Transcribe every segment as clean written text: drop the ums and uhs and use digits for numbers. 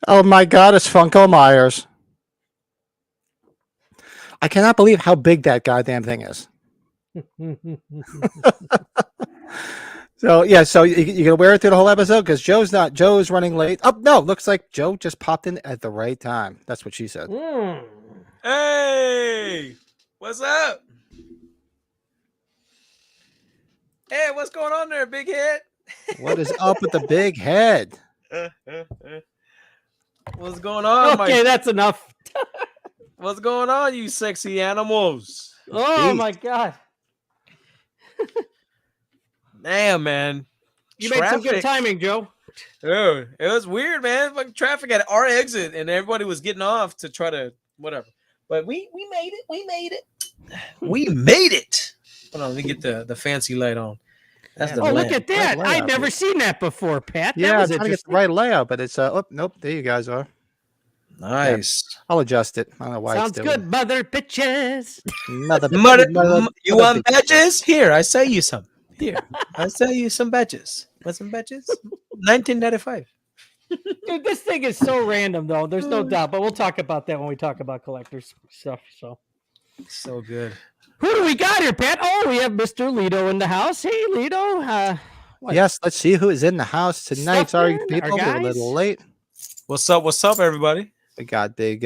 Oh my God, it's Funko Myers. I cannot believe how big that goddamn thing is. So yeah, so you gonna wear it through the whole episode because Joe's running late. Oh no, looks like Joe just popped in at the right time. That's what she said. Hey, what's up? Hey, what's going on there, big head? What is up with the big head? What's going on? Okay, that's enough. What's going on, you sexy animals? Oh Jeez. my God. Damn, man. You made some good timing, Joe. Oh, it was weird, man. Like traffic at our exit, and everybody was getting off to try to whatever. But we made it. We made it. We made it. Hold on, let me get the fancy light on. That's the look at that. Right I'd never seen that before, Pat. Yeah, That was I'm trying to get the interesting. right layout, but it's oh nope, there you guys are. Nice. I'll adjust it. I don't know why Sounds it's doing good, mother bitches. Mother, You want badges? Here, I sell you some. Here, I sell you some badges. Want some badges? 1995. Dude, this thing is so random, though. There's no doubt, but we'll talk about that when we talk about collectors stuff. So good. Who do we got here, Pat? Oh, we have Mr. Lido in the house. Hey, Lido. What? Yes, let's see who is in the house tonight. Sorry, Stuffing, people, our we're a guys? little late. What's up? What's up, everybody? We got big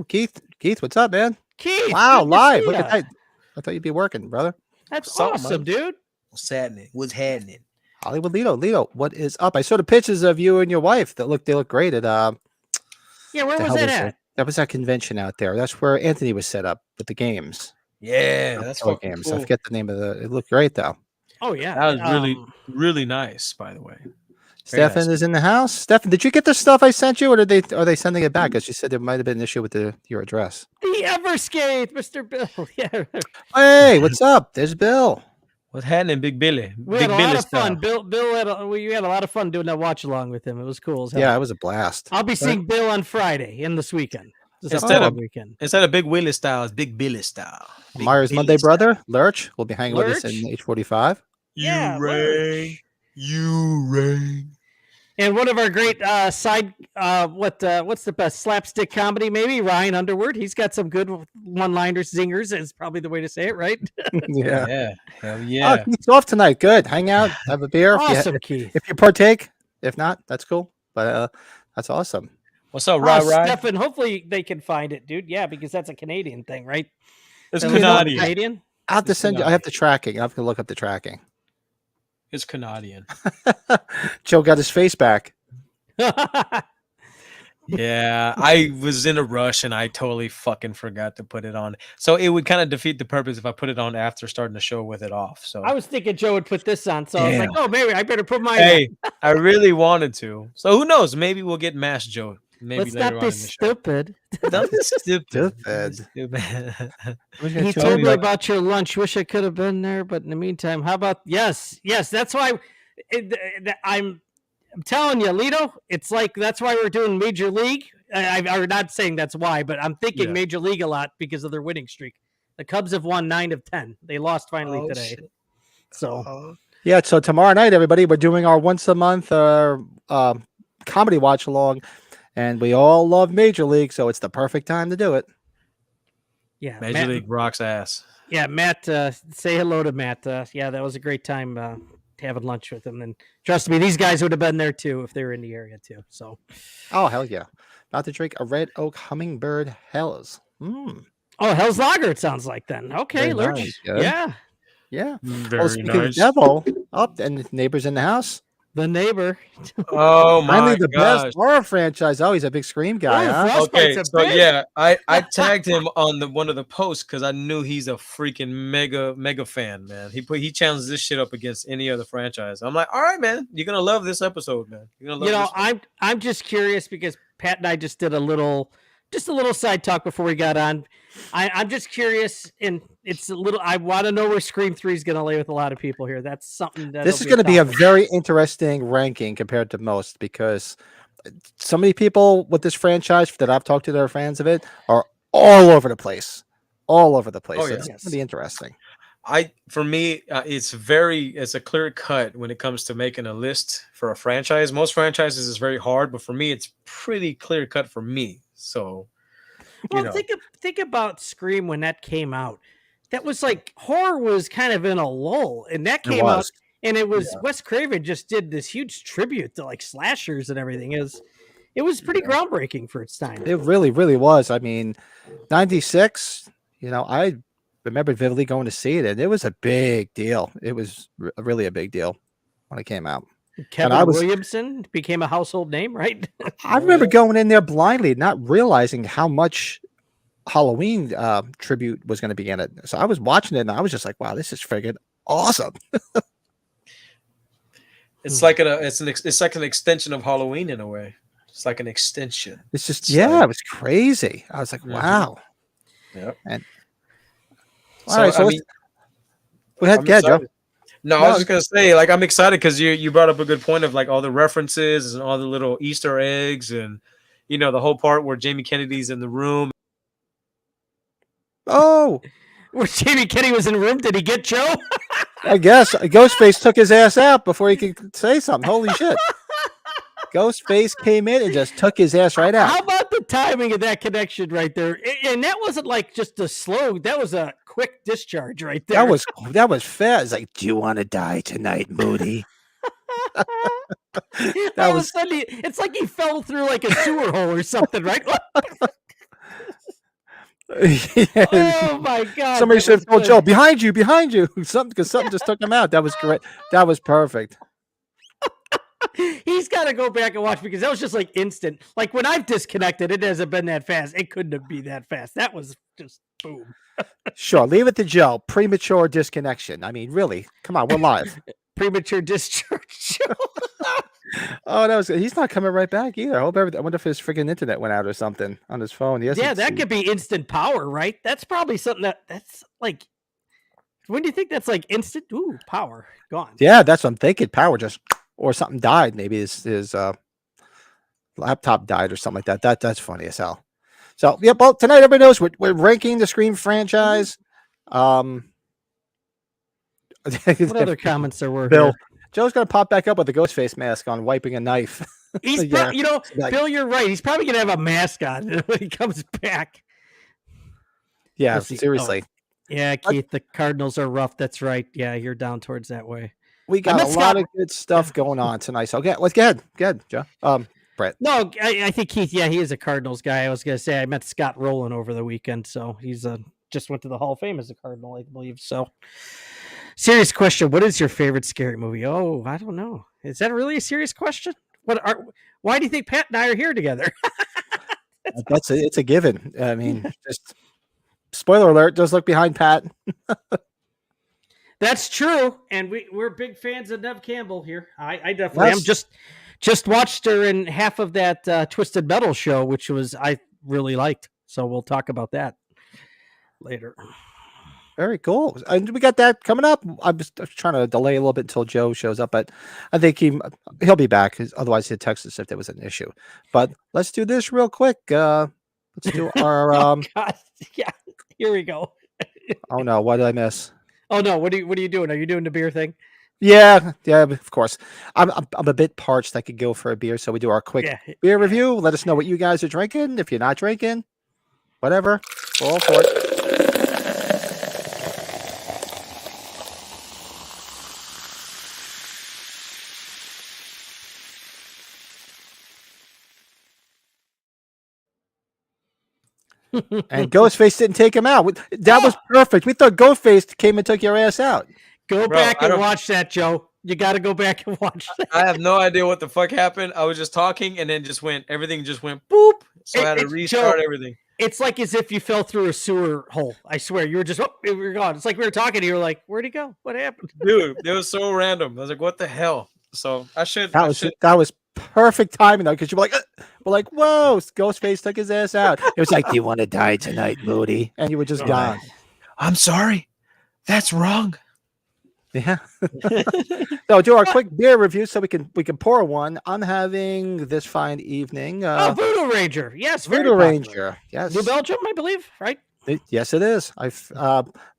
Keith. Keith, what's up, man? Keith. Wow, good to live. see Look ya. at that. I thought you'd be working, brother. That's What's up, awesome, man? dude. What's happening? What's happening? Hollywood Lido, what is up? I saw the pictures of you and your wife. They look great at Yeah, where the was hell that was at? it? That was that convention out there. That's where Anthony was set up with the games. Yeah, that's Toy fucking games. cool. I forget the name of the. It looked great though. Oh, yeah. That was really nice, by the way. Very Stefan nice. is in the house. Stefan, did you get the stuff I sent you, or are they sending it back? Because you said there might have been an issue with your address. The Everskate, Mr. Bill. Yeah. Hey, what's up? There's Bill. What's happening, Big Billy? We Big had a Billy lot of style. fun. Bill we had a lot of fun doing that watch along with him. It was cool as hell. Yeah, it was a blast. I'll be seeing Bill on Friday and this weekend. This Instead upcoming of- weekking. Instead of Big Willie style, it's Big Billy style. Big Myers Billy Monday style. brother, Lurch, will be hanging with us Lurch? in H45. Yeah, You ring. You ring. And one of our great side, what's the best slapstick comedy? Maybe Ryan Underwood. He's got some good one-liners, zingers. Is probably the way to say it, right? Yeah. Yeah. Hell Oh, yeah. Keith's off tonight. Good. Hang out, have a beer. Awesome, Keith. If you partake, if not, that's cool. But that's awesome. What's up, Oh, Rye? Stefan, hopefully they can find it, dude. Yeah, because that's a Canadian thing, right? It's That we know Canadian. Canadian? I'll have to It's send you. I have the tracking. I have to look up the tracking. It's Canadian. Joe got his face back. Yeah, I was in a rush and I totally fucking forgot to put it on. So it would kind of defeat the purpose if I put it on after starting the show with it off. So I was thinking Joe would put this on, so I was Damn. like, oh, maybe I better put mine hey, I really wanted to. So who knows? Maybe we'll get Mash Joe. on. Maybe Let's later not on be in the show. stupid. Don't be stupid. Stupid. Stupid. He told me about your lunch. Wish I could have been there, but in the meantime, how about yes. That's why I'm telling you, Lido. It's like that's why we're doing Major League. I'm not saying that's why, but I'm thinking Yeah. Major League a lot because of their winning streak. The Cubs have won 9 of 10. They lost finally today. Shit. So Yeah. So tomorrow night, everybody, we're doing our once a month comedy watch along, and we all love Major League, so it's the perfect time to do it. yeah, Major Matt, League rocks ass. Yeah, Matt. Say hello to Matt. Yeah, that was a great time having lunch with him. And trust me, these guys would have been there too if they were in the area too. So, Oh hell yeah! About to drink a Red Oak Hummingbird Hells. Mm, oh, Hell's Lager. It sounds like then. Okay, Very Lurch. nice, good. Yeah, yeah. Very Well, speaking of devil, and neighbors in the house. the neighbor. Oh Finally, my the gosh. best horror franchise. Oh, he's a big Scream guy, Oh, huh? Frostbite's Okay, a so bitch. yeah, I tagged him on one of the posts because I knew he's a freaking mega fan, man. He challenged this shit up against any other franchise. I'm like, all right, man, you're gonna love this episode, man. You're gonna love You know, this one. I'm just curious because Pat and I just did a little side talk before we got on. I'm just curious, and it's a little. I want to know where Scream 3 is going to lay with a lot of people here. That's something that This is going to be a very interesting ranking compared to most because so many people with this franchise that I've talked to that are fans of it are all over the place. All over the place. Oh, So yeah. it's going to be interesting. For me, it's a clear cut when it comes to making a list for a franchise. Most franchises is very hard, but for me, it's pretty clear cut for me. So, Well, think about Scream when that came out. That was like horror was kind of in a lull, and that came out, and it was Wes Craven just did this huge tribute to like slashers and everything. It was pretty groundbreaking for its time. It really, really was. I mean, 96. I remember vividly going to see it, and it was a big deal. It was really a big deal when it came out. Kevin Williamson became a household name, right? I remember going in there blindly, not realizing how much Halloween tribute was going to be in it. So I was watching it, and I was just like, "Wow, this is friggin' awesome!" It's like it's like an extension of Halloween in a way. It's like an extension. It's just it was crazy. I was like, "Wow." Yep. And all right, so go ahead, Joe. No, I was just gonna say, like, I'm excited because you brought up a good point of like all the references and all the little Easter eggs, and the whole part where Jamie Kennedy's in the room. Oh, where Jamie Kennedy was in the room? Did he get Joe? I guess Ghostface took his ass out before he could say something. Holy shit! Ghostface came in and just took his ass right out. How about the timing of that connection right there? And that wasn't like just a slow. That was a quick discharge right there. That was fast. It's like, do you want to die tonight, Moody? All of a sudden, it's like he fell through like a sewer hole or something, right? Oh my God! Somebody should have told Joe, behind you, something just took him out. That was great. That was perfect. He's got to go back and watch because that was just like instant. Like when I've disconnected, it hasn't been that fast. It couldn't have been that fast. That was just boom. Sure, leave it to Joe. Premature disconnection. I mean, really? Come on, we're live. Premature discharge. Oh, that was good. He's not coming right back either. I wonder if his freaking internet went out or something on his phone. Yeah, that could be instant power, right? That's probably something that's like. When do you think that's like instant? Ooh, power gone. Yeah, that's what I'm thinking. Power just. Or something died. Maybe his laptop died or something like that. That's funny as hell. So yeah, well, tonight everybody knows we're ranking the Scream franchise. What other comments there were? Bill, here? Joe's gonna pop back up with a Ghostface mask on, wiping a knife. He's Bill, you're right. He's probably gonna have a mask on when he comes back. Yeah, seriously. Yeah, Keith, the Cardinals are rough. That's right. Yeah, you're down towards that way. We got a lot of good stuff going on tonight. So let's get ahead, Joe. Brett. No, I think Keith. Yeah, he is a Cardinals guy. I was gonna say I met Scott Rowland over the weekend, so he's just went to the Hall of Fame as a Cardinal, I believe. So, serious question: what is your favorite scary movie? Oh, I don't know. Is that really a serious question? Why do you think Pat and I are here together? It's a given. I mean, just spoiler alert: just look behind Pat. That's true, and we're big fans of Neve Campbell here. I definitely am. Just watched her in half of that Twisted Metal show, which I really liked. So we'll talk about that later. Very cool. And we got that coming up. I'm just trying to delay a little bit until Joe shows up, but I think he'll be back. Otherwise, he'd text us if there was an issue. But let's do this real quick. Let's do our. Oh, God. Yeah, here we go. Oh no! What did I miss? Oh no! What are you doing? Are you doing the beer thing? Yeah, of course. I'm a bit parched. I could go for a beer, so we do our quick beer review. Let us know what you guys are drinking. If you're not drinking, whatever, we're all for it. And Ghostface didn't take him out. That was perfect. We thought Ghostface came and took your ass out. Go back and watch that, Joe. You got to go back and watch that. I have no idea what the fuck happened. I was just talking, and then everything just went boop. So I had to restart everything. It's like as if you fell through a sewer hole. I swear, you were just you were gone. It's like we were talking, and you were like, "Where'd he go? What happened?" Dude, it was so random. I was like, "What the hell?" So that was perfect timing though, because you were like, "Whoa!" Ghostface took his ass out. It was like, "Do you want to die tonight, Moody?" And you were just gone. I'm sorry, that's wrong. Yeah. So do our quick beer review so we can pour one. I'm having this fine evening. Voodoo Ranger. Yes, Voodoo Ranger. Yes. New Belgium, I believe, right? Yes, it is. I've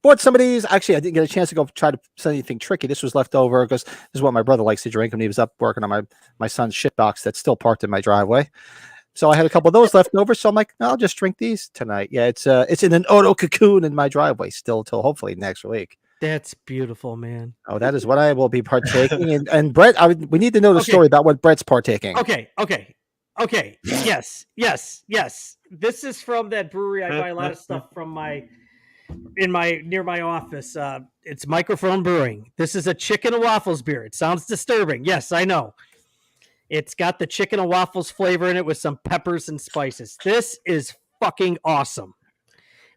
bought some of these. Actually, I didn't get a chance to go try to send anything tricky. This was left over because this is what my brother likes to drink when he was up working on my son's shit box that's still parked in my driveway. So I had a couple of those left over. So I'm like, no, I'll just drink these tonight. Yeah, it's in an auto cocoon in my driveway still till hopefully next week. That's beautiful, man. Oh, that is what I will be partaking. And Brett, we need to know the Okay. story about what Brett's partaking. Okay. Yes. This is from that brewery. I buy a lot of stuff from near my office. It's Microphone Brewing. This is a chicken and waffles beer. It sounds disturbing. Yes, I know. It's got the chicken and waffles flavor in it with some peppers and spices. This is fucking awesome.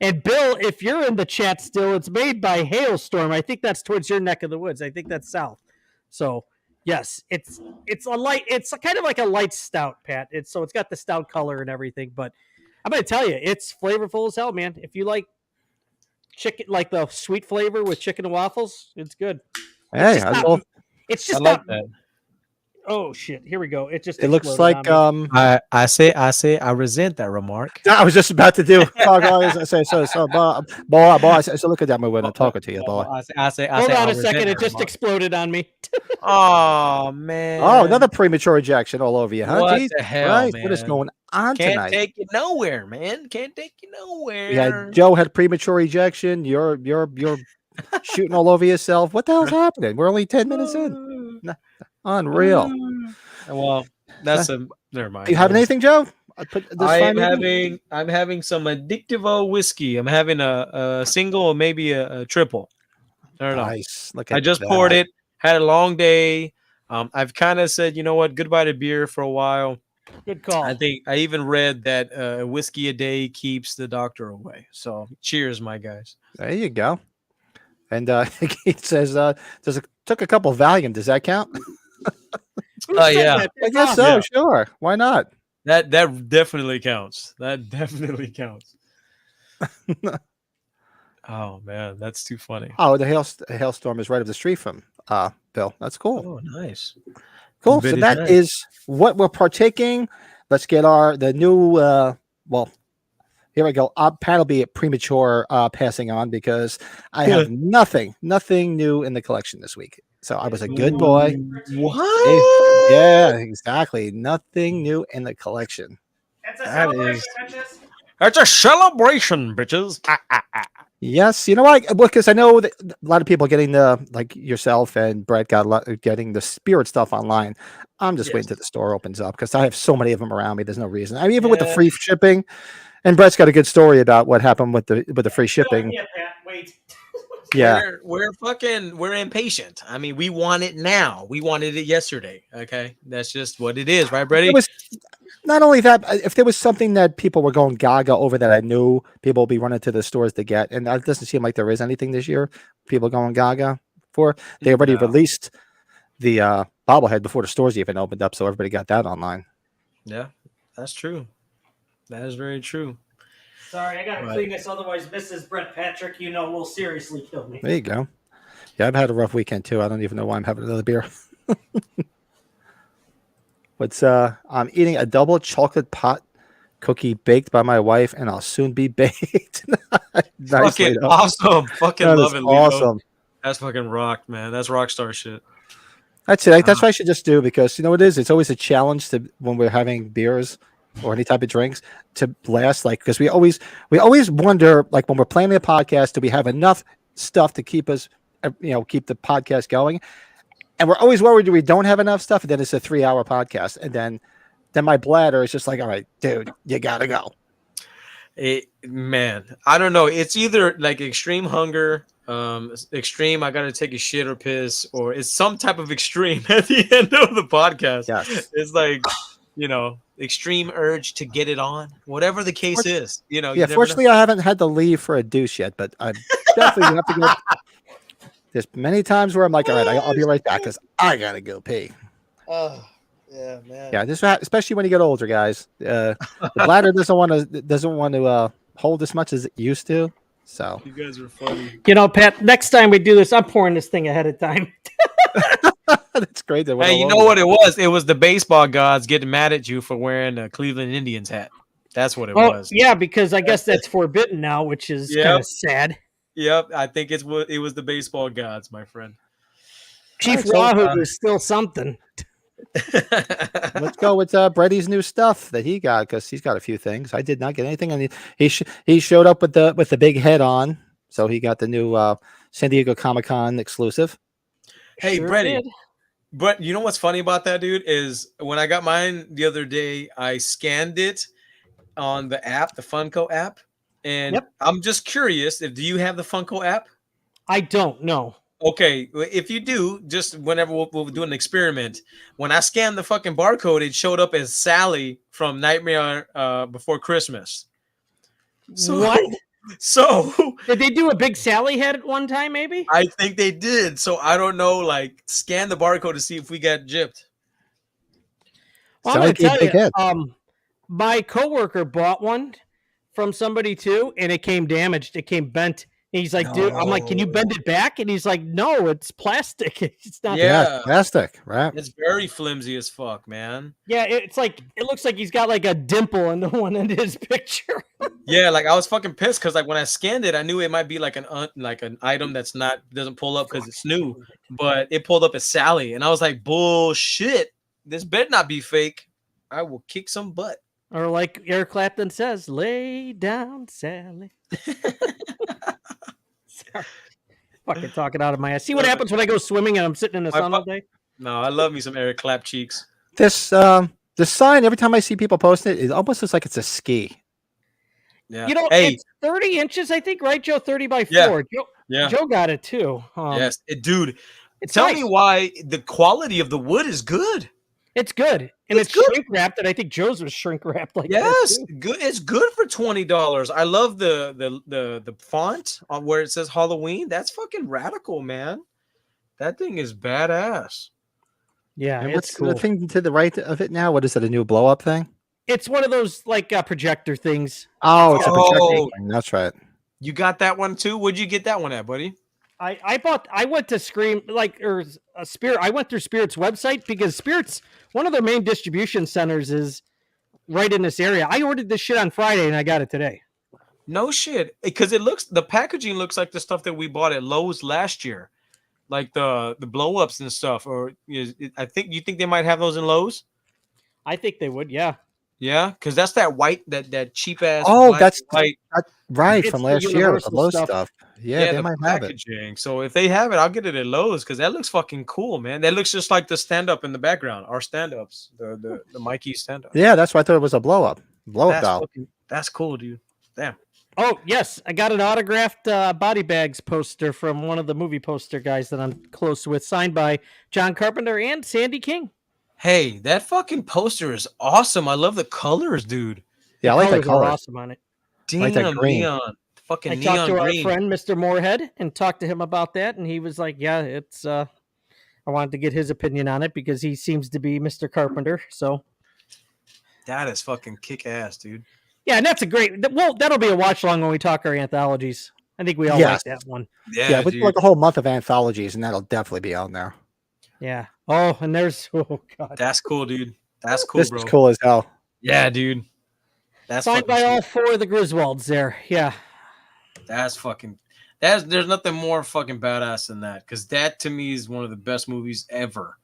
And Bill, if you're in the chat still, it's made by Hailstorm. I think that's towards your neck of the woods. I think that's south. So yes, it's kind of like a light stout, Pat. It's got the stout color and everything, but I'm gonna tell you, it's flavorful as hell, man. If you like chicken, like the sweet flavor with chicken and waffles, it's good. Hey, It's just I like not, that. oh shit, here we go. It looks like I say I resent that remark. I was just about to do. Boy, I say, look at that when I'm talking to you, boy. I say. Hold on I a second, resent it that just remark. exploded on me. Oh man. Oh, another premature ejection all over you, huh? What Jesus the hell, Christ, man? what is going on Can't tonight? take you nowhere, man. Can't take you nowhere. Yeah, Joe had premature ejection. You're shooting all over yourself. What the hell's happening? We're only 10 minutes in. Unreal. Well, that's a never mind. Do you have anything, Joe? I'm having some Addictivo whiskey. I'm having a single or maybe a triple. I don't know. Nice. Look at I just that. poured it. Had a long day. I've kind of said, you know what, goodbye to beer for a while. Good call. I think I even read that whiskey a day keeps the doctor away. So cheers, my guys. There you go. And it says took a couple of Valium. Does that count? Oh yeah, That? I guess so. Sure. Why not? that definitely counts. That definitely counts. Oh man, that's too funny. Oh, the hailstorm is right up the street from Bill. That's cool. Oh, nice. Cool. Very So that nice. is what we're partaking. Let's get the new here we go. Pat will be premature passing on because I have nothing new in the collection this week. So I was a good boy. What? Yeah, exactly. Nothing new in the collection. That's a celebration, bitches. Yes, you know why? Because I know that a lot of people getting like yourself and Brett getting the spirit stuff online. I'm just waiting till the store opens up because I have so many of them around me. There's no reason. I mean, even with the free shipping, and Brett's got a good story about what happened with the free shipping. Yeah, Pat, wait. Yeah, we're impatient. I mean, we want it now. We wanted it yesterday. Okay, that's just what it is, right, Brady? it was not only that. If there was something that people were going gaga over that I knew people will be running to the stores to get, and it doesn't seem like there is anything this year. People going gaga for. They already released the bobblehead before the stores even opened up, so everybody got that online. Yeah, that's true. That is very true. Sorry, I gotta clean this, otherwise Mrs. Brett Patrick, will seriously kill me. There you go. Yeah, I've had a rough weekend too. I don't even know why I'm having another beer. But I'm eating a double chocolate pot cookie baked by my wife, and I'll soon be baked. Nice, fucking Lito. Awesome. Fucking That love is it, Lito. awesome. That's fucking rock, man. That's rock star shit. That's it. That's what I should just do because you know what it is. It's always a challenge to when we're having beers or any type of drinks to last. Like because we always wonder like when we're planning a podcast, do we have enough stuff to keep us, keep the podcast going? And we're always worried we don't have enough stuff, and then it's a 3-hour podcast, and then my bladder is just like, all right, dude, you gotta go. Man, I don't know. It's either like extreme hunger, extreme I gotta take a shit or piss, or it's some type of extreme at the end of the podcast. Yes. It's like, extreme urge to get it on, whatever the case is. Yeah, fortunately, I haven't had to leave for a douche yet, but I definitely have to go. There's many times where I'm like, all right, I'll be right back because I gotta go pee. Oh, yeah, man. Yeah, especially when you get older, guys. The bladder doesn't want to hold as much as it used to. So You guys are funny. Pat, next time we do this, I'm pouring this thing ahead of time. that's great. Hey, you know what it was? It was the baseball gods getting mad at you for wearing a Cleveland Indians hat. That's what it Oh, was. yeah, because I guess that's forbidden now, which is kind Yep. of sad. Yep. I think it was the baseball gods, my friend. Chief right, so, Wahoo is still something. let's go with Brady's new stuff that he got because he's got a few things. I did not get anything, and he showed up with the big head on, so he got the new San Diego Comic-Con exclusive. Hey, Sure Brady. did. But you know what's funny about that, dude, is when I got mine the other day, I scanned it on the app, the Funko app, and Yep. I'm just curious, do you have the Funko app? I don't know. Okay, if you do, just whenever we'll do an experiment. When I scanned the fucking barcode, it showed up as Sally from Nightmare Before Christmas. So, What? So Did they do a big Sally head at one time, maybe? I think they did. So I don't know. Like, scan the barcode to see if we got gypped. Well, I'm Sally going to tell big you, head. my coworker bought one from somebody too, and it came damaged. It came bent. And he's like, dude, I'm like, can you bend it back? And he's like, no, it's plastic. It's not. Yeah. Plastic, right? It's very flimsy as fuck, man. Yeah, it's like, it looks like he's got like a dimple in the one in his picture. Yeah, like I was fucking pissed because like when I scanned it, I knew it might be like an item that's doesn't pull up because it's new, but it pulled up as Sally, and I was like, bullshit. This better not be fake. I will kick some butt. Or like Eric Clapton says, lay down, Sally. Sorry. Fucking talking out of my ass. See what happens when I go swimming and I'm sitting in the sun all day? No, I love me some Eric Clap cheeks. This sign, every time I see people posting it almost looks like it's a ski. Yeah. You know, hey, it's 30 inches, I think, right, Joe? 30 by 4. Yeah. Joe, yeah, Joe got it too. yes, dude. It's Tell nice. me why the quality of the wood is good. It's good. And it's good. shrink wrapped, and I think Joe's was shrink wrapped like that. Yes, Too. good. It's good for $20. I love the font on where it says Halloween. That's fucking radical, man. That thing is badass. Yeah, And it's what's cool. the thing to the right of it now? What is it? A new blow up thing? It's one of those like projector things. Oh, it's a projector Oh. thing. That's right. You got that one too? Where'd you get that one at, buddy? I went to Scream or a Spirit. I went through Spirit's website because Spirit's one of their main distribution centers is right in this area. I ordered this shit on Friday and I got it today. No shit, because the packaging looks like the stuff that we bought at Lowe's last year, like the blow ups and stuff. Or I think you think they might have those in Lowe's. I think they would, yeah. Yeah, because that's that white, that cheap ass. Oh, that's white. right It's from the last year with the Universal low stuff. stuff. Yeah, they the might have it. packaging. So if they have it, I'll get it at Lowe's because that looks fucking cool, man. That looks just like the stand up in the background. Our stand ups, the Mikey stand up. Yeah, that's why I thought it was a blow up doll. That's cool, dude. Damn. Oh, yes. I got an autographed Body Bags poster from one of the movie poster guys that I'm close with, signed by John Carpenter and Sandy King. Hey, that fucking poster is awesome. I love the colors, dude. Yeah, I like that Colors are color. awesome on it. Damn, Like that green. neon. Fucking I neon talked to green. our friend, Mr. Moorhead, and talked to him about that, and he was like, yeah, it's I wanted to get his opinion on it because he seems to be Mr. Carpenter. So That is fucking kick ass, dude. yeah, and that's a great that'll be a watch along when we talk our anthologies. I think we all Yes. like that one. Yeah, we dude. like a whole month of anthologies, and that'll definitely be on there. Yeah. Oh, and there's god. That's cool, dude. That's cool, This bro. is cool as hell. Yeah, dude. That's Signed fucking by all sweet. 4 of the Griswolds there. Yeah. That's fucking. There's nothing more fucking badass than that because that to me is one of the best movies ever.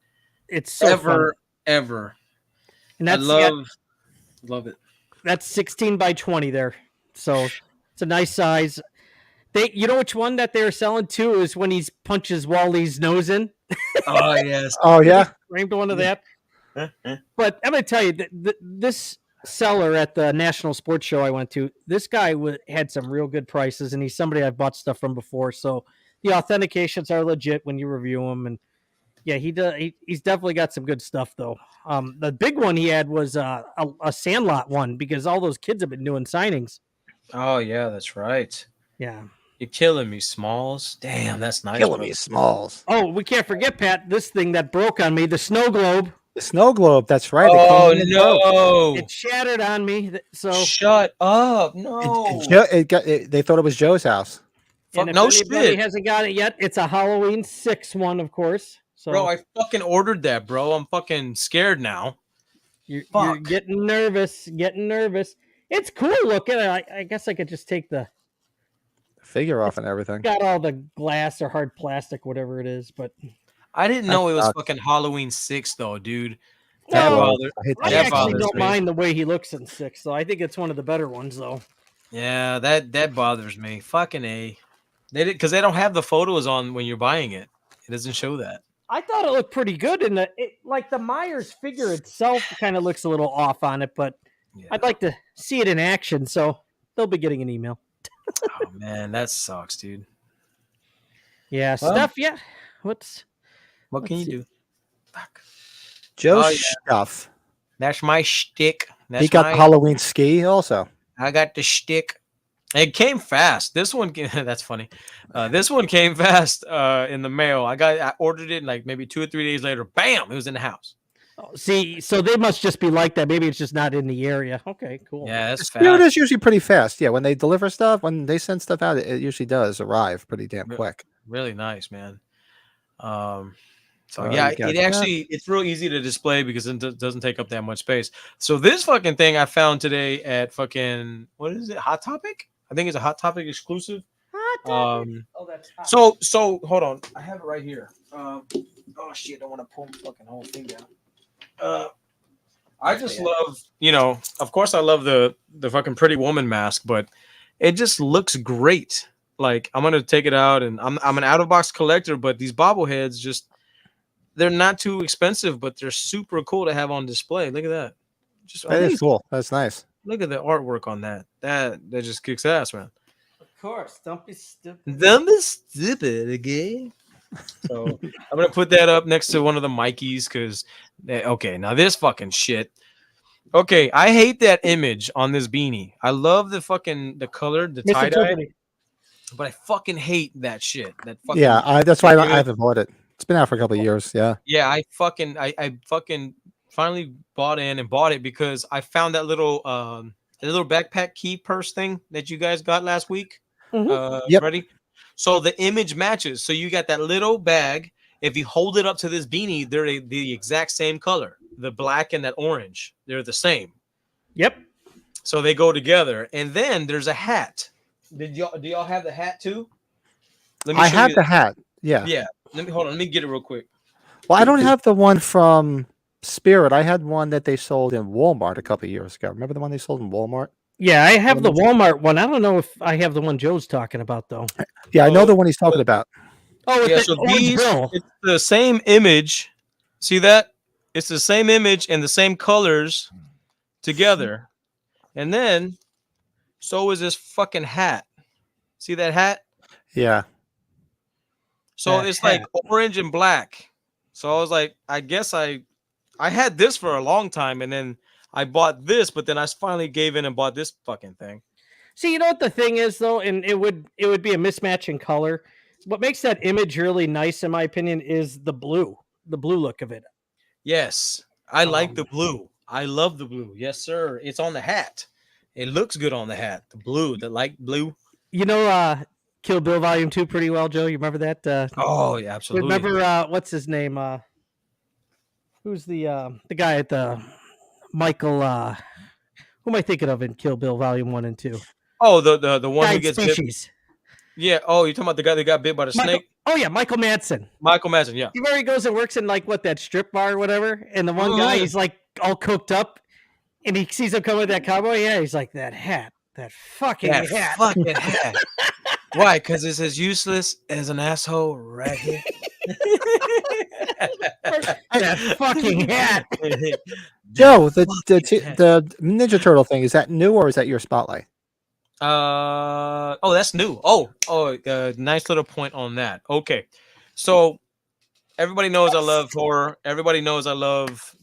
It's so fun. Ever. And I that's love it. that's 16 by 20 there. So it's a nice size. You know which one that they're selling too is when he punches Wally's nose in. Oh yes. Oh yeah, Framed one of that. But I'm going to tell you, this seller at the National Sports Show I went to, this guy had some real good prices, and he's somebody I've bought stuff from before. So the authentications are legit when you review them. And yeah, he's definitely got some good stuff, though. The big one he had was a Sandlot one because all those kids have been doing signings. Oh yeah, that's right. Yeah. You're killing me, Smalls. Damn, that's nice. killing bro. me, Smalls. Oh, we can't forget, Pat, this thing that broke on me, the snow globe. The snow globe. That's right. Oh It came in and broke. no! It shattered on me. So Shut up! No. They thought it was Joe's house. Fuck, and if no anybody shit, hasn't got it yet, it's a Halloween 6 one, of course. So bro. I fucking ordered that, bro. I'm fucking scared now. you're fuck. getting nervous, It's cool looking. I guess I could just take the Figure off and everything. got all the glass or hard plastic, whatever it is. But I didn't know it was sucks. fucking Halloween 6 though, dude. That no, was- I hate I that actually bothers don't me. mind the way he looks in 6, though. I think it's one of the better ones, though. Yeah, that bothers me. Fucking A. They did because they don't have the photos on when you're buying it. It doesn't show that. I thought it looked pretty good, and like the Myers figure itself kind of looks a little off on it, but Yeah. I'd like to see it in action, so they'll be getting an email. Oh man, that sucks, dude. Yeah, Well, stuff. Yeah, What can you Let's do? Fuck. Joe Oh, yeah. Stuff. That's my shtick. He got the Halloween ski also. I got the shtick. It came fast. This one, that's funny. This one came fast in the mail. I ordered it, and like maybe 2 or 3 days later, bam, it was in the house. see. So they must just be like that. Maybe it's just not in the area. Okay, cool. Yeah, that's Spirit fast. is usually pretty fast. Yeah, when they deliver stuff, when they send stuff out, it usually does arrive pretty damn quick. Really nice, man. So Oh, yeah, you got it that. actually it's real easy to display because it doesn't take up that much space. So this fucking thing I found today at fucking what is it? Hot Topic? I think it's a Hot Topic exclusive. Oh, that's hot. So hold on, I have it right here. Oh shit, I don't want to pull the fucking whole thing down. I just love, of course I love the fucking Pretty Woman mask, but it just looks great. Like I'm gonna take it out, and I'm an out of box collector, but these bobbleheads just they're not too expensive, but they're super cool to have on display. Look at that. Just That is cool. That's nice. look at the artwork on that. That just kicks ass, man. Of course, don't be stupid. Dumb is stupid again. So I'm gonna put that up next to one of the Mikeys because okay, now this fucking shit. Okay, I hate that image on this beanie. I love the color, the tie dye, Misinterpreting. but I fucking hate that shit. That fucking Yeah, that's why I haven't bought it. It's been out for a couple of years. Yeah. yeah. I fucking finally bought it because I found that little backpack key purse thing that you guys got last week. Yep. Ready? So the image matches. So you got that little bag. If you hold it up to this beanie, they're the exact same color. The black and that orange, they're the same. Yep. So they go together. And then there's a hat. Do y'all have the hat too? I have the hat. Yeah. Yeah. Let me get it real quick. Well, I don't have the one from Spirit. I had one that they sold in Walmart a couple of years ago. Remember the one they sold in Walmart? Yeah, I have the Walmart one. I don't know if I have the one Joe's talking about though. Yeah, I know the one he's talking about. Oh, Yeah, it's so the orange bill. it's the same image. See that? It's the same image and the same colors together. And then so is this fucking hat. See that hat? Yeah. So That it's like hat. orange and black. So I was like, I guess I had this for a long time, and then I bought this, but then I finally gave in and bought this fucking thing. See, you know what the thing is though, and it would be a mismatch in color. What makes that image really nice, in my opinion, is the blue look of it. Yes, I like the blue. I love the blue. Yes, sir. It's on the hat. It looks good on the hat. The blue, the light blue. You know, Kill Bill Volume 2 pretty well, Joe. You remember that? Oh, yeah, absolutely. Remember what's his name? Who's the guy at the Michael? Who am I thinking of in Kill Bill Volume 1 and 2? Oh, the one who Guide gets bit. Species. Yeah. Oh, you're talking about the guy that got bit by the snake? Oh yeah, Michael Madsen. Michael Madsen. Yeah. You where he goes and works in like that strip bar or whatever, and the one guy he's like all cooked up, and he sees him coming with that cowboy. Yeah, he's like that fucking hat. Fucking hat. Why? Because it's as useless as an asshole right here. That fucking hat. Joe, the Ninja Turtle thing, is that new or is that your spotlight? Oh, that's new. Nice little point on that. Okay, so everybody knows I love horror. Everybody knows I love,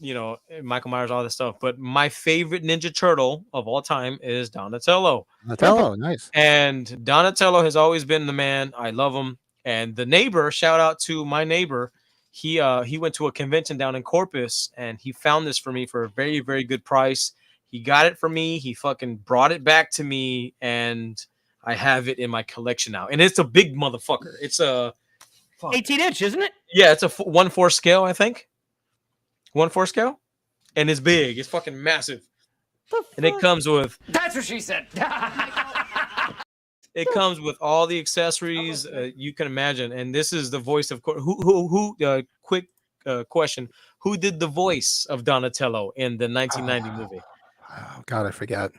Michael Myers, all this stuff. But my favorite Ninja Turtle of all time is Donatello. Donatello, nice. And Donatello has always been the man. I love him. And the neighbor, shout out to my neighbor. He went to a convention down in Corpus, and he found this for me for a very, very good price. He got it for me. He fucking brought it back to me, and I have it in my collection now. And it's a big motherfucker. It's a 18-inch, isn't it? Yeah, it's a 1/4 scale, I think. 1/4 scale, and it's big. It's fucking massive. And it comes with. That's what she said. It comes with all the accessories you can imagine, and this is the voice of who. Quick question: who did the voice of Donatello in the 1990 movie? Oh, God, I forget.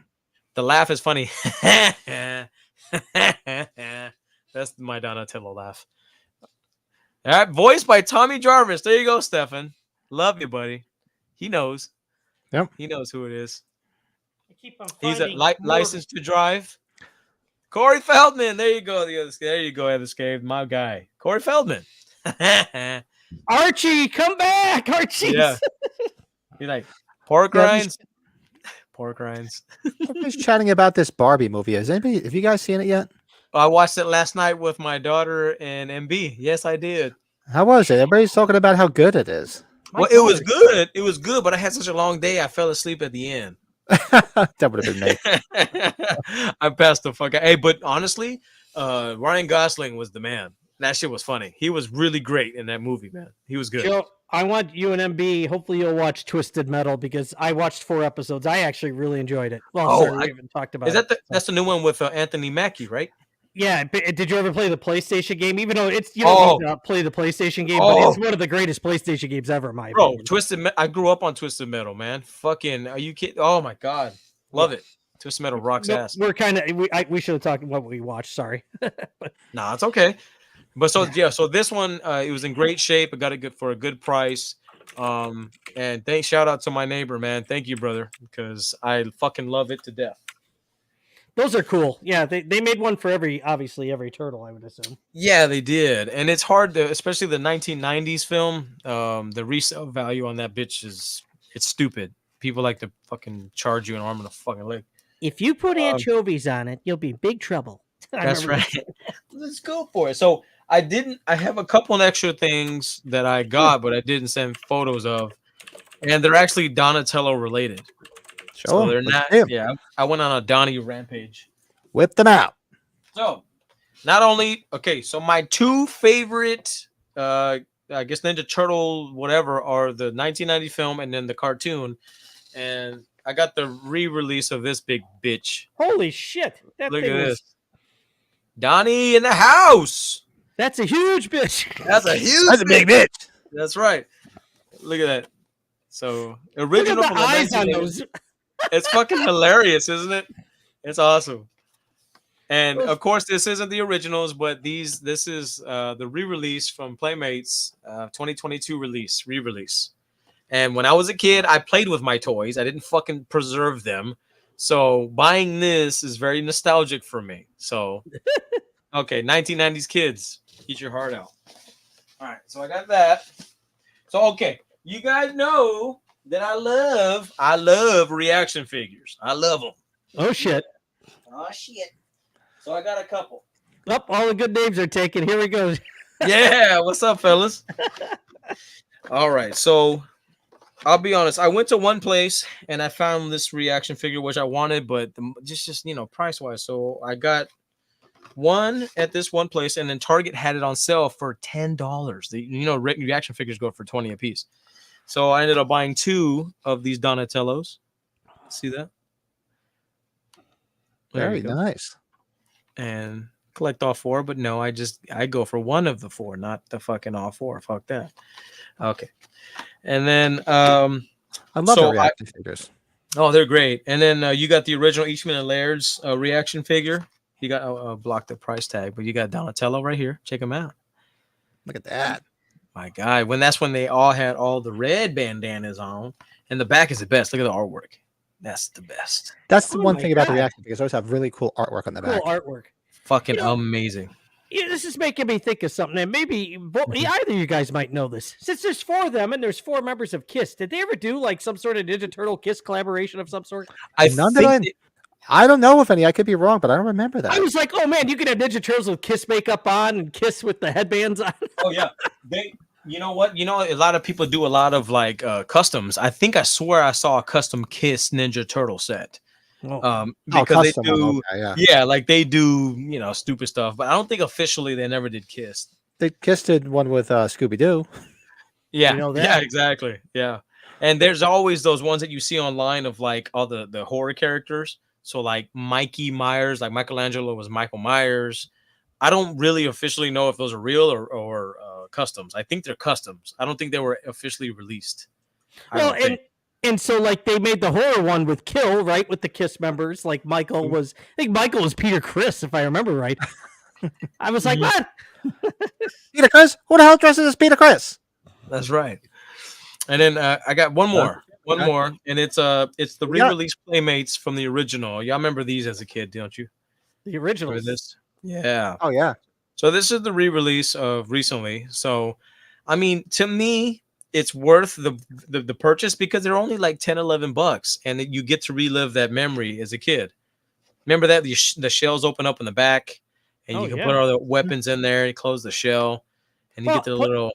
The laugh is funny. That's my Donatello laugh. All right, voiced by Tommy Jarvis. There you go, Stefan. Love you, buddy. He knows. Yep. He knows who it is. I keep on He's a finding license to drive. Corey Feldman. There you go. There you go, Everscave. My guy. Corey Feldman. Archie, come back, Archie. Yeah. You're like, pork rinds. Pork rinds. Everybody's chatting about this Barbie movie. Have you guys seen it yet? I watched it last night with my daughter and MB. Yes, I did. How was it? Everybody's talking about how good it is. Well, it was good. It was good, but I had such a long day. I fell asleep at the end. That would have been me. I passed the fuck out. Hey, but honestly, Ryan Gosling was the man. That shit was funny. He was really great in that movie, man. He was good. Joe, I want you and MB. Hopefully, you'll watch Twisted Metal because I watched 4 episodes. I actually really enjoyed it. Well, sorry, we even talked about. Is that that's the new one with Anthony Mackie, right? Yeah. Did you ever play the PlayStation game? Even though it's you don't need to play the PlayStation game, but it's one of the greatest PlayStation games ever, in my opinion. I grew up on Twisted Metal, man. Fucking, are you kidding? Oh my god, love it. Twisted Metal rocks ass. We're kind of we should have talked what we watched. Sorry. Nah, it's okay. But so this one it was in great shape. I got it good for a good price. And shout out to my neighbor, man. Thank you, brother, because I fucking love it to death. Those are cool. Yeah, they made one for every turtle, I would assume. Yeah, they did. And it's hard to, especially the 1990s film, the resale value on that bitch it's stupid. People like to fucking charge you an arm and a fucking leg. If you put anchovies on it, you'll be in big trouble. That's right. Let's go for it. So I have a couple of extra things that I got, but I didn't send photos of. And they're actually Donatello related. So they're not. Yeah, I went on a Donnie rampage. Whip them out. So, not only so my 2 favorite, I guess Ninja Turtle whatever are the 1990 film and then the cartoon, and I got the re-release of this big bitch. Holy shit! Look at this, Donnie in the house. That's a huge bitch. That's a big bitch. That's right. Look at that. So original Look at from the the eyes on 1980s. those. It's fucking hilarious, isn't it? It's awesome. And of course, this isn't the originals, but this is the re-release from Playmates 2022 re-release. And when I was a kid, I played with my toys. I didn't fucking preserve them. So buying this is very nostalgic for me. So, okay, 1990s kids, eat your heart out. All right, so I got that. So, okay, you guys know that I love reaction figures. I love them. Oh shit. So I got a couple. All the good names are taken. Here we go. Yeah, what's up, fellas? All right, so I'll be honest. I went to one place and I found this reaction figure which I wanted, but just price wise. So I got one at this one place, and then Target had it on sale for $10. Reaction figures go for 20 a piece. So I ended up buying 2 of these Donatellos. See that? Very nice. And collect all 4, but no, I go for one of the 4, not the fucking all 4. Fuck that. Okay. And then I love the reaction figures. Oh, they're great. And then you got the original Eastman and Laird's reaction figure. You got block the price tag, but you got Donatello right here. Check them out. Look at that. My God, that's when they all had all the red bandanas on, and the back is the best. Look at the artwork. That's the best. That's the one thing about the reaction figures. They always have really cool artwork on the back. Cool artwork. Fucking amazing. Yeah, this is making me think of something, and maybe either of you guys might know this. Since there's 4 of them, and there's 4 members of KISS, did they ever do like some sort of Ninja Turtle KISS collaboration of some sort? I don't know if any. I could be wrong, but I don't remember that. I was like, oh man, you could have Ninja Turtles with KISS makeup on and KISS with the headbands on. Oh yeah, you know what? A lot of people do a lot of like customs. I swear I saw a custom KISS Ninja Turtle set. Because they do, like they do, stupid stuff. But I don't think officially they never did KISS. They KISS did one with Scooby Doo. Yeah, yeah, exactly. Yeah. And there's always those ones that you see online of like all the horror characters. So like Mikey Myers, like Michelangelo was Michael Myers. I don't really officially know if those are real or customs. I think they're customs. I don't think they were officially released. Well, and so like they made the horror one with Kill, right? With the Kiss members. Like Michael was, I think Michael was Peter Criss, if I remember right. I was like, what? Peter Chris? Who the hell dresses as Peter Chris? That's right. And then I got one more. One more, and it's the re-release Playmates from the original. Y'all remember these as a kid, don't you? The original. This? Yeah. Oh yeah. So this is the re-release of recently. So, I mean, to me, it's worth the purchase because they're only like $10-11, and you get to relive that memory as a kid. Remember that the shells open up in the back, and you can put all the weapons in there and close the shell, and you get the little,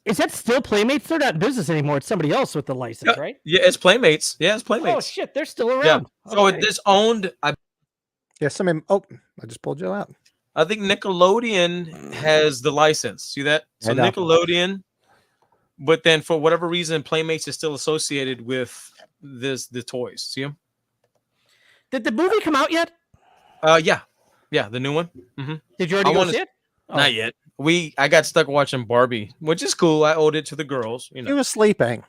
Is that still Playmates? They're not in business anymore. It's somebody else with the license, right? Yeah, it's Playmates. Yeah, it's Playmates. Oh shit, they're still around. Yeah. So it's owned. Yeah, somebody. Oh, I just pulled Joe out. I think Nickelodeon has the license. See that? So Nickelodeon, but then for whatever reason, Playmates is still associated with the toys. See them? Did the movie come out yet? Yeah, the new one. Mm-hmm. Did you already go see it? Not yet. I got stuck watching Barbie, which is cool. I owed it to the girls. He was sleeping.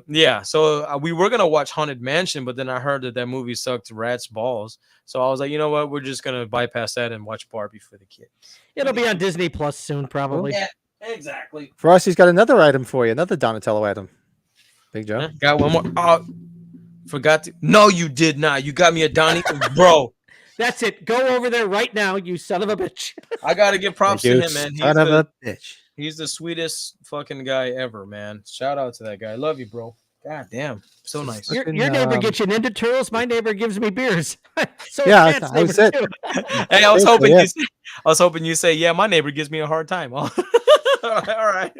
Yeah. So we were gonna watch Haunted Mansion, but then I heard that movie sucked rat's balls. So I was like, you know what? We're just gonna bypass that and watch Barbie for the kids. It'll be on Disney Plus soon, probably. Yeah, exactly. For us, he's got another item for you, another Donatello item. Big Joe. Got one more. Oh, forgot to. No, you did not. You got me a Donnie, bro. That's it. Go over there right now, you son of a bitch. I gotta give props to him, man. Son of a bitch. He's the sweetest fucking guy ever, man. Shout out to that guy. Love you, bro. God damn, so nice. Your neighbor gets you Ninja Turtles. My neighbor gives me beers. So yeah, I was it. Hey, I was hoping you say, yeah, my neighbor gives me a hard time. All right.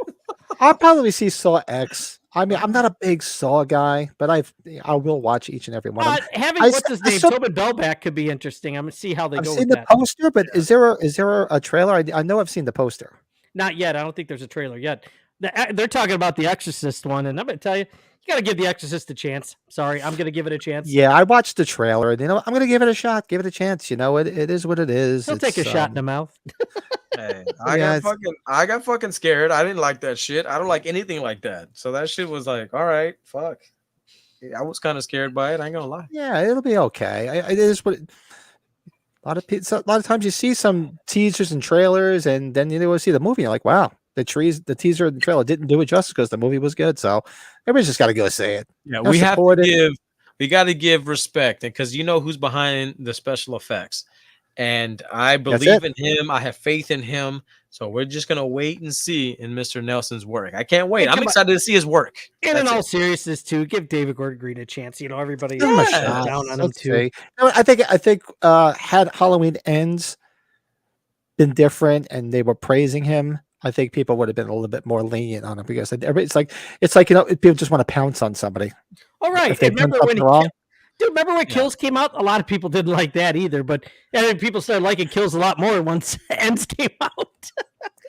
I'll probably see Saw X. I mean, I'm not a big Saw guy, but I will watch each and every one. Having what's his name, Tobin Bell back could be interesting. I'm gonna see how they go. I've seen the poster, but is there a trailer? I know I've seen the poster. Not yet. I don't think there's a trailer yet. They're talking about the Exorcist one, and I'm gonna tell you, you got to give the Exorcist a chance. Sorry, I'm gonna give it a chance. Yeah, I watched the trailer, and I'm gonna give it a shot. Give it a chance. It is what it is. He'll take a shot in the mouth. Hey, I got fucking scared. I didn't like that shit. I don't like anything like that. So that shit was like, all right, fuck. I was kind of scared by it. I ain't gonna lie. Yeah, it'll be okay. It is what. A lot of times you see some teasers and trailers, and then you go see the movie. You're like, wow, the teaser and the trailer didn't do it justice because the movie was good. So everybody's just got to go see it. Yeah, we got to give respect, because you know who's behind the special effects. And I believe in him. I have faith in him. So we're just going to wait and see in Mr. Nelson's work. I can't wait. I'm excited to see his work. And in all seriousness, too, give David Gordon Green a chance. Everybody down on him, too. I think had Halloween Ends been different and they were praising him, I think people would have been a little bit more lenient on him, because it's like people just want to pounce on somebody. All right. Remember when Kills came out? A lot of people didn't like that either, but then people started liking Kills a lot more once Ends came out.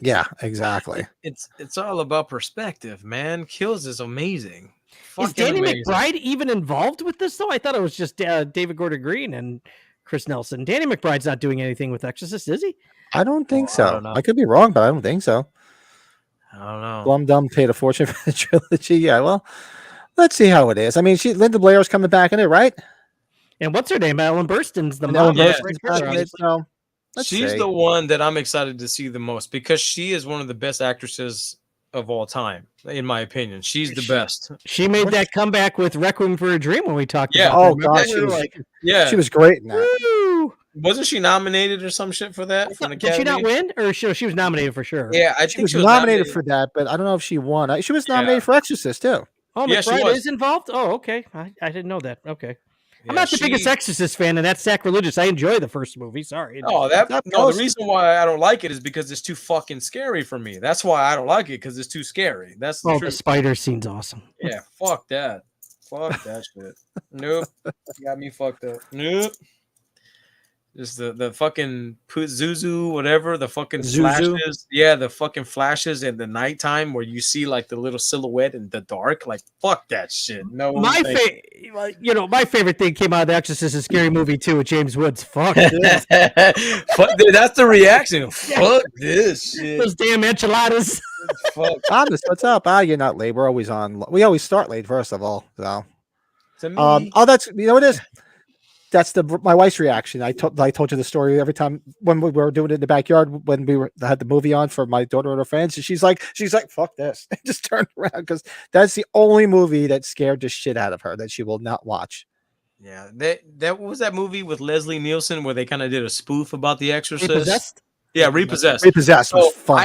Yeah, exactly. It's all about perspective, man. Kills is amazing. Is Danny McBride even involved with this, though? I thought it was just David Gordon Green and Chris Nelson. Danny McBride's not doing anything with Exorcist, is he? I don't think so. I could be wrong, but I don't think so. I don't know. Glum Dum paid a fortune for the trilogy. Yeah, well, let's see how it is. I mean, Linda Blair's coming back in it, right? And what's her name? Ellen Burstyn's the mom. Ellen Burstyn's back in it, so she's the one that I'm excited to see the most, because she is one of the best actresses of all time, in my opinion. She's the best. She made that comeback with Requiem for a Dream when we talked about it. Oh, God. She was great in that. Woo! Wasn't she nominated or some shit for that? Did she not win? Or she was nominated for sure? Yeah, I think she was nominated for that, but I don't know if she won. She was nominated for Exorcist, too. Oh, McBride is involved? Oh, okay. I didn't know that. Okay. Yeah, I'm not the biggest Exorcist fan, and that's sacrilegious. I enjoy the first movie. Sorry. The reason why I don't like it is because it's too fucking scary for me. That's why I don't like it, because it's too scary. That's the truth. The spider scene's awesome. Yeah, fuck that. Fuck that shit. Nope. Got me fucked up. Nope. Just the fucking Zuzu, whatever, the fucking Zuzu? flashes. Yeah, the fucking flashes in the nighttime where you see like the little silhouette in the dark. Like, fuck that shit. No, My my favorite thing came out of The Exorcist, a scary movie too with James Woods. Fuck this. Fuck, dude, that's the reaction. Fuck this shit. Those damn enchiladas. Fuck. Thomas, what's up? You're not late. We're always on. We always start late, first of all. So, To me, that's what it is. That's my wife's reaction. I told you the story every time when we were doing it in the backyard when we had the movie on for my daughter and her friends. And she's like, fuck this. Just turned around because that's the only movie that scared the shit out of her that she will not watch. yeah, that what was that movie with Leslie Nielsen where they kind of did a spoof about The Exorcist? Repossessed? Yeah, Repossessed. Repossessed was fun.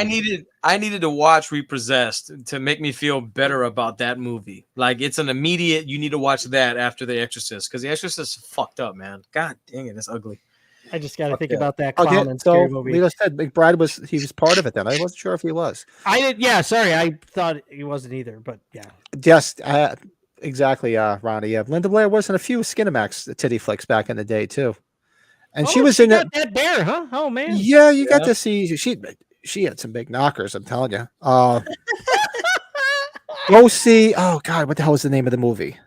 I needed to watch Repossessed to make me feel better about that movie. Like it's an immediate. You need to watch that after The Exorcist because The Exorcist is fucked up, man. God dang it, it's ugly. I just got to think yeah. about that clown and So scary movie. Lita said McBride was part of it. Then I wasn't sure if he was. I did. Yeah, sorry, I thought he wasn't either. But yeah, Just exactly, Ronnie. Yeah, Linda Blair was in a few Skinamax titty flicks back in the day too. And she was in that bear, huh? Oh man. Yeah, you got to see she had some big knockers, I'm telling you. Go see, oh God, what the hell was the name of the movie?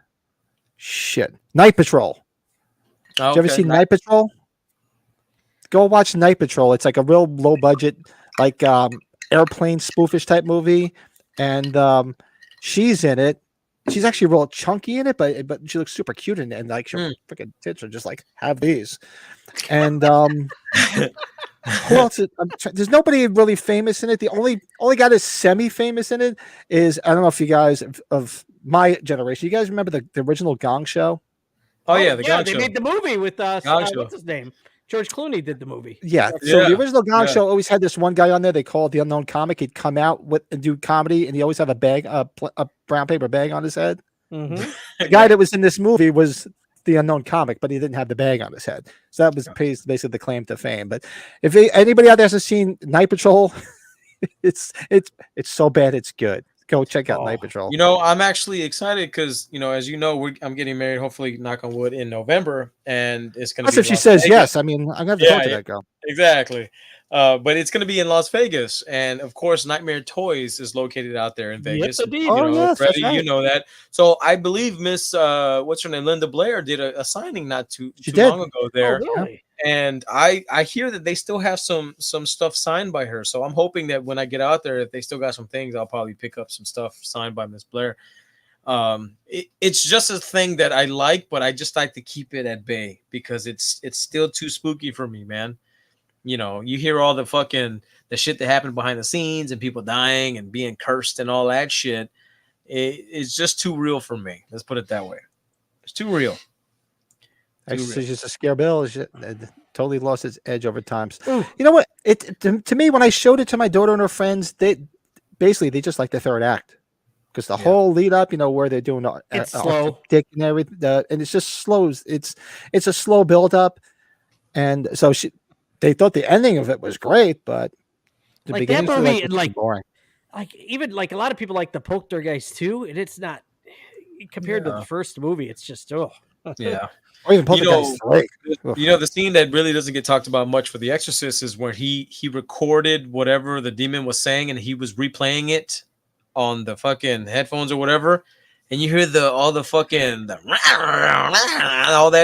Shit. Night Patrol. Oh, Did you ever see Night Patrol? Go watch Night Patrol. It's like a real low budget, like airplane spoofish type movie. And she's in it. She's actually real chunky in it, but she looks super cute in it. And like her freaking tits are just like, have these. And who else? There's nobody really famous in it. The only guy that's semi-famous in it is, I don't know if you guys of my generation, you guys remember the original Gong Show? Oh yeah, the Gong they Show. made the movie with what's his name? George Clooney did the movie. Yeah. So the original Gong Show always had this one guy on there. They called the Unknown Comic. He'd come out and do comedy, and he always have a bag, a brown paper bag on his head. Mm-hmm. The guy that was in this movie was the Unknown Comic, but he didn't have the bag on his head. So that was basically the claim to fame. But if anybody out there hasn't seen Night Patrol, it's so bad it's good. Go check out Night Patrol. You know, I'm actually excited because, you know, as you know, I'm getting married, hopefully, knock on wood, in November, and it's going to be. That's if she says yes. I mean, I'm going to talk to that girl. Exactly. But it's going to be in Las Vegas, and of course, Nightmare Toys is located out there in Vegas. Yes, indeed. Yes, Freddie, right. you know that. So I believe Miss what's her name, Linda Blair, did a signing not too long ago there. Oh, really? And I hear that they still have some stuff signed by her. So I'm hoping that when I get out there, if they still got some things, I'll probably pick up some stuff signed by Miss Blair. It's just a thing that I like, but I just like to keep it at bay because it's still too spooky for me, man. You know, you hear all the shit that happened behind the scenes and people dying and being cursed and all that shit. It's just too real for me. Let's put it that way. It's too real. It's just a scare bill. It totally lost its edge over time. You know what? To me, when I showed it to my daughter and her friends, they just like the third act because the whole lead up, you know, where they're doing it's slow, dick and everything, and it's just slow. It's a slow build up, and so they thought the ending of it was great, but the like that movie, like boring. Like even like a lot of people like the Poltergeist too, and it's not compared to the first movie. It's just yeah. Or even Poltergeist 3. You know, the scene that really doesn't get talked about much for The Exorcist is when he recorded whatever the demon was saying and he was replaying it on the fucking headphones or whatever, and you hear all that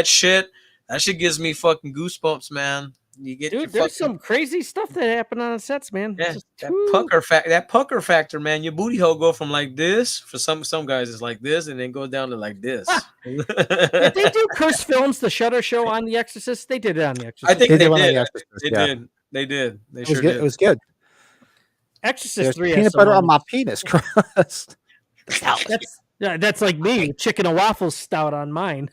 shit. That shit gives me fucking goosebumps, man. You get there's some crazy stuff that happened on the sets, man. Yeah, that pucker factor, man. Your booty hole go from like this for some guys is like this, and then go down to like this. Did they do Curse Films, the Shutter show on The Exorcist? They did it on The Exorcist. I think they did. They did. It was good. Exorcist 3. Peanut butter on my penis crust. That's like me, chicken and waffles stout on mine.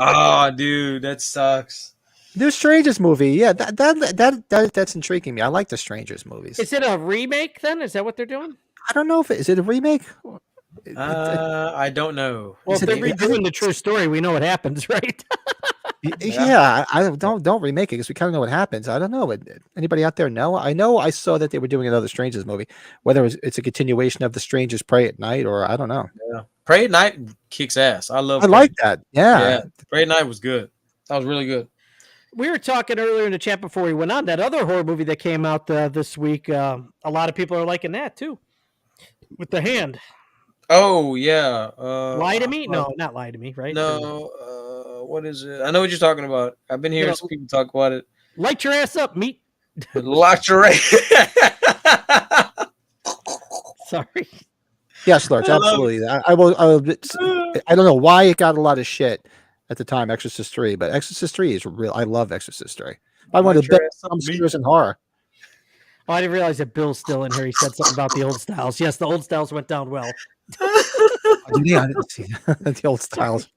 Oh, dude, that sucks. New Strangers movie, yeah, that's intriguing me. I like the Strangers movies. Is it a remake then? Is that what they're doing? I don't know if is it a remake. I don't know. Well, if they're redoing the true story, we know what happens, right? Yeah, I don't remake it because we kind of know what happens. I don't know. Anybody out there know? I know I saw that they were doing another Strangers movie. Whether it's a continuation of the Strangers Pray at Night or I don't know. Yeah, Pray at Night kicks ass. I like that. Yeah, Pray at Night was good. That was really good. we were talking earlier in the chat before we went on that other horror movie that came out this week. A lot of people are liking that too, with the hand. Oh yeah. Lie to me? No, not lie to me. Right? No. What is it? I know what you're talking about. I've been hearing some people talk about it. Light your ass up, meat. Locked your ass. Sorry. Yes, Lurch, absolutely. I will. I don't know why it got a lot of shit at the time. Exorcist 3, but Exorcist 3 is real. I love Exorcist 3. Probably one of the best jump scares in horror. Oh, I didn't realize that Bill's still in here. He said something about the old styles. Yes, the old styles went down well. Yeah, I didn't see the old styles.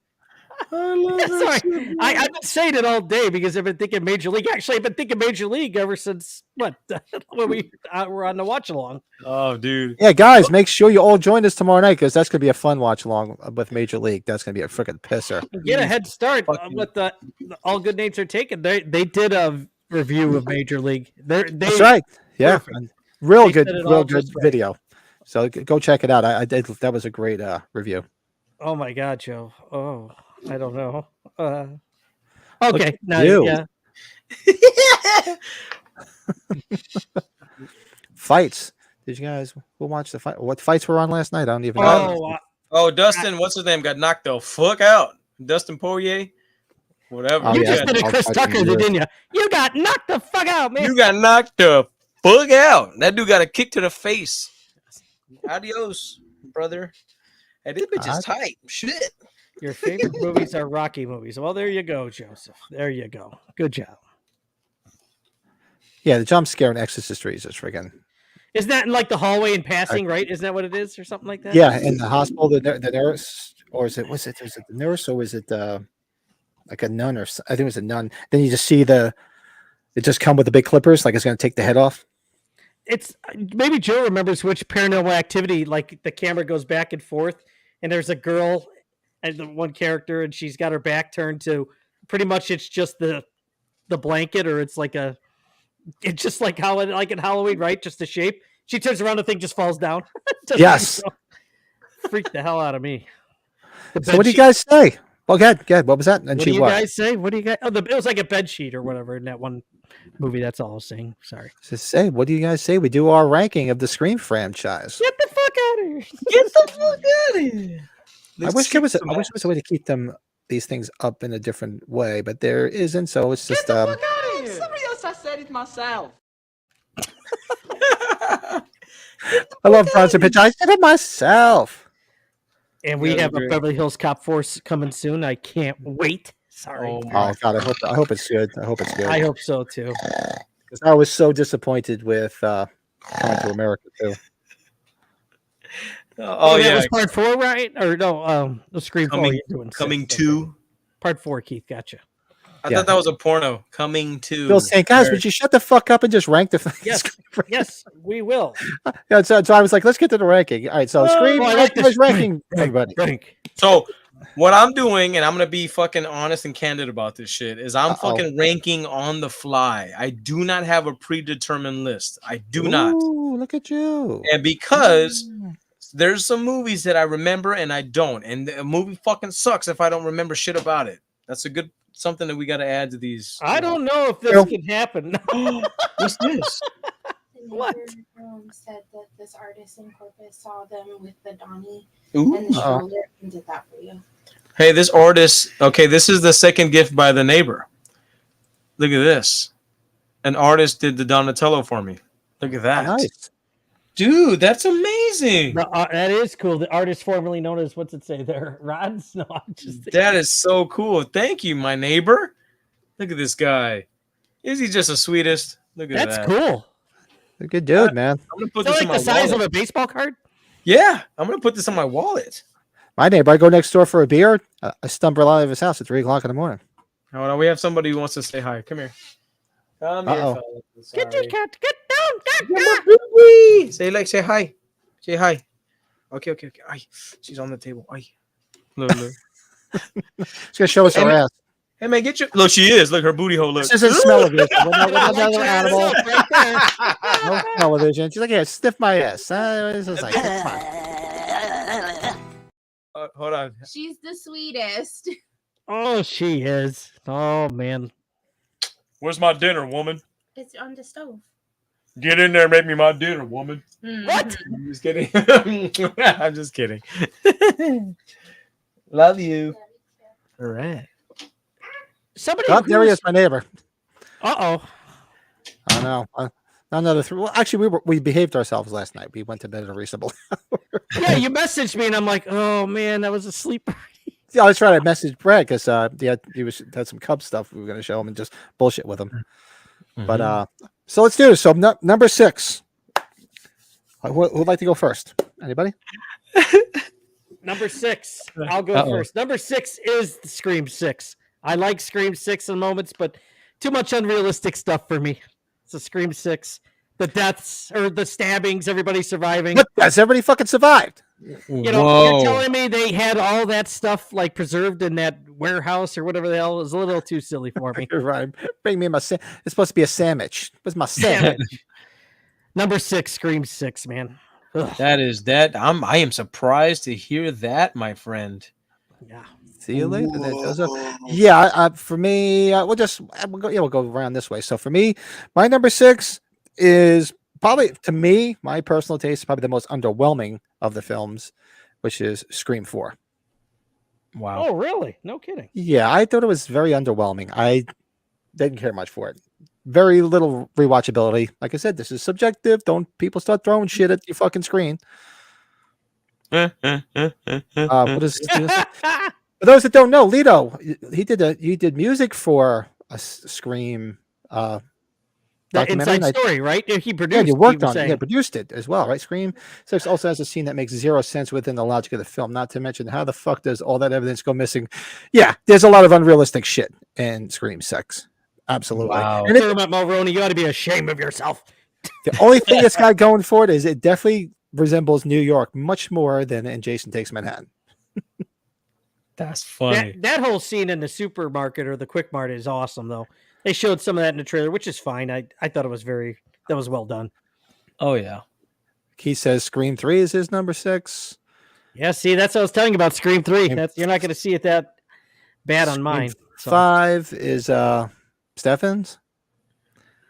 Sorry, I've been saying it all day because I've been thinking Major League. Actually, I've been thinking Major League ever since when we were on the watch along. Oh, dude. Yeah, guys, make sure you all join us tomorrow night because that's gonna be a fun watch along with Major League. That's gonna be a freaking pisser. Get a head start with the All Good Names Are Taken. They did a review of Major League. That's right. Yeah, real good right. video. So go check it out. I did. That was a great review. Oh my God, Joe. Oh, I don't know. Okay, now yeah. Fights. Did you guys watch the fight? What fights were on last night? I don't even know. Oh, Dustin, what's his name? Got knocked the fuck out. Dustin Poirier. Whatever. You just did a Chris Tucker, didn't you? You got knocked the fuck out, man. You got knocked the fuck out. That dude got a kick to the face. Adios, brother. Hey, this bitch is tight. Shit. Your favorite movies are Rocky movies. Well, there you go, Joseph. There you go. Good job. Yeah, the jump scare in Exorcist 3 is just freaking. Isn't that in like the hallway in passing, right? Isn't that what it is or something like that? Yeah, in the hospital, the nurse, or is it the nurse, or is it like a nun, or I think it was a nun. Then you just see it just come with the big clippers, like it's going to take the head off. It's maybe Joe remembers which Paranormal Activity, like the camera goes back and forth, and there's a girl and the one character, and she's got her back turned to pretty much it's just the blanket, or it's just like how like in Halloween, right? Just the shape. She turns around, the thing just falls down. Yes, freaked the hell out of me. So what do you guys say? Well, go ahead. What was that? And what do you guys say? What do you guys? Oh, it was like a bed sheet or whatever in that one movie. That's all I was saying. Sorry. Just say, what do you guys say? We do our ranking of the Scream franchise. Get the fuck out of here! Get the fuck out of here! I wish there was a way to keep these things up in a different way, but there isn't. So it's just Get the fuck out of here! Somebody else, I said it myself. I love Bronson Pitch. I said it myself. And we have a Beverly Hills Cop 4 coming soon. I can't wait. Sorry. Oh God, I hope it's good. I hope it's good. I hope so too. Because I was so disappointed with Coming to America too. Oh yeah, that was part 4, right? Or no? The Scream 4 you're doing. Coming 2. Part 4, Keith. Gotcha. I thought that was a porno. Coming to. Bill's saying, guys, would you shut the fuck up and just rank the? Yes, we will. Yeah, so I was like, let's get to the ranking. All right, so Scream. I like this ranking, everybody. So what I'm doing, and I'm gonna be fucking honest and candid about this shit, is I'm fucking ranking on the fly. I do not have a predetermined list. I do not. Look at you. And because there's some movies that I remember and I don't, and the movie fucking sucks if I don't remember shit about it. That's something that we got to add to these. I don't know if this can happen. What's this? What? Said that this artist in Corpus saw them with the Donnie and the shoulder and did that for you. Hey, this artist. Okay, this is the second gift by the neighbor. Look at this. An artist did the Donatello for me. Look at that. Nice. Dude, that's amazing. That is cool. The artist formerly known as, what's it say there? Rods? No, I'm just that is so cool. Thank you, my neighbor. Look at this guy. Is he just the sweetest? Look at that. That's cool. A good dude, man. I'm gonna put this in my the size wallet. of a baseball card? Yeah, I'm gonna put this in my wallet. My neighbor, I go next door for a beer. I stumble out of his house at 3:00 in the morning. Oh no, we have somebody who wants to say hi. Come here. Come here, fellas. Get your cat. Get down. Say hi. Say hi. Okay. Ay, she's on the table. Ay. Look. She's gonna show us her ass. Hey man, get your look. She is. Look, her booty hole. Look. This isn't smell-o-vision. Another animal. Right there. No smell-o-vision. She's like, yeah, sniff my ass. This is like, come on. Hold on. She's the sweetest. Oh, she is. Oh man. Where's my dinner, woman? It's on the stove. Get in there and make me my dinner, woman. What? I'm just kidding. I'm just kidding. Love you. All right. Somebody. Oh, there he is, my neighbor. Uh-oh. I know. Another three. Well, actually, we behaved ourselves last night. We went to bed at a reasonable. Yeah, you messaged me, and I'm like, oh man, I was asleep. Yeah, that's right. I messaged Brad because he had some Cubs stuff we were going to show him and just bullshit with him. Mm-hmm. But so let's do this. So number 6. Who would like to go first? Anybody? Number 6. I'll go first. Number 6 is Scream 6. I like Scream 6 in moments, but too much unrealistic stuff for me. It's a Scream 6. The deaths or the stabbings, everybody surviving. What? Has everybody fucking survived? You know, you're telling me they had all that stuff like preserved in that warehouse or whatever the hell. It was a little too silly for me. You're right. Bring me it's supposed to be a sandwich. Where's my sandwich? Number 6, Scream 6, man. Ugh. I am surprised to hear that, my friend. Yeah. See you later. Yeah, for me, we'll go around this way. So for me, my number 6 is probably, to me, my personal taste, probably the most underwhelming of the films, which is Scream 4. Wow. Oh, really? No kidding. Yeah, I thought it was very underwhelming. I didn't care much for it. Very little rewatchability. Like I said, this is subjective. Don't people start throwing shit at your fucking screen. What is this? For those that don't know, Lito, he did music for a Scream The documentary. Inside Story, right? He produced. Yeah, you worked on it. saying. Yeah, produced it as well, right? Scream 6 also has a scene that makes zero sense within the logic of the film. Not to mention, how the fuck does all that evidence go missing? Yeah, there's a lot of unrealistic shit in Scream 6. Absolutely. Wow. And Talking about Mulroney, you ought to be ashamed of yourself. the only thing it's got going for it is it definitely resembles New York much more than in Jason Takes Manhattan. That's funny. That whole scene in the supermarket or the Quick Mart is awesome, though. They showed some of that in the trailer, which is fine. I thought it was that was well done. Oh, yeah. He says Scream 3 is his number 6. Yeah, see, that's what I was telling you about Scream 3. You're not going to see it that bad on mine. So. 5 is Stefan's.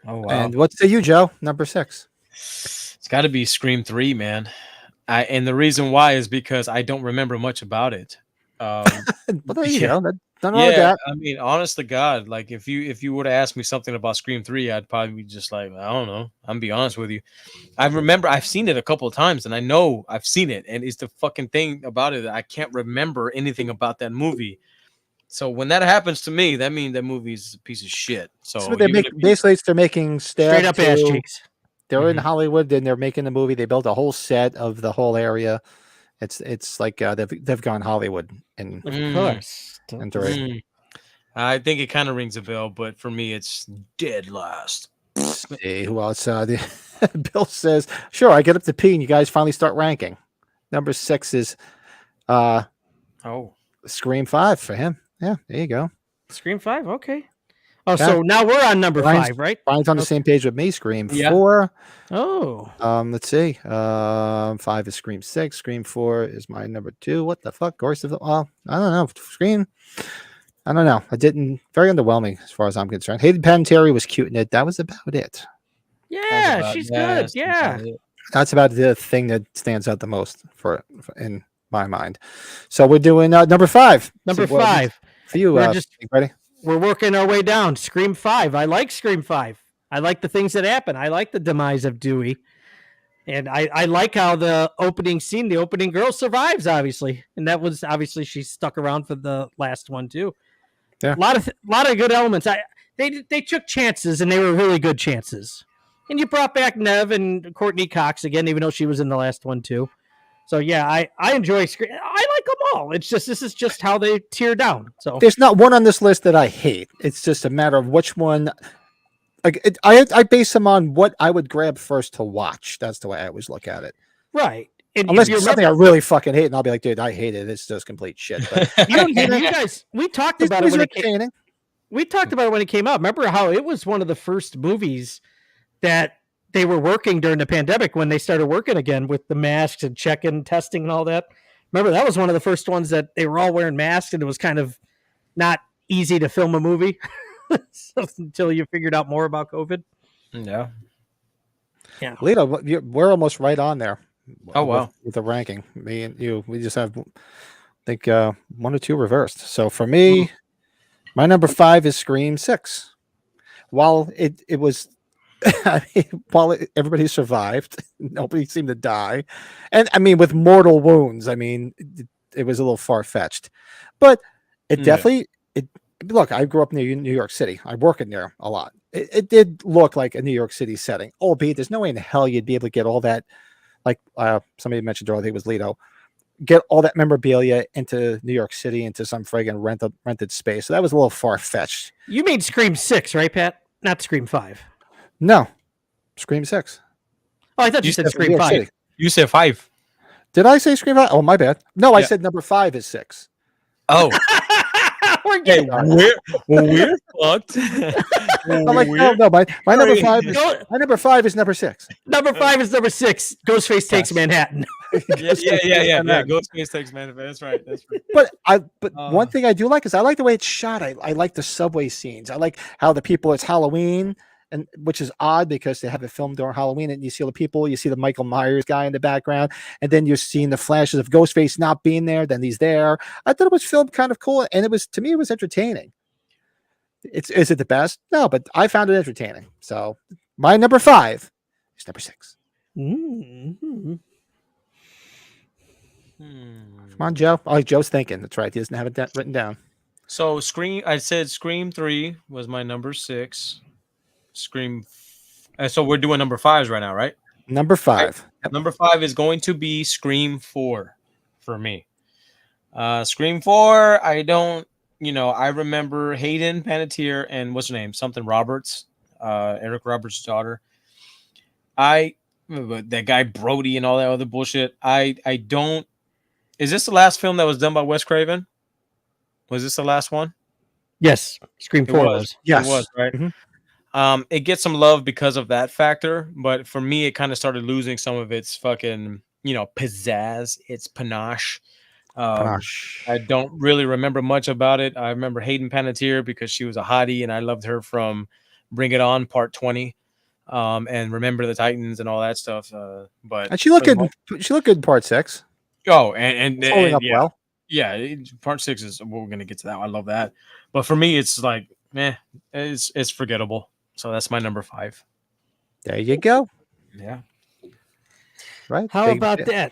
Oh, wow. And what say you, Joe? Number 6. It's got to be Scream 3, man. And the reason why is because I don't remember much about it. Well, there you go. Nothing wrong with Yeah, that. I mean, honest to God, like if you would have asked me something about Scream 3, I'd probably be just like, I don't know. I'm be honest with you. I remember I've seen it a couple of times, and I know I've seen it, and it's the fucking thing about it that I can't remember anything about that movie. So when that happens to me, that means that movie's a piece of shit. So they're making Straight up ass cheeks. They're in Hollywood, and they're making the movie. They built a whole set of the whole area. It's like they've gone Hollywood and Of course. I think it kind of rings a bell, but for me, it's dead last. See who else? Bill says, "Sure, I get up to pee, and you guys finally start ranking." Number 6 is Scream 5 for him. Yeah, there you go. Scream 5, okay. Oh, so now we're on number 5, right? Brian's on the same page with me. Scream 4. Oh. Let's see. 5 is Scream 6. Scream 4 is my number 2. What the fuck? I don't know. Scream. I don't know. Very underwhelming as far as I'm concerned. Hayden Panettiere was cute in it. That was about it. Yeah, she's good. Yeah. That's about the thing that stands out the most for in my mind. So we're doing number 5. Number 5. For you, ready? We're working our way down. Scream 5. I like Scream 5. I like the things that happen. I like the demise of Dewey. And I like how the opening scene, the opening girl survives, obviously. And that was obviously she stuck around for the last one too. Yeah. A lot of good elements. They took chances, and they were really good chances. And you brought back Nev and Courtney Cox again, even though she was in the last one too. So yeah, I enjoy Scream. I like them all. It's just this is just how they tear down. So there's not one on this list that I hate. It's just a matter of which one. Like I base them on what I would grab first to watch. That's the way I always look at it. Right. And unless it's something I really fucking hate, and I'll be like, dude, I hate it. It's just complete shit. But you guys, we talked about it when it came. We talked about it when it came out. Remember how it was one of the first movies that they were working during the pandemic when they started working again with the masks and check-in testing and all that. Remember, that was one of the first ones that they were all wearing masks, and it was kind of not easy to film a movie. So, until you figured out more about COVID. Yeah. Lito, we're almost right on there. Oh, wow. With the ranking, me and you, we just have, I think, one or two reversed. So for me, my number 5 is Scream 6. While it was, I mean, everybody survived, nobody seemed to die, and I mean with mortal wounds. I mean, it was a little far fetched, but it definitely it. Look, I grew up near New York City. I work in there a lot. It did look like a New York City setting, albeit there's no way in hell you'd be able to get all that. Like somebody mentioned earlier, I think it was Lito, get all that memorabilia into New York City into some friggin' rented space. So that was a little far fetched. You mean Scream 6, right, Pat? Not Scream 5. No, Scream 6. Oh, I thought you said Scream 5. City. You said 5. Did I say Scream 5? Oh, my bad. No, I said number 5 is 6. Oh. We're getting we're fucked. I'm like, no, my number 5 is my number 5 is number 6. Number 5 is number 6. Ghostface takes Manhattan. Yeah. Ghostface takes Manhattan. That's right. But one thing I do like is I like the way it's shot. I like the subway scenes. I like how the people. It's Halloween, and which is odd because they have it filmed during Halloween, and you see all the people. You see the Michael Myers guy in the background, and then you're seeing the flashes of Ghostface not being there. Then he's there. I thought it was filmed kind of cool, and it was, to me, it was entertaining. Is it the best? No, but I found it entertaining. So my number 5 is number 6. Mm-hmm. Come on, Joe. Oh, Joe's thinking. That's right. He doesn't have it written down. So I said Scream 3 was my number 6. So we're doing number 5s right now, right? Number 5. Right. Number 5 is going to be Scream 4 for me. Scream 4, I remember Hayden Panettiere and what's her name? Something Roberts, Eric Roberts' daughter. That guy Brody and all that other bullshit. Is this the last film that was done by Wes Craven? Was this the last one? Yes, Scream 4 was. Yes. It was, right? Mm-hmm. It gets some love because of that factor, but for me, it kind of started losing some of its fucking, pizzazz, its panache. I don't really remember much about it. I remember Hayden Panettiere because she was a hottie, and I loved her from Bring It On Part 20, and Remember the Titans and all that stuff. And she looked good. She looked good in Part 6. Oh, and holding up well. Yeah, Part 6 is. We're gonna get to that. I love that, but for me, it's like, it's forgettable. So that's my number 5. There you go. Yeah. Right. How about that?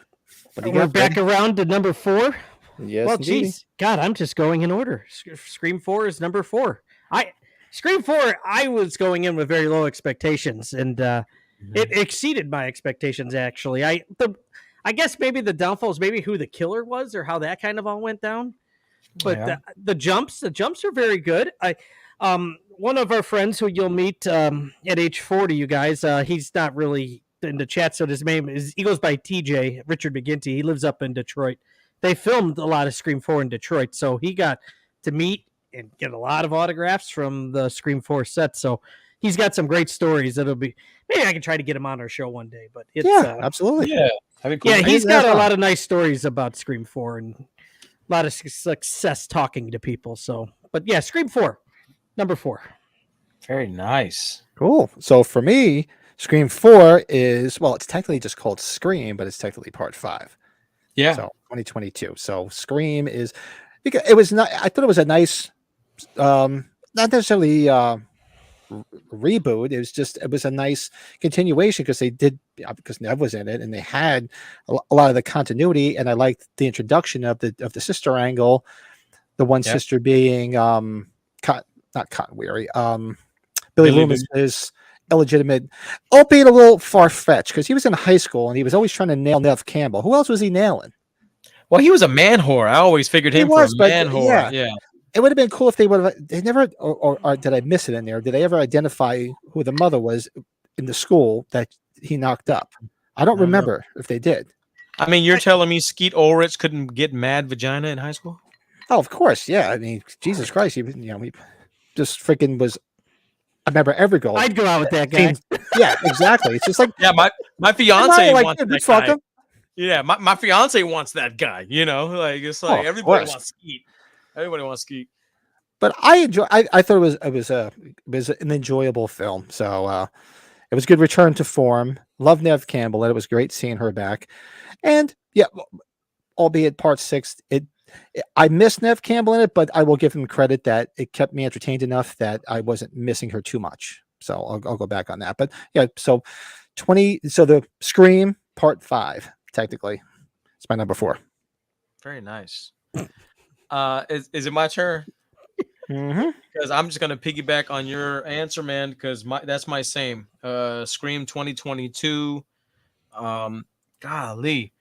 We're back around to number 4. Yes. Well, geez, God, I'm just going in order. Scream 4 is number 4. Scream 4, I was going in with very low expectations, and it exceeded my expectations. Actually, I guess maybe the downfall is maybe who the killer was or how that kind of all went down. But the jumps are very good. One of our friends who you'll meet at age 40, you guys, he's not really in the chat, so his name is, he goes by TJ, Richard McGinty. He lives up in Detroit. They filmed a lot of Scream 4 in Detroit, so he got to meet and get a lot of autographs from the Scream 4 set. So he's got some great stories. Maybe I can try to get him on our show one day. But it's, absolutely. Yeah, that'd be cool. Yeah, he's got a lot of nice stories about Scream 4 and a lot of success talking to people. So, but yeah, Scream 4, number 4. Very nice. Cool. So for me, Scream 4 is, well, it's technically just called Scream, but it's technically Part 5. Yeah. So 2022. So Scream is, because it was not, I thought it was a nice, not necessarily reboot. It was a nice continuation because because Nev was in it and they had a lot of the continuity, and I liked the introduction of the sister angle, the one sister being not Cotton Weary, Billy Loomis is illegitimate, albeit a little far-fetched because he was in high school and he was always trying to nail Nev Campbell. Who else was he nailing? Well, he was a man whore. I always figured him for a man whore. Yeah. It would have been cool if they would have. They never, or did I miss it in there? Did they ever identify who the mother was in the school that he knocked up? I don't remember if they did. I mean, you're telling me Skeet Ulrich couldn't get mad vagina in high school? Oh, of course, yeah. I mean, Jesus Christ, he just freaking was. I remember every girl. I'd go out with that guy. Yeah, exactly. It's just like, my fiance wants that guy. Him. Yeah, my fiance wants that guy. It's like everybody wants Skeet. Everybody wants Skeet. but I thought it was an enjoyable film. So it was a good return to form. Love Nev Campbell, and it was great seeing her back. And yeah, albeit part 6, I miss Nev Campbell in it, but I will give him credit that it kept me entertained enough that I wasn't missing her too much. So I'll go back on that. But yeah, so the Scream part 5 technically it's my number 4. Very nice. Is it my turn? Mm-hmm. Because I'm just gonna piggyback on your answer, man. Because that's my same. Scream 2022. Golly.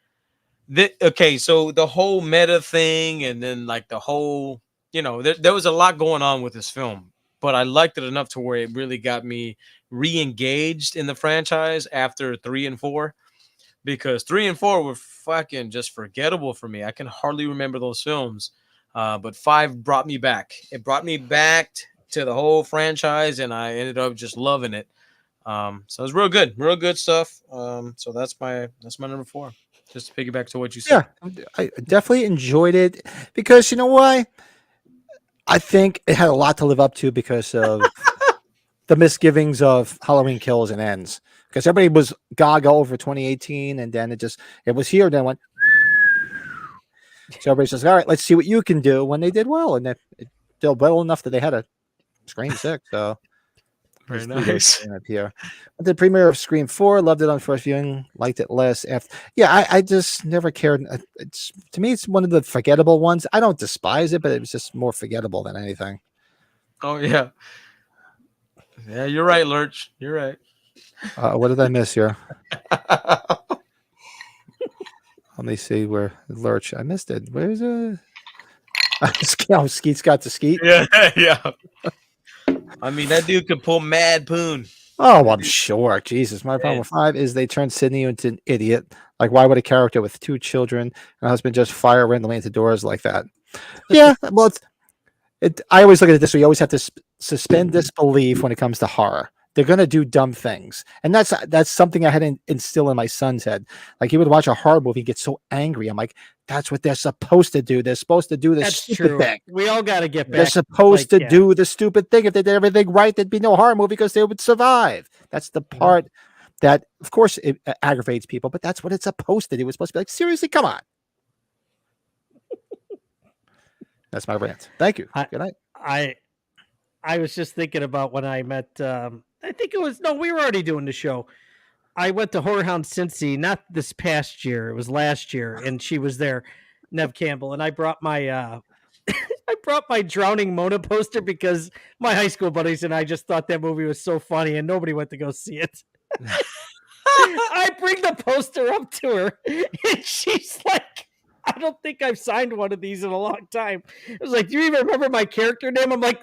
Okay, so the whole meta thing, and then like the whole, there was a lot going on with this film, but I liked it enough to where it really got me re-engaged in the franchise after 3 and 4, because 3 and 4 were fucking just forgettable for me. I can hardly remember those films, but 5 brought me back. It brought me back to the whole franchise, and I ended up just loving it. So it was real good stuff. So that's my number 4. Just to piggyback to what you said. Yeah, I definitely enjoyed it because you know why? I think it had a lot to live up to because of the misgivings of Halloween Kills and Ends. Because everybody was gaga over 2018, and then it was here, then went. So everybody says, "All right, let's see what you can do." When they did well, and it did well enough that they had a Scream 6. So. Very nice. Up here. The premiere of Scream 4, loved it on first viewing, liked it less after. Yeah, I just never cared. To me, it's one of the forgettable ones. I don't despise it, but it was just more forgettable than anything. Oh yeah, yeah, you're right, Lurch. You're right. What did I miss here? Let me see where Lurch. I missed it. Where's it? Skeet's got the Skeet. Yeah, yeah. I mean, that dude could pull mad poon. Oh, I'm sure. Jesus, my problem with 5 is they turned Sydney into an idiot. Like, why would a character with 2 children and a husband just fire randomly into doors like that? Yeah, well, I always look at it this way. You always have to suspend disbelief when it comes to horror. They're going to do dumb things. And that's something I had to instill in my son's head. Like, he would watch a horror movie and get so angry. I'm like, that's what they're supposed to do. They're supposed to do this stupid thing. We all got to get back. They're supposed to do the stupid thing. If they did everything right, there'd be no horror movie because they would survive. That's the part that, of course, it aggravates people, but that's what it's supposed to do. It's supposed to be like, seriously, come on. That's my rant. Thank you. Good night. I was just thinking about when I met, I think we were already doing the show. I went to Horror Hound Cincy, not this past year, it was last year, and she was there, Nev Campbell, and I brought my Drowning Mona poster because my high school buddies and I just thought that movie was so funny, and nobody went to go see it. I bring the poster up to her, and she's like, I don't think I've signed one of these in a long time. I was like, do you even remember my character name? I'm like,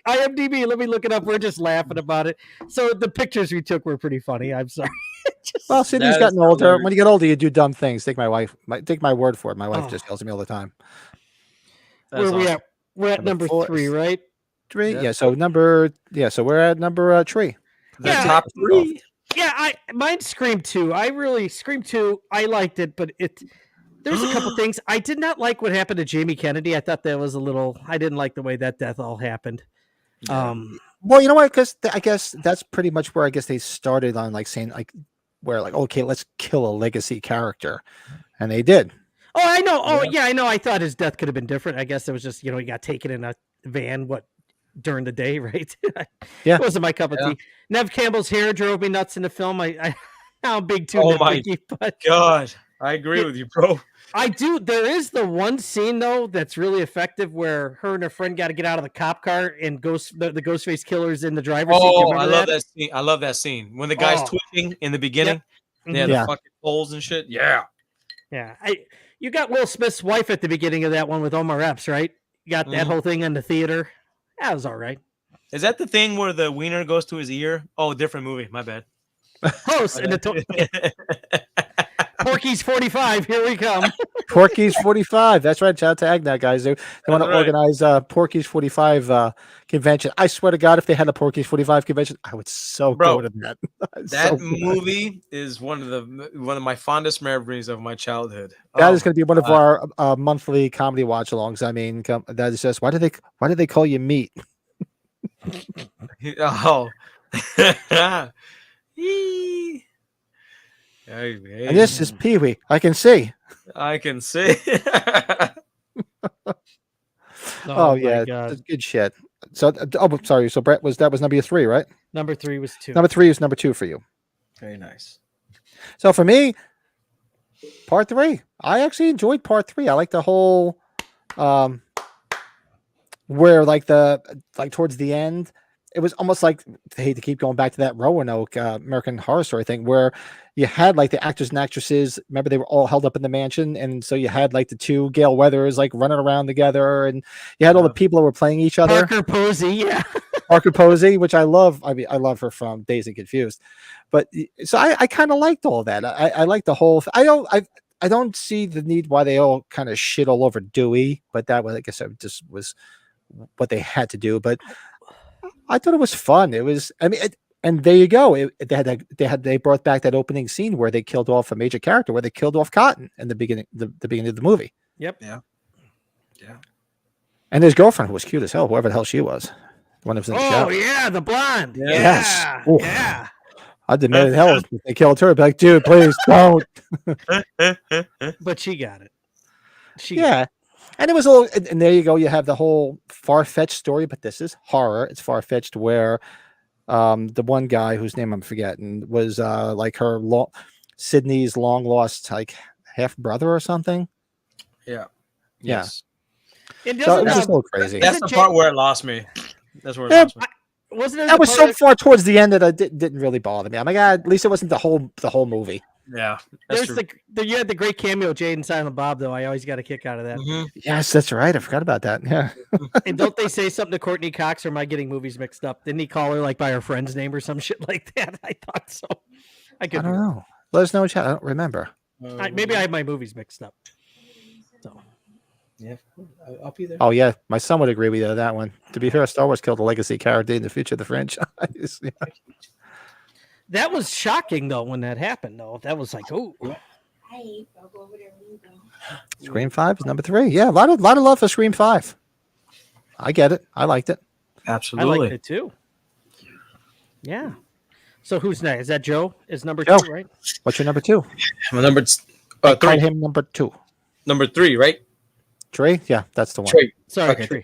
IMDb, let me look it up. We're just laughing about it. So the pictures we took were pretty funny. I'm sorry. Well, Sydney's gotten older. Hilarious. When you get older, you do dumb things. Take my word for it. My wife just yells at me all the time. Where we at? We're at number 3, right? 3. Yeah. So we're at number 3. The top 3. Yeah, mine's Scream 2. Scream 2, I liked it, but there's a couple things. I did not like what happened to Jamie Kennedy. I thought that was I didn't like the way that death all happened. Well, you know what? Because I guess that's pretty much where I guess they started on like saying like, where like, okay, let's kill a legacy character. And they did. Oh, I know. Oh, yeah, I know. I thought his death could have been different. I guess it was just, he got taken in a van, during the day, right? Yeah. It wasn't my cup of tea. Nev Campbell's hair drove me nuts in the film. I'm big too. Oh my God. I agree with you, bro. I do. There is the one scene though that's really effective where her and her friend got to get out of the cop car and the Ghostface killer's in the driver's seat. Oh, I love that scene. I love that scene when the guy's twitching in the beginning. Yeah, the fucking poles and shit. Yeah. Yeah. You got Will Smith's wife at the beginning of that one with Omar Epps, right? You got that whole thing in the theater. That was all right. Is that the thing where the wiener goes to his ear? Oh, different movie. My bad. Host and the Porky's 45. Here we come. Porky's 45. That's right. Shout out to Agnet, guys. They want to organize Porky's 45 convention. I swear to God, if they had a Porky's 45 convention, I would go to that. That movie is one of my fondest memories of my childhood. That is going to be one of our monthly comedy watch-alongs. I mean, that is just why do they call you meat? Oh. And this is Pee-wee. I can see. Oh yeah, that's good shit. So, sorry. So Brett that was number 3, right? Number 3 was 2. Number 3 is number 2 for you. Very nice. So for me, part 3. I actually enjoyed part 3. I like the whole, where towards the end, it was almost like, I hate to keep going back to that Roanoke American Horror Story thing, where you had like the actors and actresses. Remember, they were all held up in the mansion, and so you had like the 2 Gale Weathers like running around together, and you had all the people that were playing each other. Parker Posey, yeah. Parker Posey, which I love. I mean, I love her from Dazed and Confused. But so I kind of liked all that. I like the whole. I don't see the need why they all kind of shit all over Dewey, but that was, I guess, it just was what they had to do. But I thought it was fun. It was, I mean, and there you go. They brought back that opening scene where they killed off a major character, where they killed off Cotton in the beginning, the beginning of the movie. Yep. Yeah. And his girlfriend, who was cute as hell, whoever the hell she was, one of them. Oh yeah, the blonde. Yeah. Yes. Yeah. I'd have made hell if they killed her. I'd be like, dude, please don't. But she got it. And it was a little, and there you go. You have the whole far-fetched story, but this is horror. It's far-fetched where the one guy whose name I'm forgetting was like her Sydney's long lost like half brother or something. Yeah. Yes. It So it doesn't was just have, a little crazy. That's the part where it lost me. That's where it Yeah, lost me. wasn't it That the was part so that- far towards the end that it didn't really bother me. I'm like, at least it wasn't the whole movie. Yeah. That's There's you had the great cameo, Jade and Silent Bob, though. I always got a kick out of that. Mm-hmm. Yes, that's right. I forgot about that. Yeah. And don't they say something to Courtney Cox, or am I getting movies mixed up? Didn't he call her like by her friend's name or some shit like that? I thought so. I I don't know. Let us know. Chat. I don't remember. Maybe I have my movies mixed up. So Yeah, I'll be there. Oh yeah, my son would agree with you on that one. To be fair, Star Wars killed a legacy character in the future of the franchise. Yeah. that was shocking though when that happened. Though that was like, oh, I'll go over there when you go. Scream 5 is number 3. Yeah, a lot of love for Scream 5. I get it. I liked it. I Absolutely. liked it too. Yeah. So who's next? Is that Joe? Is number Joe. 2, right? What's your number 2? My number Call 3. him number 2. Number 3, right? Trey? Yeah, that's the one. Trey. Sorry, Okay. Tree.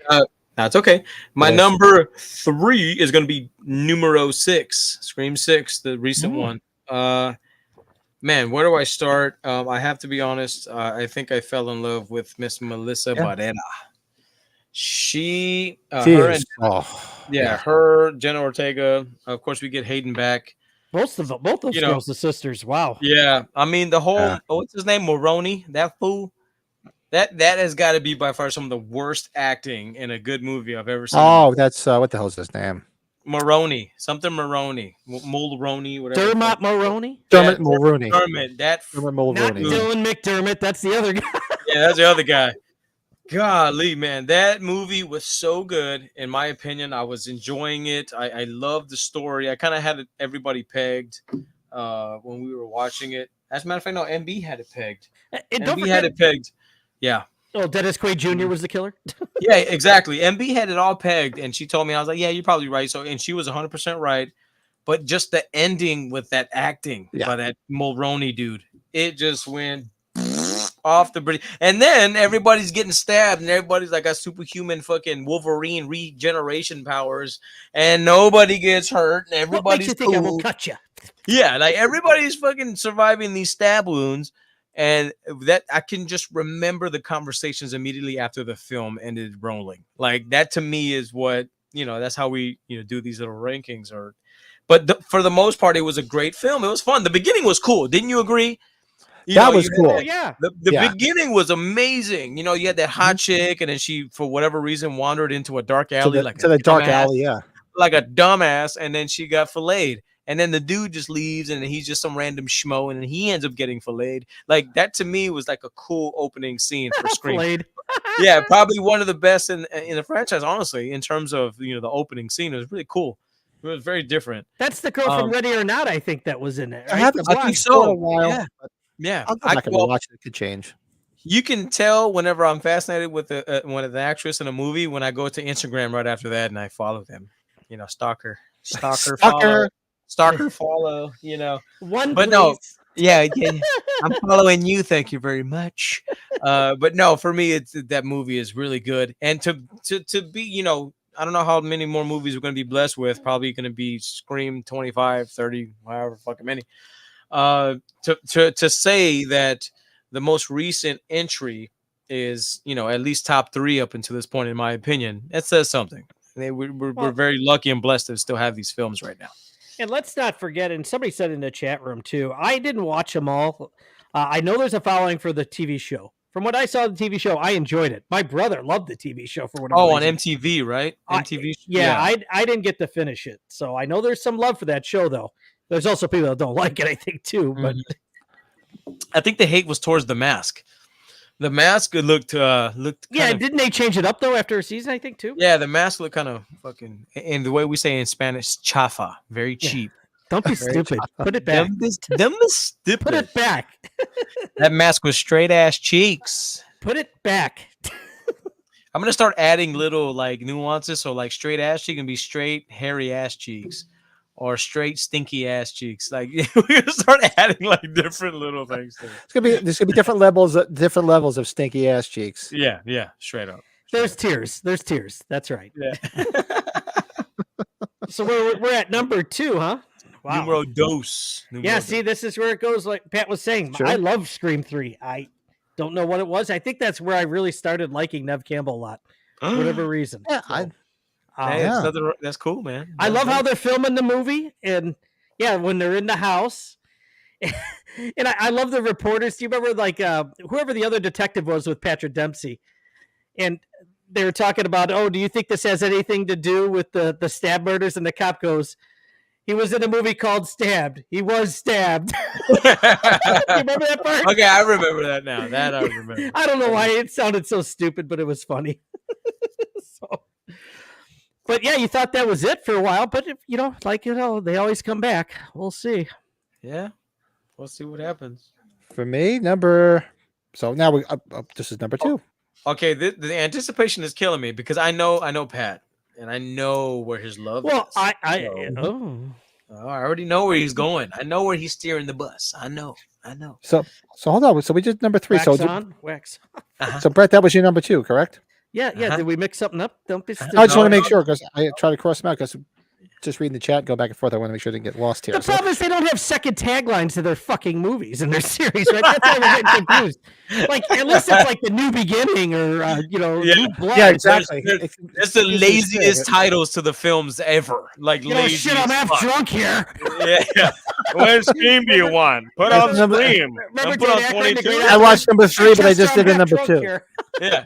That's okay. My Yeah. number 3 is going to be numero 6, Scream 6, the recent one. Man, where do I start? I have to be honest. I think I fell in love with Miss Melissa Barrera. She, her, and, her, Jenna Ortega. Of course, we get Hayden back. Both those girls, the sisters. Wow. Yeah, I mean the whole. What's his name? Moroni. That fool. That has got to be by far some of the worst acting in a good movie I've ever seen. Oh, that's what the hell is his name? Mulroney, Mulroney, whatever. Dermot Mulroney. Dermot Mulroney. Dermot, Dermot Not Mulroney. Dylan McDermott. That's the other guy. Yeah, that's the other guy. Golly, man, that movie was so good. In my opinion, I was enjoying it. I loved the story. I kind of had everybody pegged when we were watching it. As a matter of fact, no, MB had it pegged. MB had it pegged. Yeah. Oh, Dennis Quaid Jr. was the killer. Yeah, exactly. MB had it all pegged, and she told me, I was like, "Yeah, you're probably right." So, and she was 100% right. But just the ending with that acting by that Mulroney dude, it just went off the bridge. And then everybody's getting stabbed, and everybody's like got superhuman fucking Wolverine regeneration powers, and nobody gets hurt, and everybody's what makes you think I will cool. cut you? Yeah, like everybody's fucking surviving these stab wounds. And that I can just remember the conversations immediately after the film ended rolling. Like that to me is what, that's how we, do these little rankings. But for the most part, it was a great film. It was fun. The beginning was cool. Didn't you agree? That was cool. Oh, yeah. The beginning was amazing. You had that hot chick, and then she, for whatever reason, wandered into a dark alley, to the dark alley, yeah. like a dumbass, and then she got filleted. and then the dude just leaves, and then he's just some random schmo, and then he ends up getting filleted. Like that to me was like a cool opening scene for Scream. Filleted. Yeah, probably one of the best in the franchise, honestly, in terms of the opening scene. It was really cool. It was very different. That's the girl from Ready or Not, I think that was in it. I Right? haven't The I think blonde. so. for a while. Yeah. but Yeah, I'll go back and watch it. It could change. you can tell whenever I'm fascinated with the actress in a movie when I go to Instagram right after that and I follow them. Stalker, Stalker. follow. One, But please. no, yeah, I'm following you. Thank you very much. But no, for me, that movie is really good, and to be, I don't know how many more movies we're going to be blessed with. Probably going to be Scream 25, 30, however fucking many. To say that the most recent entry is, at least top 3 up until this point, in my opinion, it says something. We're very lucky and blessed to still have these films right now. And let's not forget, and somebody said in the chat room too, I didn't watch them all. I know there's a following for the TV show. From what I saw of the TV show, I enjoyed it. My brother loved the TV show for whatever reason. On MTV, right? MTV. I didn't get to finish it. So I know there's some love for that show, though. There's also people that don't like it, I think, too. But I think the hate was towards The Mask. The Mask looked didn't they change it up though after a season? I think too. Yeah, The Mask looked kind of fucking, and the way we say in Spanish, chafa, very cheap. Don't be stupid. Put it back. Stupid. Put it back. That mask was straight ass cheeks. Put it back. I'm gonna start adding little like nuances. So like straight ass cheek can be straight hairy ass cheeks, or straight stinky ass cheeks. Like we're gonna start adding like different little things. There's gonna be different levels of stinky ass cheeks. Yeah, straight up. There's tears. That's right. Yeah. So we're at number 2, huh? Wow. Numero dos. See, this is where it goes. Like Pat was saying, Sure. I love Scream 3. I don't know what it was. I think that's where I really started liking Nev Campbell a lot, for whatever reason. Yeah, That's cool, man. I love how they're filming the movie, and when they're in the house. And I love the reporters. Do you remember whoever the other detective was with Patrick Dempsey? And they were talking about, do you think this has anything to do with the stab murders? And the cop goes, he was in a movie called Stabbed. He was stabbed. You remember that part? Okay, I remember that now. That I remember. I don't know why it sounded so stupid, but it was funny. But yeah, you thought that was it for a while, but they always come back. We'll see. Yeah, we'll see what happens. For me, so now this is number 2. Okay, the anticipation is killing me because I know Pat, and I know where his love is. I already know where he's going. I know where he's steering the bus. I know. So hold on. So we did number 3. Wax on, wax. So Brett, that was your number 2, correct? Yeah. Did we mix something up? Don't be stupid. I just want to make sure because I try to cross them out because just reading the chat, go back and forth. I want to make sure I didn't get lost here. The problem is they don't have second taglines to their fucking movies and their series, right? That's why we're getting confused. Like, unless it's like The New Beginning or, New Blood. Yeah, exactly. It's the laziest titles to the films ever. Like, lazy shit, I'm half drunk here. Yeah. What Scream do you want? Put on Scream. Remember Put on Dan Aykroyd, 22. the I watched number 3, but I just did a number 2. Here. Yeah.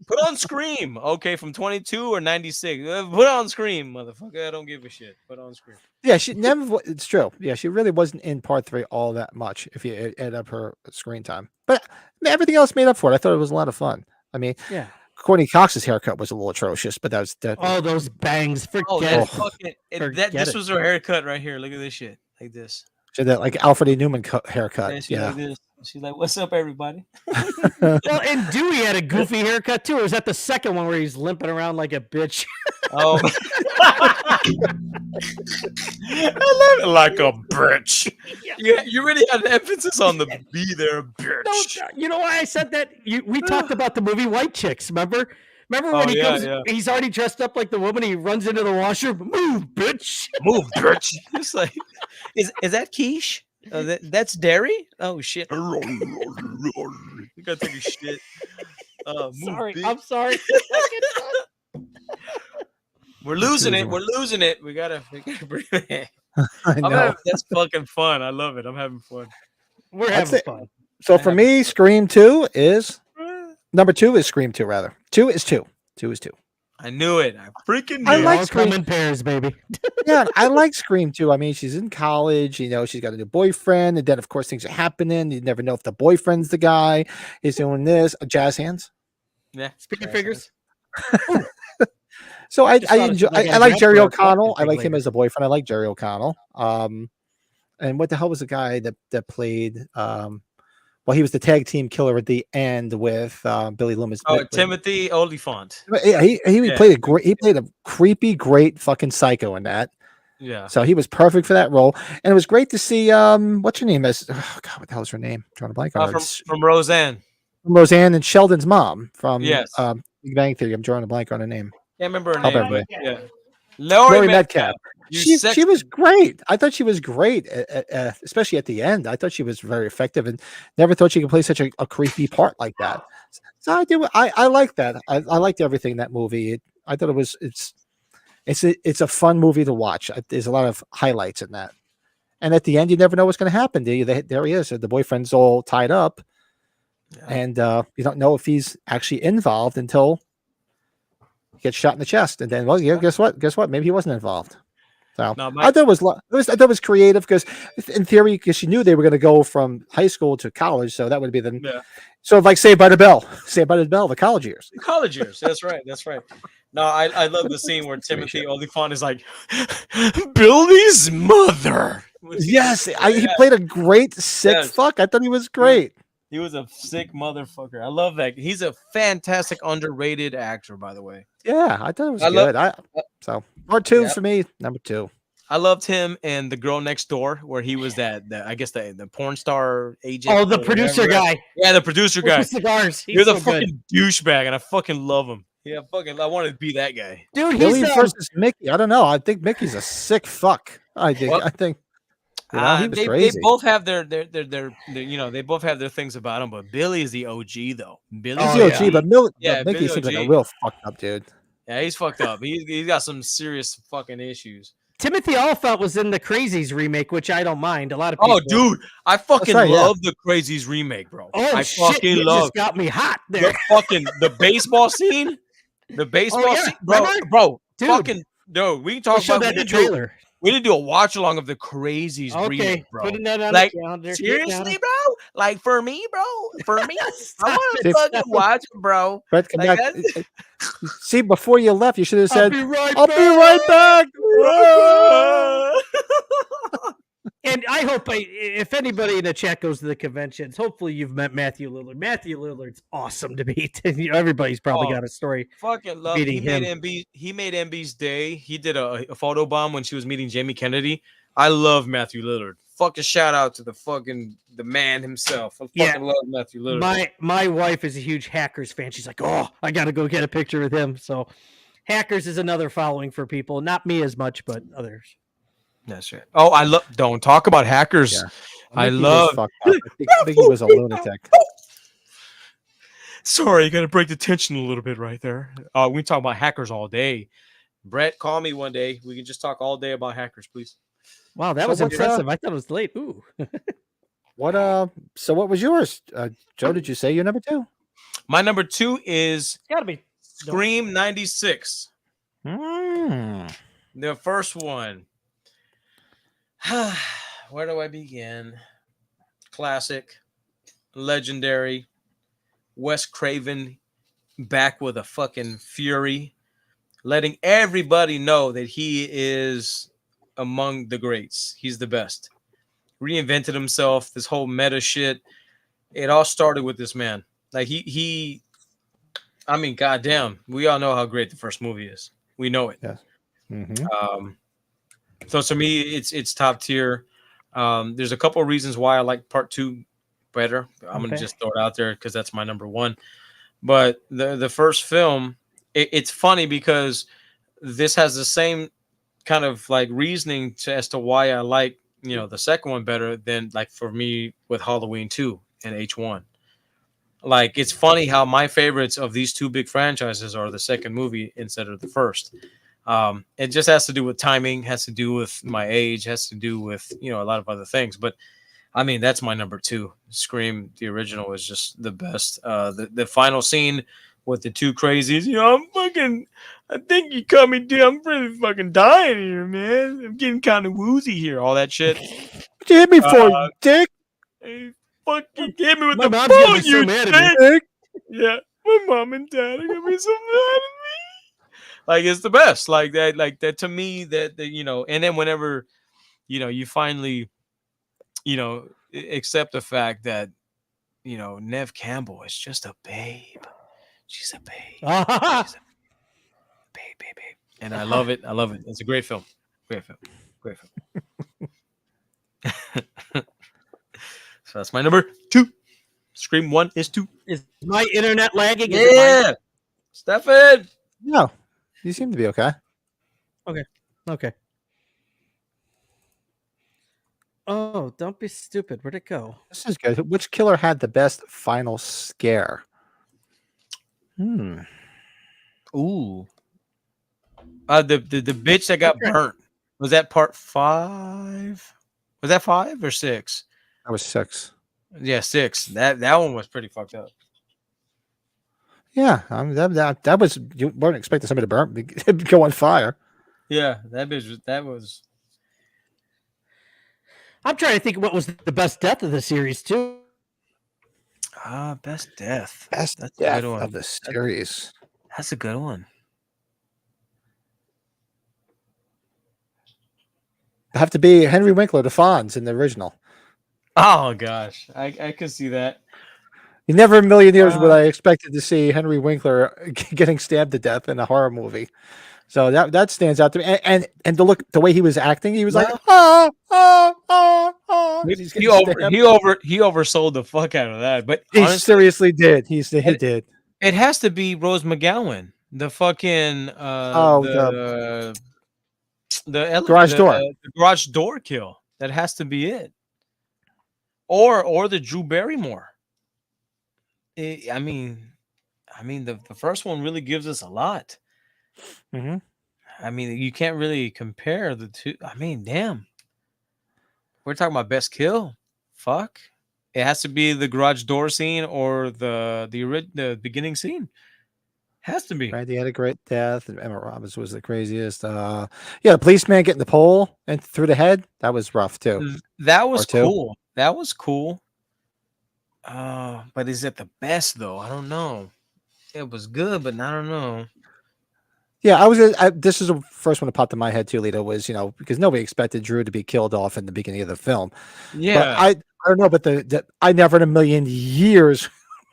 Put on Scream. Okay, from 22 or 96. Put on Scream, motherfucker. I don't give a shit. Put on Scream. Yeah, she never. It's true. Yeah, she really wasn't in part 3 all that much if you add up her screen time. But everything else made up for it. I thought it was a lot of fun. I mean, yeah. Courtney Cox's haircut was a little atrocious, but that was that. Oh, those bangs! This was her haircut right here. Look at this shit, like this. She had that like Alfred E. Newman haircut. Yeah. Like this. She's like, "What's up, everybody?" Well, and Dewey had a goofy haircut too. Or was that the second one where he's limping around like a bitch? Oh, I love it, like a bitch. Yeah, you really had an emphasis on the "be there, bitch." No, you know why I said that? We talked about the movie White Chicks. Remember when he comes? Yeah. He's already dressed up like the woman. He runs into the washroom. Move, bitch. Move, bitch. It's like, is that quiche? That's dairy. Oh shit! You gotta take a shit. I'm sorry. We're losing it. We're losing it. We gotta breathe. I know. That's fucking fun. I love it. I'm having fun. We're having fun. So for me, Scream 2 is number 2 is Scream 2 rather. 2 is 2. 2 is 2. I knew it. I freaking knew I it. like all Scream. come in pairs, baby. Yeah, I like Scream too. I mean, she's in college, she's got a new boyfriend, and then of course things are happening. You never know if the boyfriend's the guy. He's doing this. Jazz hands. Yeah. Speaking Jazz figures. So I Just thought of enjoy. something I I gotta like grab Jerry for a O'Connell. collecting I like thing him later. as a boyfriend. I like Jerry O'Connell. And what the hell was the guy that played? Well, he was the tag team killer at the end with Billy Loomis. Oh, Timothy Olyphant. Yeah, he Yeah. played a great. He played a creepy, great fucking psycho in that. Yeah. So he was perfect for that role, and it was great to see. What's her name? Oh God, what the hell is her name? I'm trying to blank on her. From Roseanne. Roseanne and Sheldon's mom from Yes. Big Bang Theory. I'm drawing a blank on her name. Can't remember her Help name. everybody. But yeah. Laurie Metcalf. She was great. I thought she was great, especially at the end. I thought she was very effective, and never thought she could play such a creepy part like that. So I like that. I liked everything in that movie. I thought it's a fun movie to watch. There's a lot of highlights in that. And at the end, you never know what's going to happen. There he is. The boyfriend's all tied up, and you don't know if he's actually involved until he gets shot in the chest. And then, well, yeah, guess what? Maybe he wasn't involved. So No, I thought I thought it was creative because, in theory, because she knew they were going to go from high school to college, so that would be so like Saved by the Bell, the college years. College years. That's right. That's right. No, I love the scene where Timothy Olyphant is like, Billy's mother. Yes, he played a great sick fuck. I thought he was great. He was a sick motherfucker. I love that. He's a fantastic, underrated actor, by the way. Yeah, I thought it was good. So part two for me, number 2. I loved him and The Girl Next Door, where he was I guess the porn star agent. Oh, the producer guy. Yeah, the producer guy. Cigars. He was a fucking douchebag, and I fucking love him. Yeah, I wanted to be that guy. Dude, Billy versus Mickey. I don't know. I think Mickey's a sick fuck. I think. He was crazy. They both have their they both have their things about him, but Billy is the OG though. Billy's the OG, but Mickey seems like a OG. real fucked up dude. Yeah, he's fucked up. He's got some serious fucking issues. Timothy Olyphant was in the Crazies remake, which I don't mind. A lot of people. Oh, dude, I fucking love the Crazies remake, bro. Oh I shit! fucking You love just got me hot there. the baseball scene. The baseball scene, bro. Dude. Fucking no. We can talk about that in the trailer. We need to do a watch along of the Crazies remake, bro. Putting that on like, the calendar. seriously, bro? Like, for me, bro? For me? I want to fucking watch it, bro. Brett, come back. See, before you left, you should have said, I'll be right back. And I hope if anybody in the chat goes to the conventions, hopefully you've met Matthew Lillard. Matthew Lillard's awesome to meet. Everybody's probably got a story. Fucking love. He made MB's day. He did a photo bomb when she was meeting Jamie Kennedy. I love Matthew Lillard. Fucking shout out to the man himself. I fucking love Matthew Lillard. My wife is a huge Hackers fan. She's like, oh, I got to go get a picture with him. So Hackers is another following for people. Not me as much, but others. That's right. Oh, I love. Don't talk about Hackers. Yeah. I love. I think he was a lunatic. Sorry, you got to break the tension a little bit right there. We talk about Hackers all day. Brett, call me one day. We can just talk all day about Hackers, please. Wow, that was impressive. I thought it was late. Ooh. So what was yours, Joe? Did you say your number 2? My number 2 is gotta be Scream '96. The first one. Where do I begin? Classic, legendary, Wes Craven back with a fucking fury, letting everybody know that he is among the greats. He's the best. Reinvented himself, this whole meta shit. It all started with this man. Like I mean, goddamn, we all know how great the first movie is. We know it. Yes. Mm-hmm. So to me, it's top tier. There's a couple of reasons why I like part 2 better. I'm gonna just throw it out there because that's my number 1. But the first film, it's funny because this has the same kind of like reasoning as to why I like the second one better than like for me with Halloween 2 and H1. Like it's funny how my favorites of these 2 big franchises are the second movie instead of the first. It just has to do with timing, has to do with my age, has to do with a lot of other things. But I mean, that's my number 2. Scream, the original, is just the best. The final scene with the 2 crazies, I think you cut me down. I'm really fucking dying here, man. I'm getting kind of woozy here. All that shit. What you hit me for, dick? Hey, fucking hit me with My the mom's gonna be phone, so you mad at me. dick. Yeah, my mom and dad are gonna be so mad at me. Like it's the best. Like that to me. That you know. And then whenever, you know, you finally, you know, accept the fact that, you know, Nev Campbell is just a babe. She's a babe. She's a babe. And I love it. I love it. It's a great film. Great film. Great film. So that's my number 2. Scream 1 is 2. Is my internet lagging? Is it Yeah. Stefan. No, you seem to be okay. okay. Oh, don't be stupid. Where'd it go? This is good. Which killer had the best final scare? Ooh. The bitch that got burnt. Was that part 5? Was that 5 or 6? That was 6. Yeah, 6. That one was pretty fucked up. Yeah, that was, you weren't expecting somebody to go on fire. Yeah, that was. I'm trying to think what was the best death of the series too. Best death. Best That's a death good one. of the series. That's a good one. Have to be Henry Winkler, the Fonz in the original. Oh gosh, I could see that. You never in a million years would I expected to see Henry Winkler getting stabbed to death in a horror movie. So that stands out to me. And the look, the way he was acting, he was like, oh. He oversold the fuck out of that. But he honestly, seriously did. He did. it has to be Rose McGowan, the fucking the garage door. the garage door kill. That has to be it. Or the Drew Barrymore. I mean, the first one really gives us a lot. Mm-hmm. I mean, you can't really compare the two. I mean, damn. We're talking about best kill. Fuck. It has to be the garage door scene or the beginning scene. Has to be. Right, he had a great death. And Emma Roberts was the craziest. The policeman getting the pole and through the head. That was rough too. That was cool. That was cool. But is it the best though? I don't know. It was good, but I don't know. Yeah, this is the first one that popped in my head too, Lito, was, because nobody expected Drew to be killed off in the beginning of the film. Yeah. But I don't know, but I never in a million years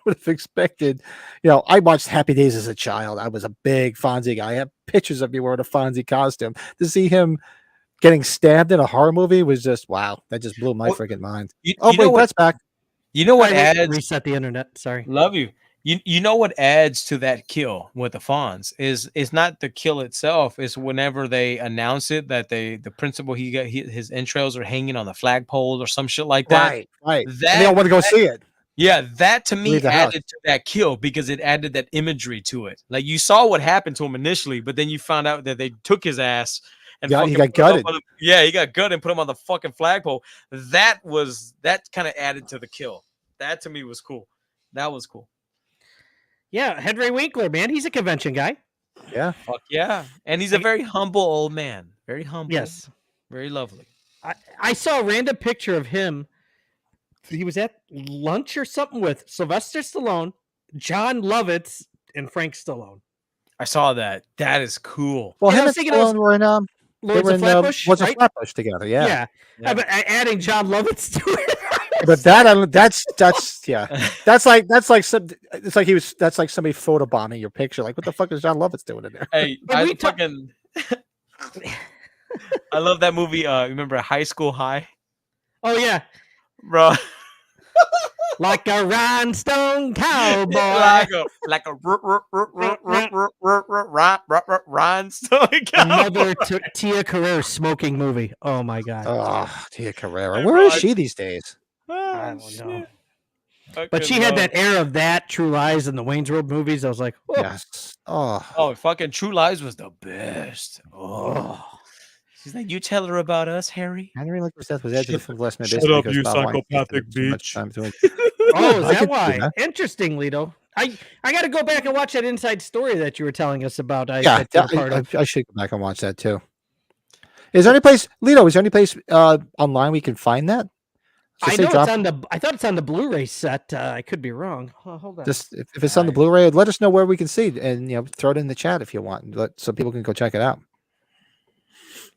would have expected, I watched Happy Days as a child. I was a big Fonzie guy. I have pictures of me wearing a Fonzie costume. To see him getting stabbed in a horror movie was just, wow. That just blew my freaking mind. Brett's back. You know what adds? adds? Reset the internet. Sorry. Love you. You know what adds to that kill with the Fonz is it's not the kill itself. It's whenever they announce it that the principal his entrails are hanging on the flagpole or some shit like that. Right. And they all want to go see it. Yeah, that to me added to that kill because it added that imagery to it. Like you saw what happened to him initially, but then you found out that they took his ass and he got gutted. He got gutted and put him on the fucking flagpole. That kind of added to the kill. That to me was cool. That was cool. Yeah, Henry Winkler, man, he's a convention guy. Yeah, fuck yeah, and he's a very humble old man. Very humble. Yes, very lovely. I saw a random picture of him. He was at lunch or something with Sylvester Stallone, John Lovitz, and Frank Stallone. I saw that. That is cool. Well, him and Stallone were in Lords of Flatbush, right? Flatbush together. Yeah. But adding John Lovitz to it. But that's like somebody photobombing your picture. Like, what the fuck is John Lovitz doing in there? Hey, I love that movie. Remember High School High? Oh yeah, bro. Like a rhinestone cowboy. Like a rhinestone cowboy. Another Tia Carrere smoking movie. Oh my god. Oh, Tia Carrere. Where is she these days? I don't know. But she had that air of that, True Lies, and the Wayne's World movies. I was like, oh. Yes. Oh, fucking True Lies was the best. Oh. She's like, you tell her about us, Harry. Henry Winkler's death was edged from last minute. Shut up, you psychopathic bitch. Oh, is that why? Interesting, Lito. I got to go back and watch that inside story that you were telling us about. Yeah, that you're part of. I should go back and watch that too. Is there any place, Lito? Is there any place online we can find that? I know it's on the. I thought it's on the Blu-ray set. I could be wrong. Oh, hold on. Just if it's on the Blu-ray, let us know where we can see it, and throw it in the chat if you want, so people can go check it out.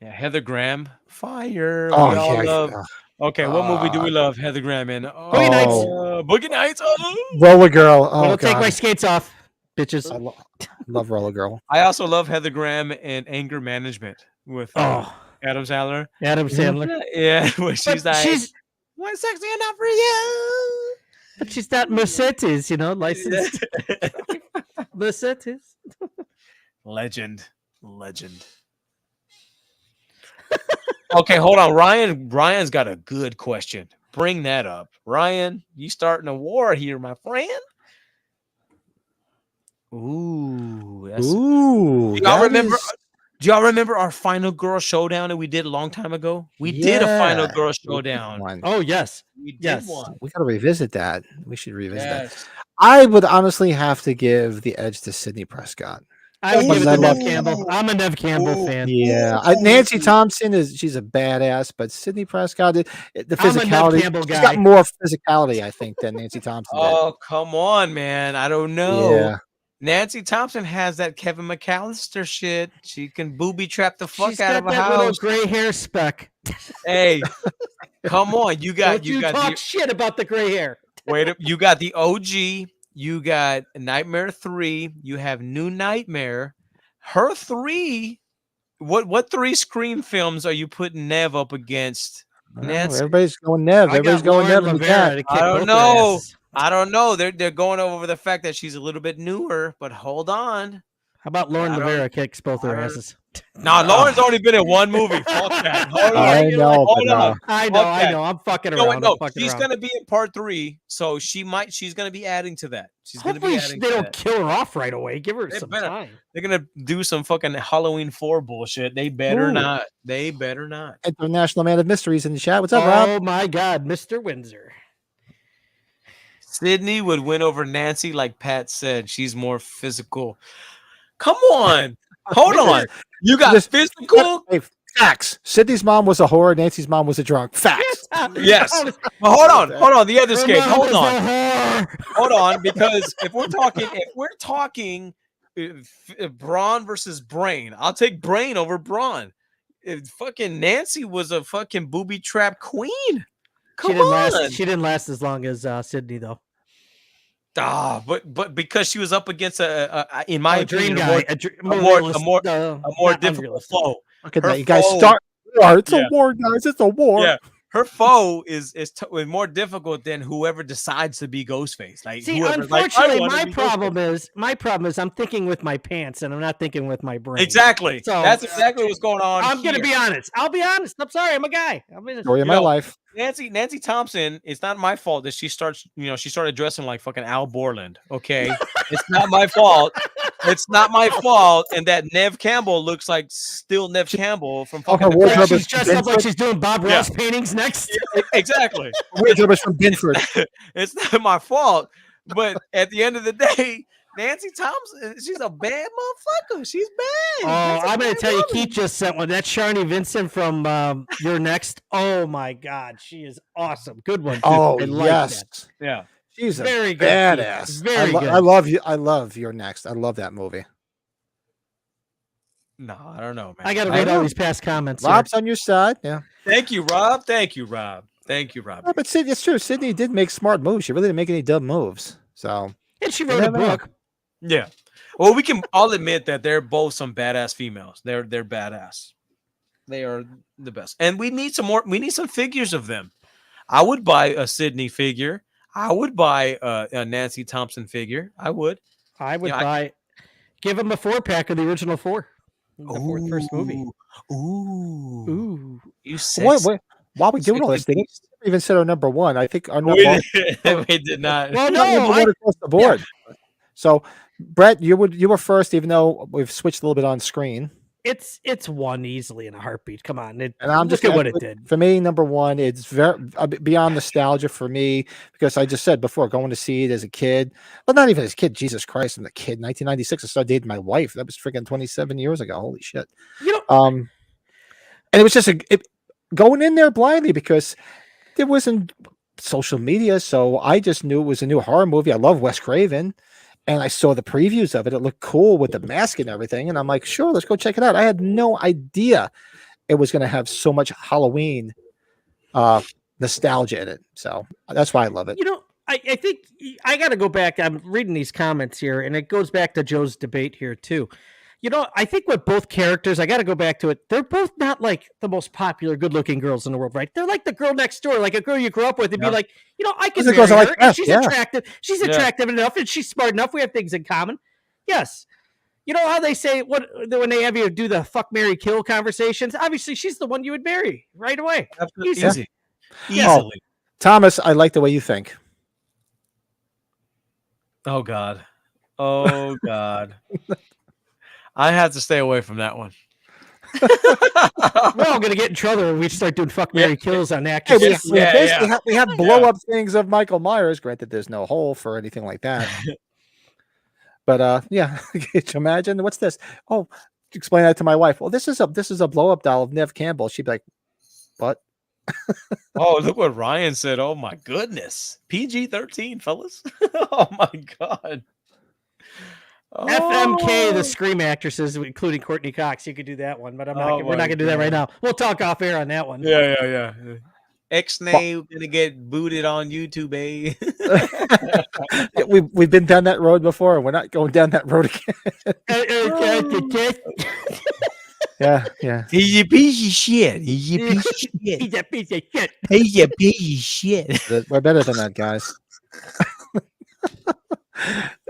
Yeah, Heather Graham, fire. Oh, We all yeah. love. Okay, what movie do we love Heather Graham in? Boogie Nights. Boogie Nights. Oh. Roller Girl. Oh, Well, take God. my skates off, bitches. I love Roller Girl. I also love Heather Graham in Anger Management with Adam Sandler. Adam Sandler. Yeah, where she's like, she's "Why sexy enough for you?" But she's not Mercedes, licensed. Mercedes. Legend. Okay, hold on. Ryan's got a good question. Bring that up. Ryan, you starting a war here, my friend. Ooh. Ooh. Do y'all remember our Final Girl Showdown that we did a long time ago? We did a Final Girl Showdown. Oh, yes. We did one. We got to revisit that. We should revisit that. Yes. I would honestly have to give the edge to Sidney Prescott. I would give it to I Nev love- Campbell. I'm a Nev Campbell fan. Yeah, Nancy Thompson she's a badass, but Sidney Prescott, the I'm a Nev physicality, Campbell she's guy. got more physicality, I think, than Nancy Thompson did. Oh, come on, man. I don't know. Yeah. Nancy Thompson has that Kevin McAllister shit. She can booby trap the fuck She's out got of a that little house. gray hair speck. Hey, come on. You got Don't talk the, shit about the gray hair. you got the OG. You got Nightmare 3. You have New Nightmare. Her 3. What 3 Scream films are you putting Nev up against? Nancy? Everybody's going Nev. Everybody's going Nev. in the chat. I don't know. I don't know. They're going over the fact that she's a little bit newer, but hold on. How about Lauren Rivera kicks both their asses? Nah, Lauren's only been in one movie. Fuck that. Hold on. I know, Hold but, on. I know. I'm fucking around. No, I'm fucking she's around. gonna be in part 3, so she's gonna be adding to that. She's gonna Hopefully be adding they to don't that. kill her off right away. Give her They some better. time. They're gonna do some fucking Halloween 4 bullshit. They better Ooh. not. They better not. International Man of Mysteries in the chat. What's up, Rob? Oh my God, Mr. Windsor. Sydney would win over Nancy, like Pat said. She's more physical. Come on. Hold on. You got Just- physical? Hey, facts. Sydney's mom was a whore. Nancy's mom was a drunk. Facts. Yes. But hold on. The other skate. Hold on. on. Hold on, because if we're talking Braun versus Brain, I'll take Brain over Braun. If fucking Nancy was a fucking booby trap queen. Come on. She didn't last as long as Sydney though. But because she was up against in my opinion, a more difficult foe. Look at Her that. You guys foe- start war. It's Yeah. a war, guys. It's a war. Yeah. Her foe is more difficult than whoever decides to be Ghostface. Like, See, whoever's like, unfortunately, "I wanna my be problem is I'm thinking with my pants and I'm not thinking with my brain. Exactly. So, That's exactly what's going on. I'm gonna here. be honest. I'll be honest. I'm sorry. I'm a guy. Story of my life. Nancy Thompson, it's not my fault that she started dressing like fucking Al Borland. Okay. It's not my fault. It's not my fault. And that Nev Campbell looks like still Nev Campbell from Oh, her fucking wardrobe She's is dressed up like she's doing Bob Yeah. Ross paintings next. Exactly. Wardrobe is from Binford. It's not my fault. But at the end of the day, Nancy Thompson, she's a bad motherfucker. She's bad. Oh, That's a I'm gonna bad tell you, woman. Keith just sent one. That's Sharni Vincent from You're Next. Oh my God, she is awesome. Good one. Keith. Oh, I like yes. that. Yeah. She's a Very good, badass. Keith. Very good. I love you. I love You're Next. I love that movie. No, I don't know, man. I got to I read all know. these past comments. here. Rob's on your side. Yeah. Thank you, Rob. Thank you, Rob. Yeah, but Sydney, it's true. Sydney did make smart moves. She really didn't make any dumb moves. So And she You wrote a never know. book. Yeah. Well, we can all admit that they're both some badass females. They're badass. They are the best. And we need some more. We need some figures of them. I would buy a Sydney figure. I would buy a Nancy Thompson figure. I would. I would Yeah, give him a 4-pack of the original 4. The first movie. Ooh. Ooh. You said wait. While we're doing all this, they didn't even said our number one. I think our number we did not. Well, not no, number one across the board. So, Brett, you were first, even though we've switched a little bit on screen. it's one easily in a heartbeat. Come on, And I'm look just at what it did. For me, number one, it's very beyond nostalgia for me because I just said before going to see it as a kid, but not even as a kid. Jesus Christ, I'm a kid. 1996, I started dating my wife. That was freaking 27 years ago. Holy shit. You know, And it was just going in there blindly because there wasn't social media, so I just knew it was a new horror movie. I love Wes Craven. And I saw the previews of it. It looked cool with the mask and everything. And I'm like, sure, let's go check it out. I had no idea it was going to have so much Halloween nostalgia in it. So that's why I love it. You know, I think I got to go back. I'm reading these comments here, and it goes back to Joe's debate here, too. You know, I think with both characters, I got to go back to it. They're both not like the most popular, good-looking girls in the world, right? They're like the girl next door, like a girl you grew up with, and be like, you know, I can marry her, like and she's attractive. She's attractive enough, and she's smart enough. We have things in common. Yes. You know how they say when they have you do the fuck, marry, kill conversations? Obviously, she's the one you would marry right away. Absolutely. Easy. Easily. Oh, Thomas, I like the way you think. Oh, God. Oh, God. I have to stay away from that one. We're all going to get in trouble when we start doing fuck, marry, kills on actresses. Hey, we have blow up things of Michael Myers. Granted, there's no hole for anything like that. But yeah, can you imagine? What's this? Oh, explain that to my wife. Well, this is a blow up doll of Nev Campbell. She'd be like, what? Oh, look what Ryan said. Oh my goodness. PG-13, fellas. Oh my God. FMK, the Scream actresses, including Courtney Cox. You could do that one, but we're not going to do that right now. We'll talk off air on that one. Yeah. X-Nay gonna get booted on YouTube, eh? We've been down that road before. We're not going down that road again. Yeah. He's a piece of shit. He's a piece of shit. He's a piece of shit. He's a piece of shit. We're better than that, guys.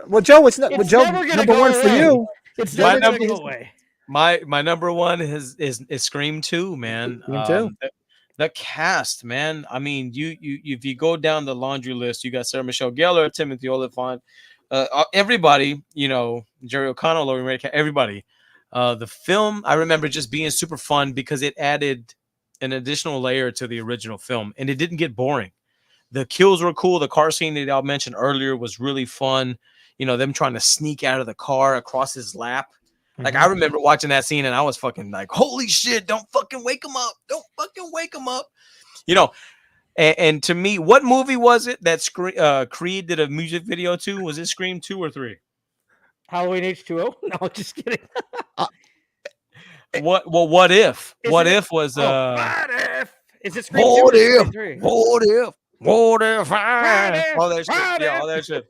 Well, Joe, it's Joe, number one for you. It's My never going to go away. My number one is Scream 2, man. Scream 2. The cast, man. I mean, you if you go down the laundry list, you got Sarah Michelle Gellar, Timothy Olyphant, everybody, you know, Jerry O'Connell, Laurie Metcalf, everybody. The film, I remember just being super fun because it added an additional layer to the original film, and it didn't get boring. The kills were cool. The car scene that y'all mentioned earlier was really fun. You know, them trying to sneak out of the car across his lap. Like, I remember watching that scene and I was fucking like, holy shit, don't fucking wake him up. Don't fucking wake him up. You know, and to me, what movie was it that Creed did a music video to? Was it Scream 2 or 3? Halloween H2O? No, just kidding. What if? What if? Is it Scream 2 or Scream 3? What if? All that shit. Yeah, all that shit.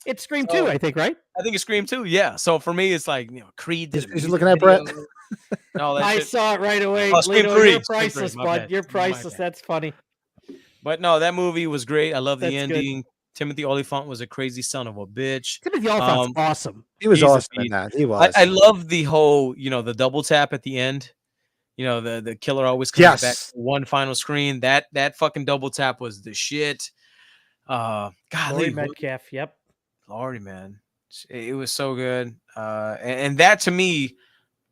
It's Scream 2, I think, right? I think it's Scream 2, yeah. So for me, it's like, you know, Creed. He's looking at Brett. No, I saw it right away. Oh, Scream 3. You're priceless, bud. You're priceless. That's funny. But no, that movie was great. I love the That's ending. Good. Timothy Olyphant was a crazy son of a bitch. Timothy Olyphant's awesome. He was awesome in that. He was. I love the whole, you know, the double tap at the end. You know, the killer always comes back to one final screen. That fucking double tap was the shit. Laurie Metcalf, yep. Laurie, man. It was so good. And that to me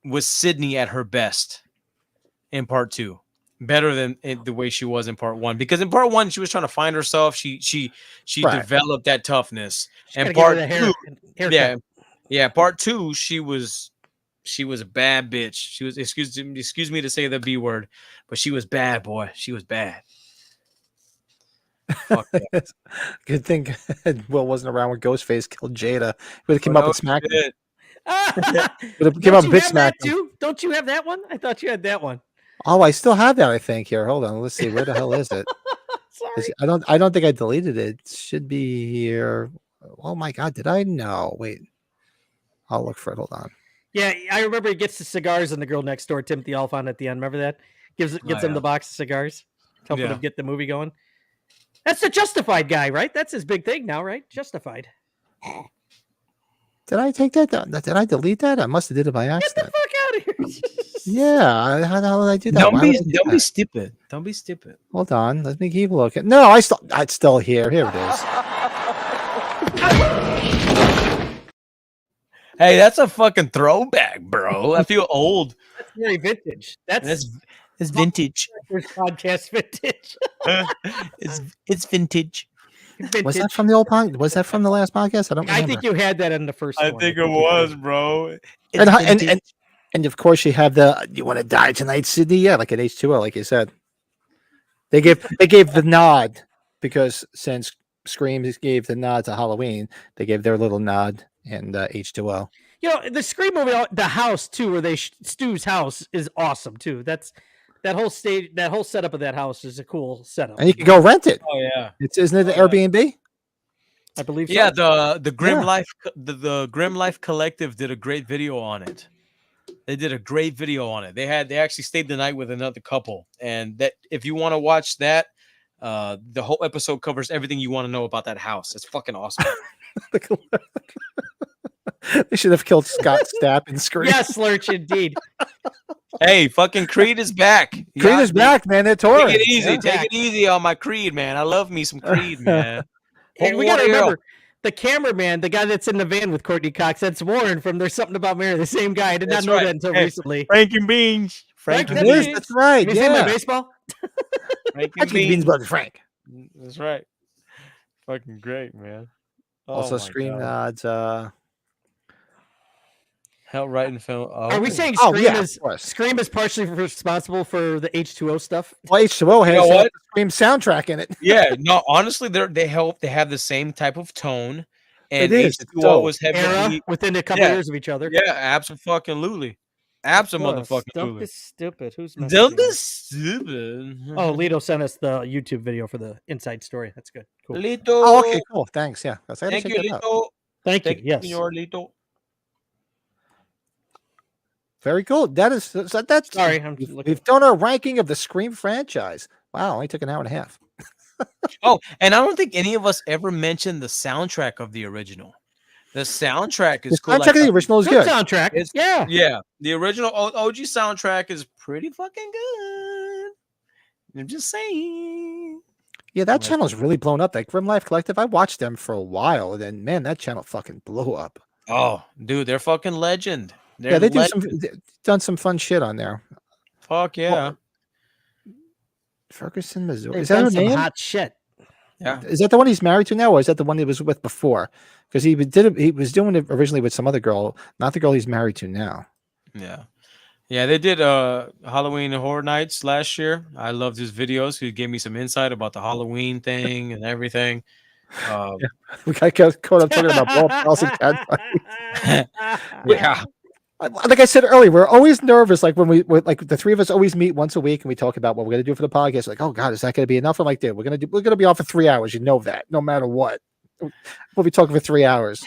was Sydney at her best in part 2. Better than the way she was in part 1. Because in part 1, she was trying to find herself. She developed that toughness. And part 2, part 2, she was a bad bitch. She was, excuse me to say the B word, but she was bad, boy. She was bad. Fuck yeah. Good thing Will wasn't around when Ghostface killed Jada. Would have came up and smacked him. Would have came up and bit smacked him. Don't you have that one? I thought you had that one. Oh, I still have that. I think here. Hold on. Let's see. Where the hell is it? Sorry. I don't think I deleted it. It should be here. Oh my God! Did I? No. Wait. I'll look for it. Hold on. Yeah, I remember he gets the cigars and the girl next door, Timothy Olyphant, at the end. Remember that? Gets him the box of cigars, helping him get the movie going. That's the Justified guy, right? That's his big thing now, right? Justified. Did I take that down? Did I delete that? I must have did it by accident. Get the fuck out of here. Yeah. How the hell did I do that? Don't be stupid. Don't be stupid. Hold on. Let me keep looking. No, it's still here. Here it is. Hey, that's a fucking throwback, bro. I feel old. That's very vintage. That's It's vintage. first podcast vintage. It's vintage. Was that from the old podcast? Was that from the last podcast? I don't remember. I think you had that in the first one. I think it was, bro. And of course you have the "You want to die tonight, Sydney?" Yeah, like at H2O, like you said. They gave the nod because since Scream gave the nod to Halloween, they gave their little nod and H2O. You know, the Scream movie, the house too, where they Stu's house is awesome too. That whole stage, that whole setup of that house is a cool setup. And you can go rent it. Oh yeah, Isn't it the Airbnb? I believe. Yeah, so. the Grim Life the Grim Life Collective did a great video on it. They did a great video on it. They actually stayed the night with another couple, and that if you want to watch that, the whole episode covers everything you want to know about that house. It's fucking awesome. They should have killed Scott Stapp in Scream. Yes, Lurch, indeed. Hey, fucking Creed is back. Creed is back, man. They're touring. Take it easy. Yeah. Take it easy on my Creed, man. I love me some Creed, man. And we got to remember the cameraman, the guy that's in the van with Courtney Cox. That's Warren from There's Something About Mary. The same guy. I did not know that until recently. Frank and Beans. Frank and Yes, Beans. that's right. Have you seen my Yeah. baseball? Frank and Actually, Beans brother Frank. That's right. Fucking great, man. Oh Also, my Scream God. nods. Hell, right in film. Oh. Are we saying Oh, Scream yeah, is of course. Scream is partially responsible for the H2O stuff? Well, H2O has You know what? the Scream soundtrack in it. Yeah, no, honestly, they have the same type of tone, and It is. H2O So, was Era heavily. within a couple Yeah. years of each other. Yeah, absolutely, Don't absolutely. be stupid. Who's Don't messaging be me? stupid. Oh, Lito sent us the YouTube video for the inside story. That's good. Cool. Lito. Oh, okay, cool. Thanks. Yeah, I Thank you, check that out. Lito. Thank you. Thank you, Yes. Senor Lito. Very cool. That's Sorry, I'm we've, looking. we've done our ranking of the Scream franchise. Wow, only took an hour and a half. Oh, and I don't think any of us ever mentioned the soundtrack of the original. The soundtrack is The cool. soundtrack of the original is Good good. soundtrack. It's- Yeah. Yeah, the original OG soundtrack is pretty fucking good. I'm just saying. Yeah, that channel's really blown up. That Grim Life Collective, I watched them for a while, and then man, that channel fucking blew up. Oh, dude, they're fucking legend. Yeah, they legend. they've done some fun shit on there. Fuck yeah. Ferguson, Missouri. They've Is that done her some name? hot shit. Yeah. Is that the one he's married to now, or is that the one he was with before? Because he was doing it originally with some other girl, not the girl he's married to now. Yeah. Yeah, they did Halloween Horror Nights last year. I loved his videos. He gave me some insight about the Halloween thing and everything. We got caught up talking about ball pals and cat fights. Yeah. Like I said earlier, we're always nervous. Like when we're like the three of us always meet once a week and we talk about what we're gonna do for the podcast. Like, oh God, is that gonna be enough? I'm like, dude, we're gonna be on for 3 hours. You know that, no matter what. We'll be talking for 3 hours.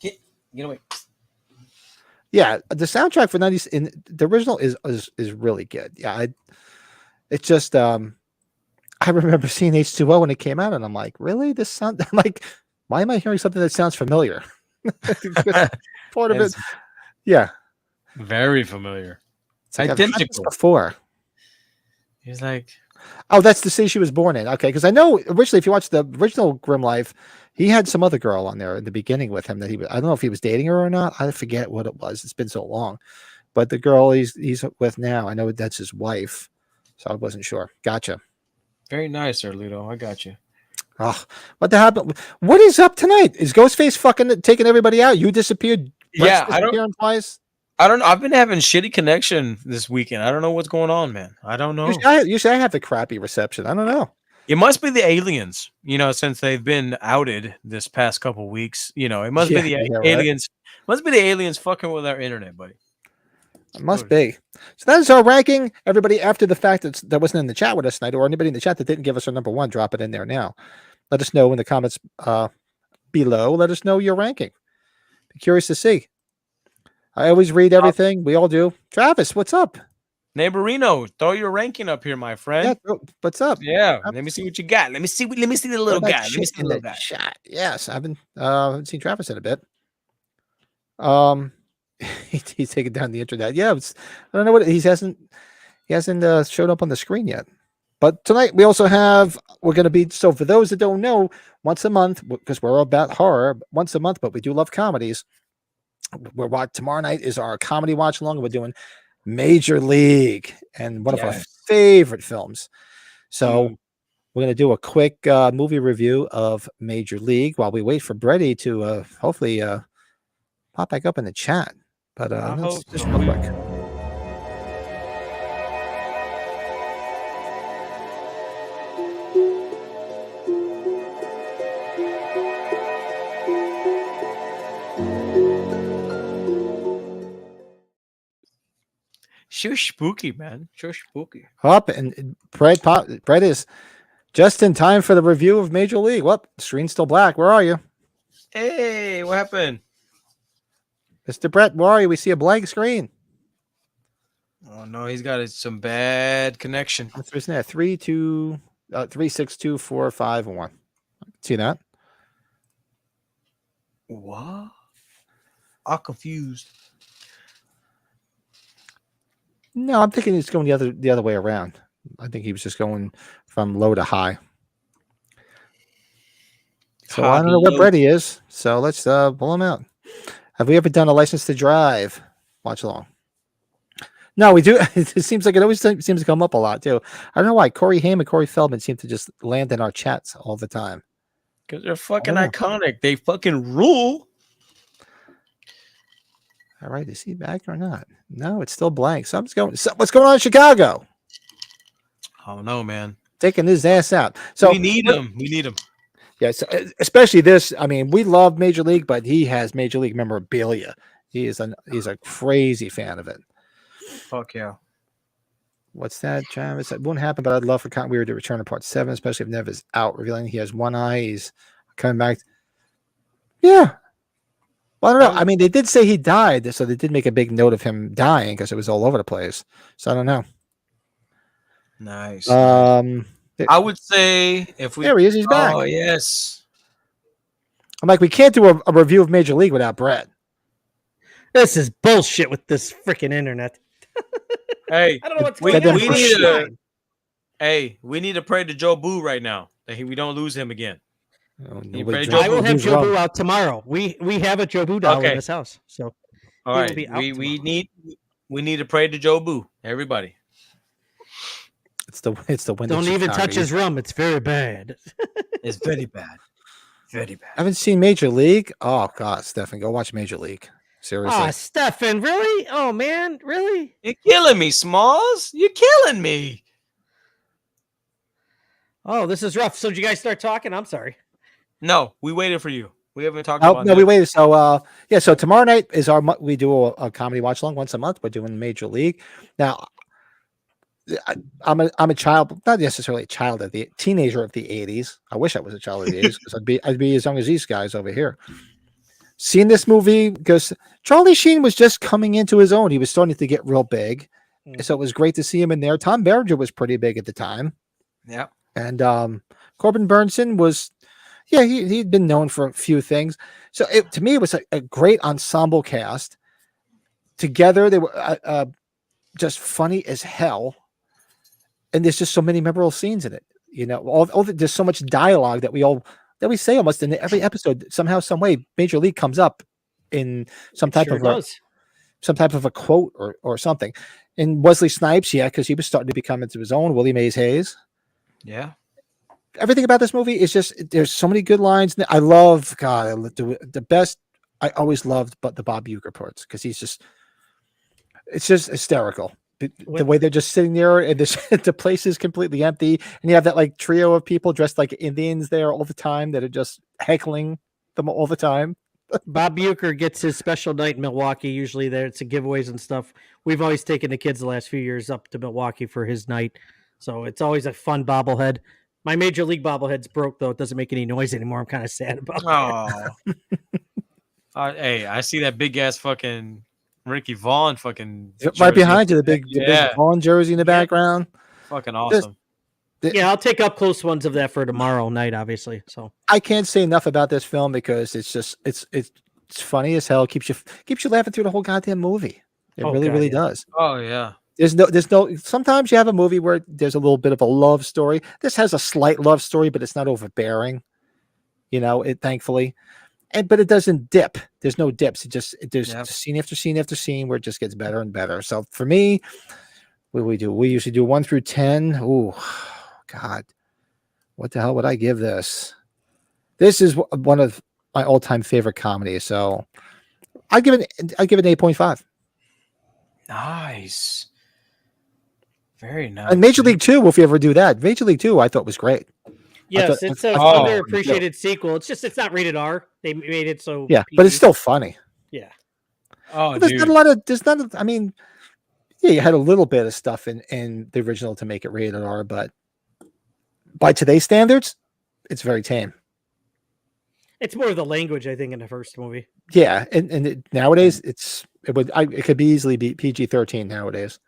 Get away. Yeah, the soundtrack for '90s in the original is really good. Yeah, it's just I remember seeing H2O when it came out, and I'm like, really? This sound? I'm like, why am I hearing something that sounds familiar? Part of it, It's yeah. very familiar. It's like I've heard this Identical. before. He's like, Oh, that's the city she was born in. Okay, because I know originally, if you watch the original Grim Life, he had some other girl on there in the beginning with him that I don't know if he was dating her or not. I forget what it was. It's been so long. But the girl he's with now, I know that's his wife. So I wasn't sure. Gotcha. very nice, sir, Ludo. I got you. Oh, what the happened? What is up tonight? Is Ghostface fucking taking everybody out? You disappeared. Yeah, Brett's I don't. disappearing twice. I don't know. I've been having shitty connection this weekend. I don't know what's going on, man. I don't know. Usually I have the crappy reception. I don't know. It must be the aliens, since they've been outed this past couple weeks. It must be the right. aliens. Must be the aliens fucking with our internet, buddy. It must be. So that is our ranking. Everybody, after the fact that wasn't in the chat with us tonight, or anybody in the chat that didn't give us our number one, drop it in there now. Let us know in the comments below. Let us know your ranking. Be curious to see. I always read everything. We all do. Travis, what's up? Neighborino, throw your ranking up here, my friend. Yeah, what's up? Yeah, let me see what you got. Let me see the little What about guy. Let me see the in little guy. chat? Yes, I haven't seen Travis in a bit. He's taken down the internet. Yeah, I don't know what he hasn't showed up on the screen yet. But tonight we also have we're going to be, so for those that don't know, once a month, because we're about horror, once a month, but we do love comedies. Tomorrow night is our comedy watch along. We're doing Major League, and one of our favorite films. So we're going to do a quick movie review of Major League while we wait for Brady to hopefully pop back up in the chat. But let's just real quick. Sure spooky, man. Sure spooky. Up and Brett is just in time for the review of Major League. Well, the screen's still black. Where are you? Hey, what happened? Mr. Brett, where are you? We see a blank screen. Oh no, he's got some bad connection. What's there? 3, 2, 3, 6, 2, 4, 5, 1. See that? What? I'm confused. No, I'm thinking it's going the other way around. I think he was just going from low to high. So I don't know where Brady is. So let's pull him out. Have we ever done a license to drive? Watch along. No, we do. It seems like it always seems to come up a lot too. I don't know why Corey Haim and Corey Feldman seem to just land in our chats all the time. Because they're fucking iconic. They fucking rule. All right, is he back or not? No, it's still blank. What's going on in Chicago? Oh no, man. Taking his ass out. So we need him. We need him. Yeah, so especially this. I mean, we love Major League, but he has Major League memorabilia. He's a crazy fan of it. Fuck yeah. What's that, Travis? It won't happen, but I'd love for Weird to return to part 7, especially if Nev is out, revealing he has one eye. He's coming back. Yeah. Well, I don't know. I mean, they did say he died, so they did make a big note of him dying because it was all over the place. So I don't know. Nice. I would say if we. There he is. He's back. Oh yes. I'm like, we can't do a review of Major League without Brett. This is bullshit with this freaking internet. Hey, I don't know what's going on. We need to pray to Joe Boo right now that we don't lose him again. Oh, I will have Joe Boo out tomorrow. We have a Joe Boo doll in this house, so all right. We need to pray to Joe Boo. Everybody. It's the window. Don't even touch his room. It's very bad. It's very bad. Very bad. I haven't seen Major League. Oh God, Stefan, go watch Major League. Seriously. Oh, Stefan, really? Oh man, really? You're killing me, Smalls. You're killing me. Oh, this is rough. So did you guys start talking? I'm sorry. No, we waited for you. We haven't talked about no, we waited. So so tomorrow night is we do a comedy watch along once a month. We're doing Major League. Now I'm a child, not necessarily a child of the teenager of the 80s. I wish I was a child of the 80s because I'd be as young as these guys over here. Seen this movie because Charlie Sheen was just coming into his own. He was starting to get real big. So it was great to see him in there. Tom Berenger was pretty big at the time. Yeah. And Corbin Burnson was, he'd been known for a few things. So to me, it was a great ensemble cast. Together, they were just funny as hell. And there's just so many memorable scenes in it. You know, there's so much dialogue that we say almost in every episode. Somehow, some way, Major League comes up in some type of a quote or something. And Wesley Snipes, because he was starting to become into his own. Willie Mays Hayes. Yeah. Everything about this movie is just, there's so many good lines. I love, the best. I always loved the Bob Uecker parts because it's just hysterical. The way they're just sitting there and the place is completely empty. And you have that like trio of people dressed like Indians there all the time that are just heckling them all the time. Bob Uecker gets his special night in Milwaukee. Usually there it's giveaways and stuff. We've always taken the kids the last few years up to Milwaukee for his night. So it's always a fun bobblehead. My Major League bobblehead's broke, though. It doesn't make any noise anymore. I'm kind of sad about that. Hey, I see that big-ass fucking Ricky Vaughn fucking right behind you, the big Vaughn jersey in the background. Fucking awesome. I'll take up close ones of that for tomorrow night, obviously. So I can't say enough about this film because it's just it's funny as hell. Keeps you laughing through the whole goddamn movie. It really does. Oh yeah. There's no. Sometimes you have a movie where there's a little bit of a love story. This has a slight love story, but it's not overbearing. Thankfully, but it doesn't dip. There's no dips. There's Yep. scene after scene after scene where it just gets better and better. So for me, what do we do? We usually do 1 through 10. Ooh, God, what the hell would I give this? This is one of my all-time favorite comedies. So I give it an 8.5. Nice. Very nice. And Major League 2, if we ever do that, Major League 2, I thought was great. Yes, it's an Oh, underappreciated sequel. It's not rated R. They made it so Yeah, but it's PG. still funny. Yeah. Oh, There's dude. not a lot of. There's not. I mean, yeah, you had a little bit of stuff in the original to make it rated R, but by today's standards, it's very tame. It's more of the language, I think, in the first movie. Yeah, and nowadays it could be easily be PG-13 nowadays.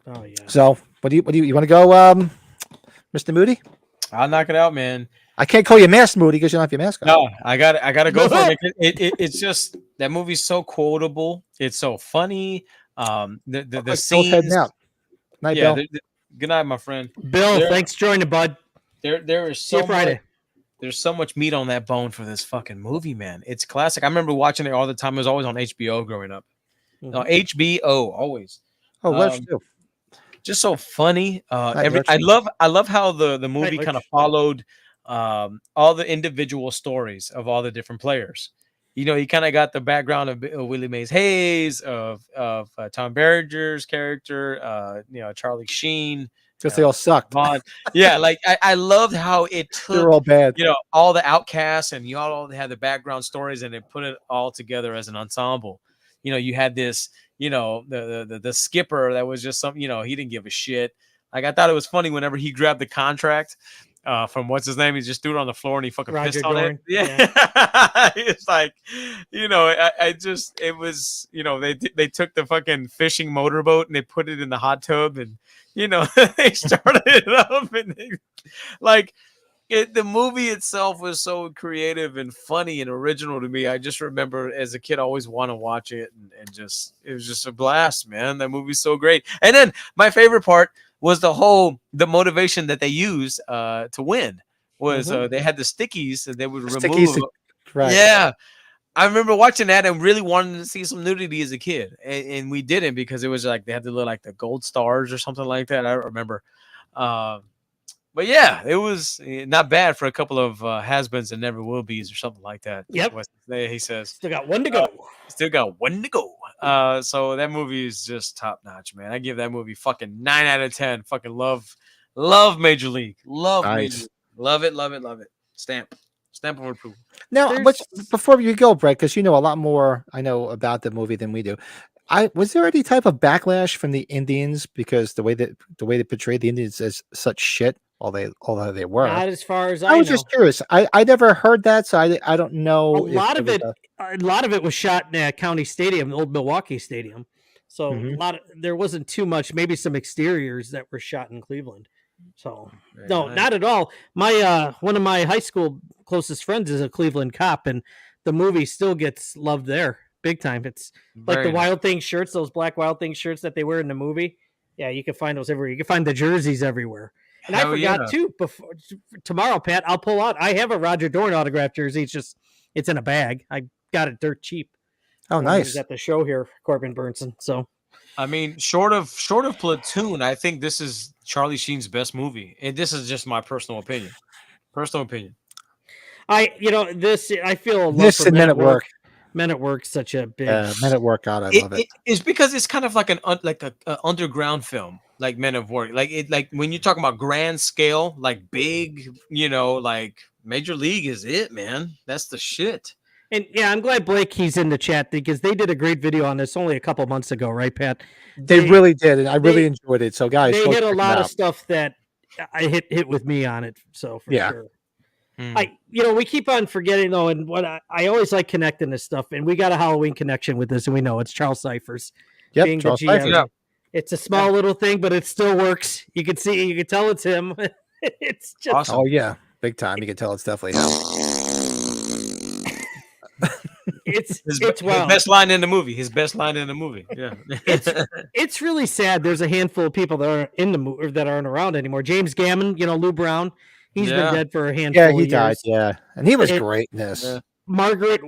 Oh yeah. So what do you want to go, Mr. Moody? I'll knock it out, man. I can't call you Master Moody because you don't have your mask on. No, I gotta go for it. It's just that movie's so quotable. It's so funny. The Bill's heading scenes. out. Night, Yeah. Bill. Good night, my friend. Bill, thanks for joining, bud. There is See you so Friday. much. There's so much meat on that bone for this fucking movie, man. It's classic. I remember watching it all the time. It was always on HBO growing up. No, HBO always. Oh, let's do. Just so funny. Right, I love how the movie Right, kind of followed all the individual stories of all the different players. You kind of got the background of Willie Mays Hayes, of Tom Berenger's character, Charlie Sheen. Because they all sucked. Vaughn. Yeah, like I loved how it They're took all bad. all the outcasts and you all had the background stories and it put it all together as an ensemble. You had this, the skipper that was just some, he didn't give a shit. Like I thought it was funny whenever he grabbed the contract from what's his name, he just threw it on the floor and he fucking Roger pissed on Dorn. it. Yeah, it's like, it was, they took the fucking fishing motorboat and they put it in the hot tub and they started it up and the movie itself was so creative and funny and original to me. I just remember as a kid always want to watch it and just it was just a blast, man. That movie's so great. And then my favorite part was the motivation that they used to win was they had the stickies and they would remove them. Right. Yeah. I remember watching that and really wanting to see some nudity as a kid. And we didn't because it was like they had the little the gold stars or something like that. I don't remember. But yeah, it was not bad for a couple of has-beens and never will be's or something like that. Yep. He says. Still got one to go. So that movie is just top notch, man. I give that movie fucking 9 out of 10. Fucking love Major League. Love Major League. Love it. Stamp of approval. Now, before you go, Brett, because you know a lot more I know about the movie than we do. Was there any type of backlash from the Indians because the way they portrayed the Indians as such shit, although they were? Not as far as I I was know. just curious. I never heard that, so I don't know. A lot of it was shot in County Stadium, the old Milwaukee Stadium. So there wasn't too much. Maybe some exteriors that were shot in Cleveland. So not at all. My one of my high school closest friends is a Cleveland cop, and the movie still gets loved there big time. It's like the Wild Thing shirts, those black Wild Thing shirts that they wear in the movie. Yeah, you can find those everywhere. You can find the jerseys everywhere. And I forgot too. Before tomorrow, Pat, I'll pull out. I have a Roger Dorn autographed jersey. It's in a bag. I got it dirt cheap. Oh, nice. At the show here, Corbin Burnson. So, I mean, short of Platoon, I think this is Charlie Sheen's best movie, and this is just my personal opinion. I feel this and Men at Work. Men at Work, such a big Men at Work. God, I love it. It's because it's kind of like an underground film, like Men at Work. Like when you're talking about grand scale, like big, like Major League is it, man. That's the shit. And yeah, I'm glad Blake he's in the chat because they did a great video on this only a couple months ago, right, Pat? They really did, and I really enjoyed it. So, guys, they hit a lot of stuff that I hit with me on it. So for sure. We keep on forgetting though, and what I always like connecting this stuff, and we got a Halloween connection with this, and we know it's Charles Cyphers. Yep, Charles Cyphers. Yeah. It's a small little thing, but it still works. You can tell it's him. It's just awesome. Oh yeah, big time. You can tell it's definitely him. His wild. best line in the movie. His best line in the movie. Yeah. It's really sad. There's a handful of people that aren't in the movie that aren't around anymore. James Gammon, Lou Brown, he's been dead for a handful Yeah, of he years. died. Yeah, and he was And great in this. Yeah. Margaret,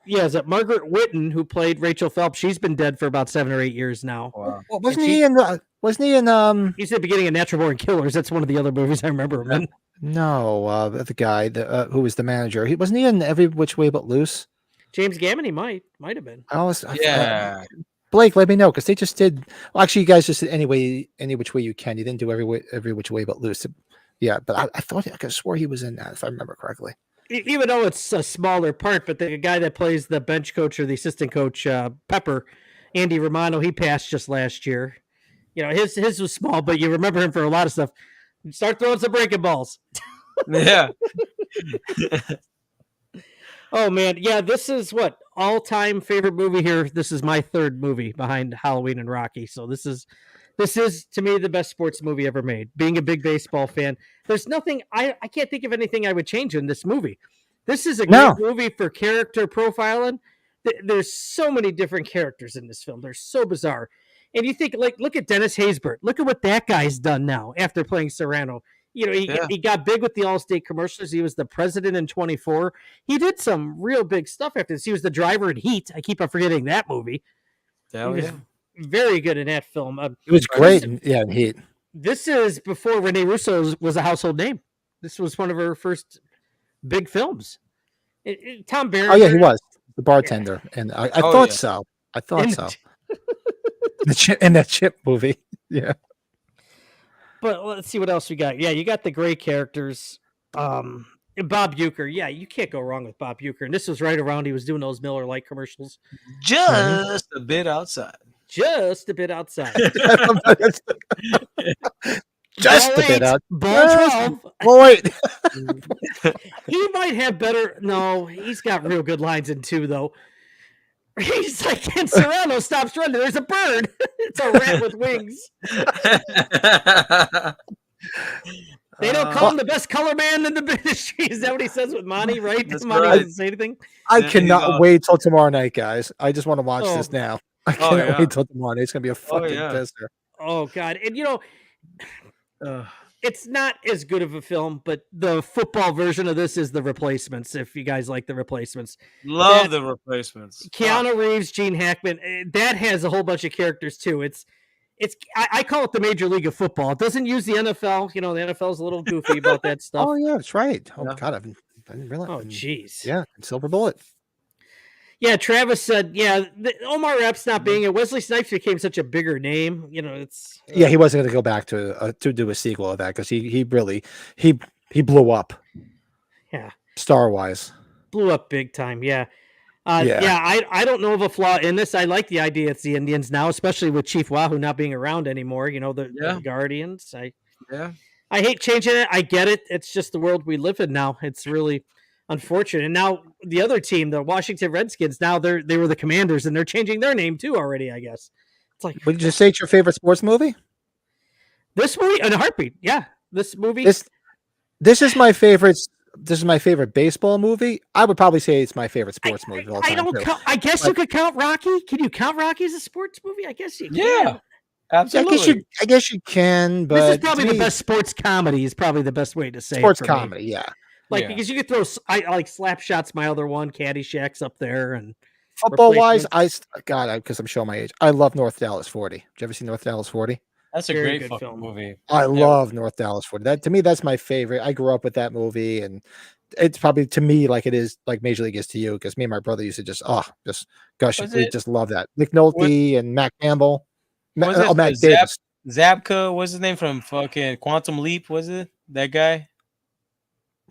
is it Margaret Whitten who played Rachel Phelps? She's been dead for about 7 or 8 years now. Wow. Well, wasn't he in? Wasn't he in? He's at the beginning of Natural Born Killers. That's one of the other movies I remember him in. No, the guy who was the manager. He wasn't he in Every Which Way But Loose? James Gammon, he might have been. Yeah. Blake, let me know because they just did. Well, actually, you guys just did any which way you can. You didn't do every which way but loose. Yeah, but I thought I could have swore he was in that if I remember correctly. Even though it's a smaller part, but the guy that plays the bench coach or the assistant coach, Pepper, Andy Romano, he passed just last year. His was small, but you remember him for a lot of stuff. Start throwing some breaking balls. Yeah. Oh man, yeah. This is what all-time favorite movie here. This is my third movie behind Halloween and Rocky. So this is to me the best sports movie ever made. Being a big baseball fan, there's nothing I can't think of anything I would change in this movie. This is a great movie for character profiling. There's so many different characters in this film. They're so bizarre. And you think, look at Dennis Haysbert. Look at what that guy's done now after playing Serrano. He got big with the Allstate commercials. He was the president in 24. He did some real big stuff after this. He was the driver in Heat. I keep on forgetting that movie. He was very good in that film. It was great. In Heat. This is before Rene Russo was a household name. This was one of her first big films. Tom Berenger. Oh yeah, he was the bartender, and I thought so. I thought so. In that Chip movie, yeah. But let's see what else we got. Yeah, you got the great characters. Bob Uecker. Yeah, you can't go wrong with Bob Uecker. And this was right around he was doing those Miller Lite commercials. Just a bit outside. Just a bit outside. Just a bit out. Ball 12. Wait. He might have better. No, he's got real good lines in 2, though. He's like, and Serrano stops running. There's a bird. It's a rat with wings. They don't call him the best color man in the industry. Is that what he says with Monty, right? Monty doesn't say anything. I cannot wait till tomorrow night, guys. I just want to watch this now. I cannot wait till tomorrow night. It's going to be a fucking pisser. Oh, God. And, it's not as good of a film, but the football version of this is The Replacements, if you guys like The Replacements. Love The Replacements. Keanu Reeves, Gene Hackman. That has a whole bunch of characters, too. I call it the Major League of Football. It doesn't use the NFL. The NFL's a little goofy about that stuff. Oh, yeah, that's right. Oh, God, I didn't realize. Oh, jeez. Yeah, Silver Bullet. Yeah, Travis said, Omar Epps not being it. Wesley Snipes became such a bigger name. It's yeah, he wasn't going to go back to do a sequel of that because he really blew up. Yeah, star wise, blew up big time. Yeah. I don't know of a flaw in this. I like the idea it's the Indians now, especially with Chief Wahoo not being around anymore. The Guardians. I hate changing it. I get it. It's just the world we live in now. It's really unfortunate. And now the other team, the Washington Redskins, now they were the Commanders, and they're changing their name too already, I guess. It's like, would you say it's your favorite sports movie? This movie, in a heartbeat. Yeah, this movie. This is my favorite. This is my favorite baseball movie. I would probably say it's my favorite sports movie of all time. I don't count. I guess you could count Rocky. Can you count Rocky as a sports movie? I guess you can. Yeah, absolutely. I guess you can. But this is probably the best sports comedy. Is probably the best way to say sports it comedy. Me. Yeah. Because you could throw, I like Slapshot's my other one, Caddyshack's up there, and football wise, because I'm showing my age. I love North Dallas 40. Did you ever see North Dallas 40? That's a Very great good film. movie. I love North Dallas 40. That to me, that's my favorite. I grew up with that movie, and it's probably to me like it is like Major League is to you, because me and my brother used to just gush. We just love that. Nick Nolte and Matt Campbell. Matt Davis. Zabka, what's his name from fucking Quantum Leap? Was it that guy?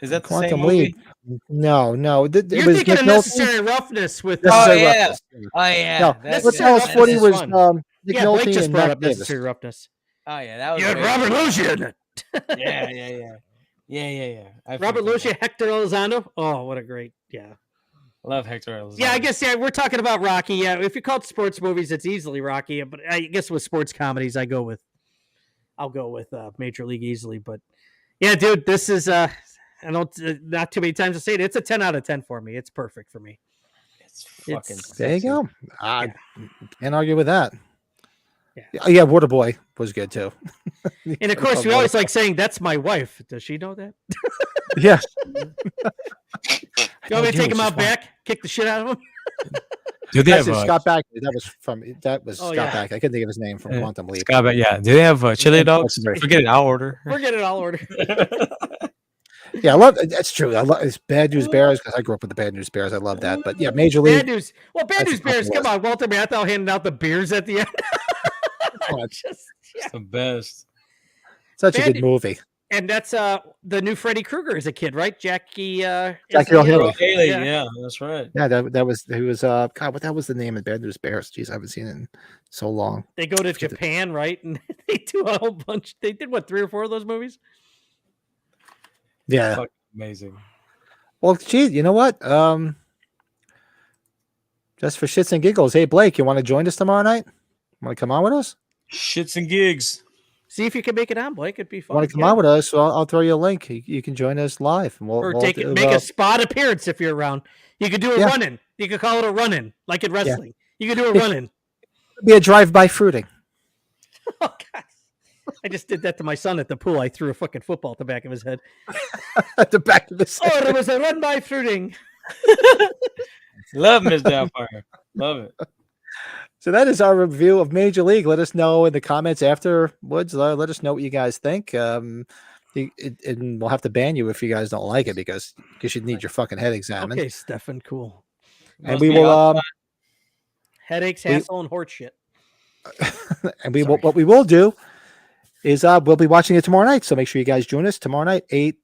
Is that the Quantum same movie? Leap? No. You're thinking of Necessary Roughness with. Roughness. Oh yeah. No, North Dallas 40 was Nick Nolte Blake just and brought Matt up Davis. Necessary Roughness. Oh yeah, that was. You had Robert Loggia in it. Yeah. Robert Loggia, Hector Elizondo. Oh, what a great Love Hector Elizondo. Yeah, I guess we're talking about Rocky. Yeah, if you call it sports movies, it's easily Rocky. But I guess with sports comedies, I'll go with Major League easily. But yeah, dude, this is I don't not too many times to say it. It's a 10 out of 10 for me. It's perfect for me. fucking There you sexy. go. I can't argue with that. Yeah. Yeah, Waterboy was good too. And of course, we always like saying, "That's my wife." Does she know that? Yeah. You want me to take him out back, kick the shit out of him? Do they have That's Scott Back. That was Oh, Scott yeah. Back. I couldn't think of his name from Quantum Leap. Scott, but yeah. Do they have chili dogs? Very- Forget it. I'll order. Forget it. I'll order. Yeah, I love that's true. I love it's Bad News Bears because I grew up with the Bad News Bears. I love that. But yeah, Major League. Bad news. Well, bad That's news a couple bears. Come on, Walter Matthau handing out the beers at the end. Just, It's the best. Such a Bad good movie. And that's the new Freddy Krueger as a kid, right? Jackie Earl Haley. Haley. Yeah, that's right. Yeah, that was he was God, what that was the name of Bad News Bears? Jeez, I haven't seen it in so long. They go to Japan, right? And they do a whole bunch. They did what, 3 or 4 of those movies? Yeah. Fucking amazing. Well, geez, you know what? Just for shits and giggles, hey Blake, you want to join us tomorrow night? Want to come on with us? Shits and gigs. See if you can make it on, Blake. It'd be fun. Want to come on with us? So I'll throw you a link. You can join us live, and Or make a spot appearance if you're around. You could do a run-in. You could call it a run-in, like in wrestling. You could do a run-in. Be a drive-by fruiting. Oh God! I just did that to my son at the pool. I threw a fucking football at the back of his head. At the back of his head. Oh, there was a run-by fruiting. Love Miss Doubtfire. Love it. So that is our review of Major League. Let us know in the comments afterwards. Let us know what you guys think. And we'll have to ban you if you guys don't like it because you need your fucking head examined. Okay, Stefan, cool. And we will headaches, hassle, and horse shit. And what we will do is we'll be watching it tomorrow night. So make sure you guys join us tomorrow night, 8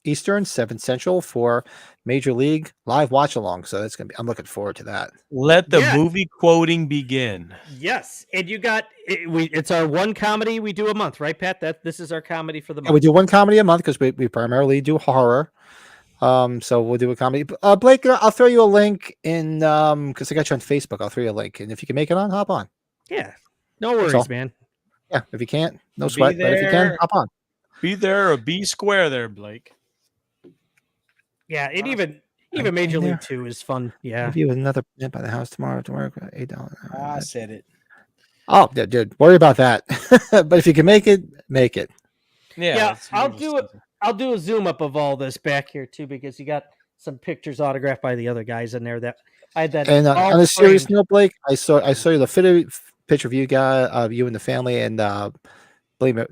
Eastern, 7 Central for Major League live watch along. So that's gonna be. I'm looking forward to that. Let the movie quoting begin. Yes, and you got it's our one comedy we do a month, right, Pat? This is our comedy for the month. Yeah, we do one comedy a month because we primarily do horror. So we'll do a comedy. Blake, I'll throw you a link in because I got you on Facebook. I'll throw you a link, and if you can make it on, hop on. Yeah, no worries, man. Yeah, if you can't, no sweat. But if you can, hop on. Be there or be square there, Blake. Yeah, and even Major League 2 is fun. Yeah. Give you another print by the house tomorrow to work $8. I said it. Oh, yeah, dude, worry about that. But if you can make it, make it. Yeah, I'll do it. I'll do a zoom up of all this back here too because you got some pictures autographed by the other guys in there that I had that. And on a serious note, Blake, I saw you the picture of you guys, you and the family, and believe me,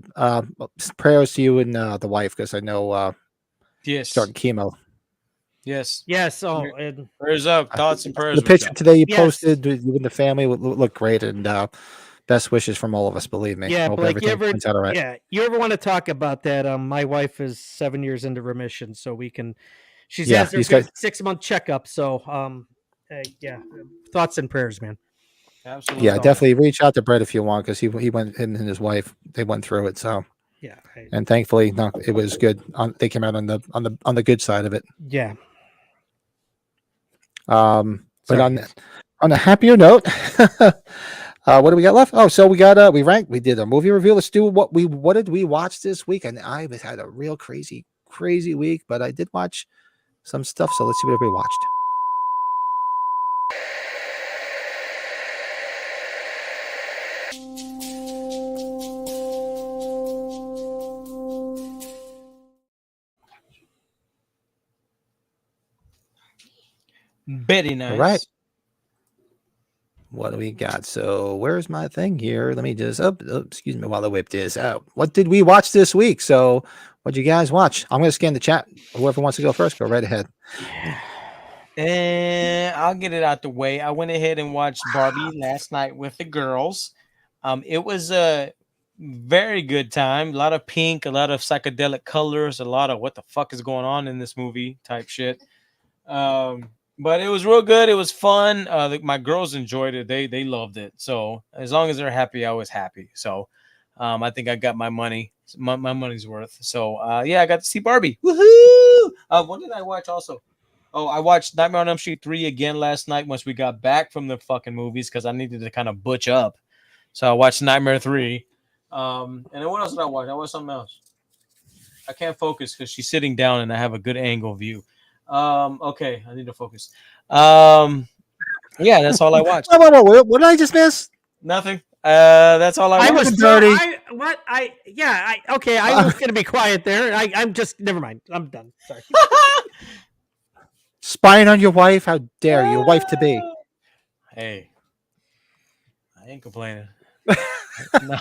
prayers to you and the wife because I know yes, starting chemo. Yes. Oh, and prayers up, thoughts and prayers. The picture today you posted, you and the family look great, and best wishes from all of us. Believe me. Yeah, hope Blake, everything turns out all right. Yeah, you ever want to talk about that? My wife is 7 years into remission, so we can. She's had her 6-month checkup, so yeah, thoughts and prayers, man. Absolutely. Yeah, definitely reach out to Brett if you want because he went, him and his wife, they went through it. So yeah, and thankfully, it was good. They came out on the good side of it. Yeah. But on a happier note, what do we got left? Oh, so we did a movie review. Let's do what did we watch this week? And I had a real crazy week, but I did watch some stuff. So let's see what everybody watched. Very nice. All right. What do we got? So where's my thing here? Let me just excuse me while I whip this out. What did we watch this week? So what'd you guys watch? I'm gonna scan the chat. Whoever wants to go first, go right ahead. And I'll get it out the way. I went ahead and watched Barbie last night with the girls. It was a very good time. A lot of pink, a lot of psychedelic colors, a lot of what the fuck is going on in this movie type shit. But it was real good. It was fun. My girls enjoyed it. They loved it. So as long as they're happy, I was happy. So I think I got my money's worth. So yeah, I got to see Barbie. Woohoo! What did I watch also? Oh, I watched Nightmare on Elm Street 3 again last night once we got back from the fucking movies because I needed to kind of butch up. So I watched Nightmare 3. And then what else did I watch? I watched something else. I can't focus because she's sitting down and I have a good angle view. Okay, I need to focus. Yeah, that's all I watched. What did I just miss? Nothing. That's all I I watched. was dirty. Okay. I was gonna be quiet there. I'm just never mind. I'm done. Sorry. Spying on your wife? How dare you? Your wife to be. Hey, I ain't complaining. No.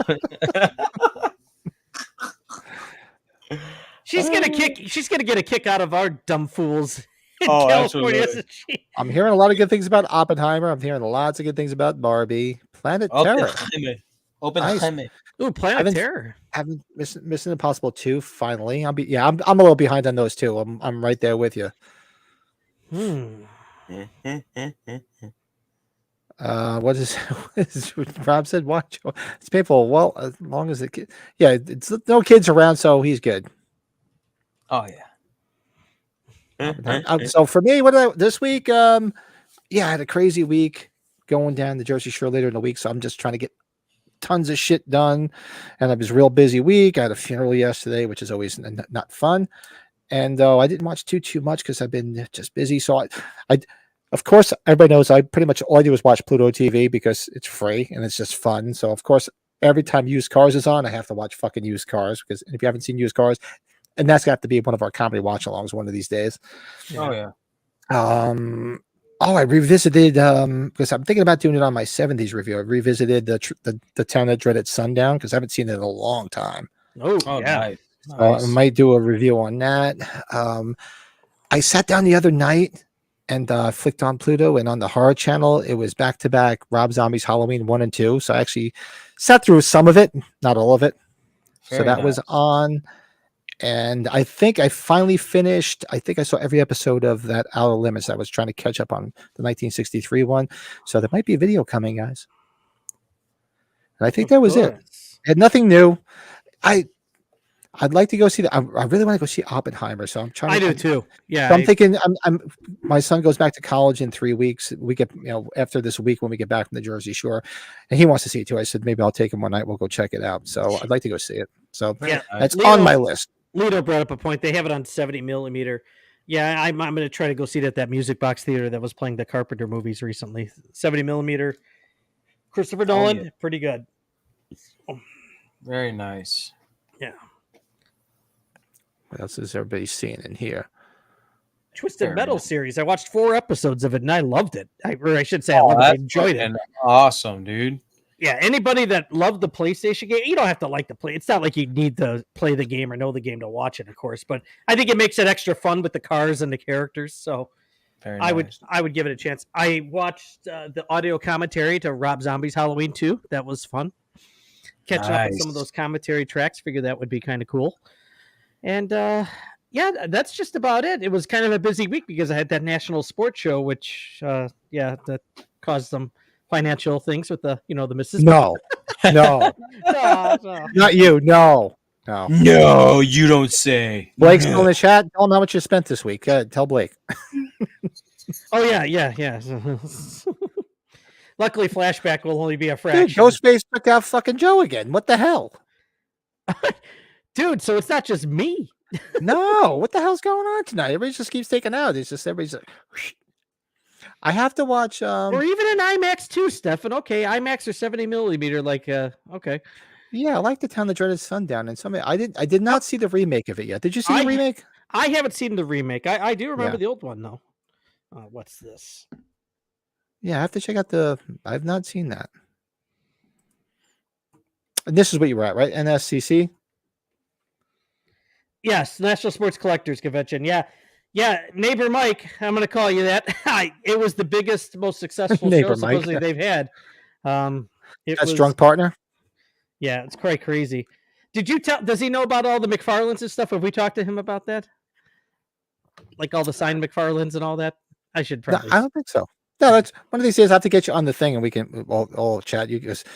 She's gonna get a kick out of our dumb fools in Oh, California, absolutely. isn't she? I'm hearing a lot of good things about Oppenheimer. I'm hearing lots of good things about Barbie. Planet Terror. Oppenheimer. Ooh, Planet Haven't- Terror. Haven't Mission Impossible 2 finally. I'm a little behind on those two. I'm right there with you. What is Rob said? Watch. It's painful. Well, as long as it's no kids around, so he's good. Oh yeah. So for me, this week? I had a crazy week going down the Jersey Shore later in the week, so I'm just trying to get tons of shit done. And it was a real busy week. I had a funeral yesterday, which is always not fun. And I didn't watch too much because I've been just busy. So I of course, everybody knows I pretty much all I do is watch Pluto TV because it's free and it's just fun. So of course, every time Used Cars is on, I have to watch fucking Used Cars because if you haven't seen Used Cars, and that's got to be one of our comedy watch-alongs one of these days. Oh yeah. I revisited because I'm thinking about doing it on my 70s review. I revisited the Town That Dreaded Sundown because I haven't seen it in a long time. Oh yeah. Nice. I might do a review on that. I sat down the other night and flicked on Pluto, and on the horror channel, it was back to back Rob Zombie's Halloween 1 and 2. So I actually sat through some of it, not all of it. So that was on. And I think I finally finished. I think I saw every episode of that Outer Limits. I was trying to catch up on the 1963 one. So there might be a video coming, guys. And I think that was it. Had nothing new. I'd like to go see that. I really want to go see Oppenheimer. So I'm trying. I do too. Yeah. So I'm thinking. My son goes back to college in 3 weeks. We get after this week when we get back from the Jersey Shore, and he wants to see it too. I said maybe I'll take him one night. We'll go check it out. So I'd like to go see it. So Yeah, that's on my list. Lito brought up a point. They have it on 70 millimeter. Yeah, I'm going to try to go see it at that Music Box Theater that was playing the Carpenter movies recently. 70 millimeter. Christopher Nolan, pretty good. Very nice. Yeah. What else is everybody seeing in here? Twisted Metal series. I watched 4 episodes of it and I loved it. I should say I enjoyed it. Awesome, dude. Yeah, anybody that loved the PlayStation game, you don't have to like the play. It's not like you need to play the game or know the game to watch it, of course. But I think it makes it extra fun with the cars and the characters. So I would give it a chance. I watched the audio commentary to Rob Zombie's Halloween 2. That was fun. Catching up on some of those commentary tracks. Figured that would be kind of cool. And yeah, that's just about it. It was kind of a busy week because I had that national sports show, which that caused some financial things with the Mississippi. No, not you. No. No, you don't say. Blake's still in the chat. Tell him how much you spent this week. Tell Blake. Oh yeah. Luckily, flashback will only be a fraction. Dude, Ghostface took out fucking Joe again. What the hell? Dude, so it's not just me. No, what the hell's going on tonight? Everybody just keeps taking out. It's just everybody's like, whoosh. I have to watch or even an IMAX too, Stefan. Okay, IMAX or 70 millimeter, like okay. Yeah, I like the Town That Dreaded Sundown, and I did not see the remake of it yet. Did you see the remake? I haven't seen the remake. I do remember the old one though. What's this? Yeah, I have to check out I've not seen that. And this is what you were at, right? NSCC? Yes, National Sports Collectors Convention. Yeah, neighbor Mike, I'm going to call you that. It was the biggest, most successful show supposedly they've had. That's drunk partner. Yeah, it's quite crazy. Did you tell? Does he know about all the McFarlanes and stuff? Have we talked to him about that? Like all the signed McFarlanes and all that? I should probably. No, I don't think so. No, that's one of these days. I have to get you on the thing, and we can all chat. You just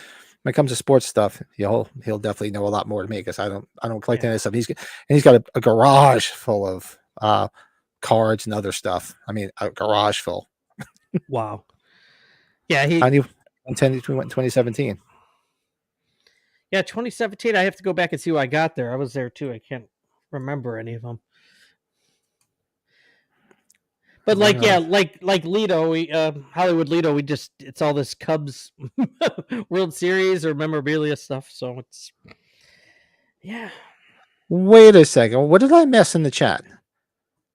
when it comes to sports stuff, he'll definitely know a lot more than me because I don't collect any of this stuff. He's got a garage full of cards and other stuff. I mean, a garage full. Wow. Yeah, I knew we went in 2017. Yeah, 2017. I have to go back and see who I got there. I was there too. I can't remember any of them. But like, Yeah. like Lido, Hollywood Lido, it's all this Cubs World Series or memorabilia stuff. So it's, yeah. Wait a second. What did I miss in the chat?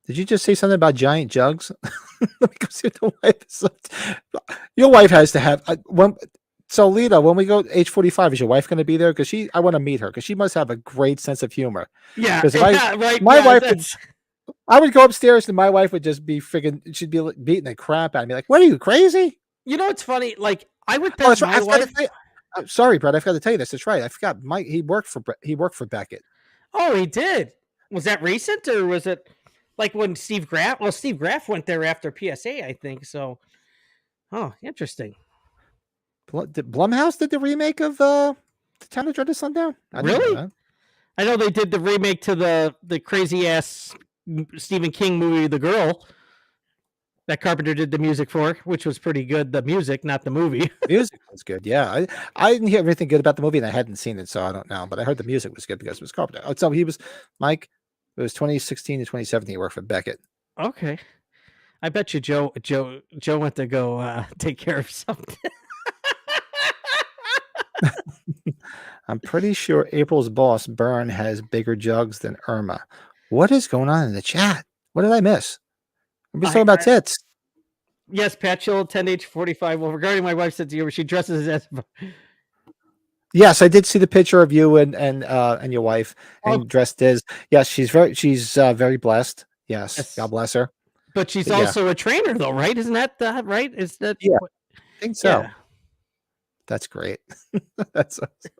Did you just say something about giant jugs? Let me go see what the wife is. Your wife has to have one. So, Lita, when we go age 45, is your wife going to be there? Because I want to meet her because she must have a great sense of humor. Yeah, Because right. My yeah, wife that's- I would go upstairs and my wife would just be freaking. She'd be beating the crap out of me. Like, what are you crazy? You know, it's funny. Like, I would Oh, bet that's right. my I've got to wife. tell you, sorry, Brett. I've got to tell you this. That's right. I forgot. Mike. He worked for Beckett. Oh, he did. Was that recent or was it like when Steve Graff? Well, Steve Graff went there after PSA, I think. So, oh, interesting. Blumhouse did the remake of The Town that Dreaded Sundown. I didn't know Really? that. I know they did the remake to the crazy ass Stephen King movie, The Girl. That Carpenter did the music for, which was pretty good. The music, not the movie. Music was good. Yeah, I didn't hear everything good about the movie, and I hadn't seen it, so I don't know. But I heard the music was good because it was Carpenter. Oh, so he was Mike. It was 2016 to 2017. He worked for Beckett. Okay, I bet you Joe went to go take care of something. I'm pretty sure April's boss, Byrne, has bigger jugs than Irma. What is going on in the chat? What did I miss? We're just talking about tits. Yes, Pat Chill, 10 age 45. Well, regarding my wife said to you, she dresses as. Yes, I did see the picture of you and your wife and dressed as. Yes, she's very blessed. Yes, God bless her. But she's also a trainer, though, right? Isn't that right? Is that? Yeah, I think so. Yeah. That's great. That's awesome.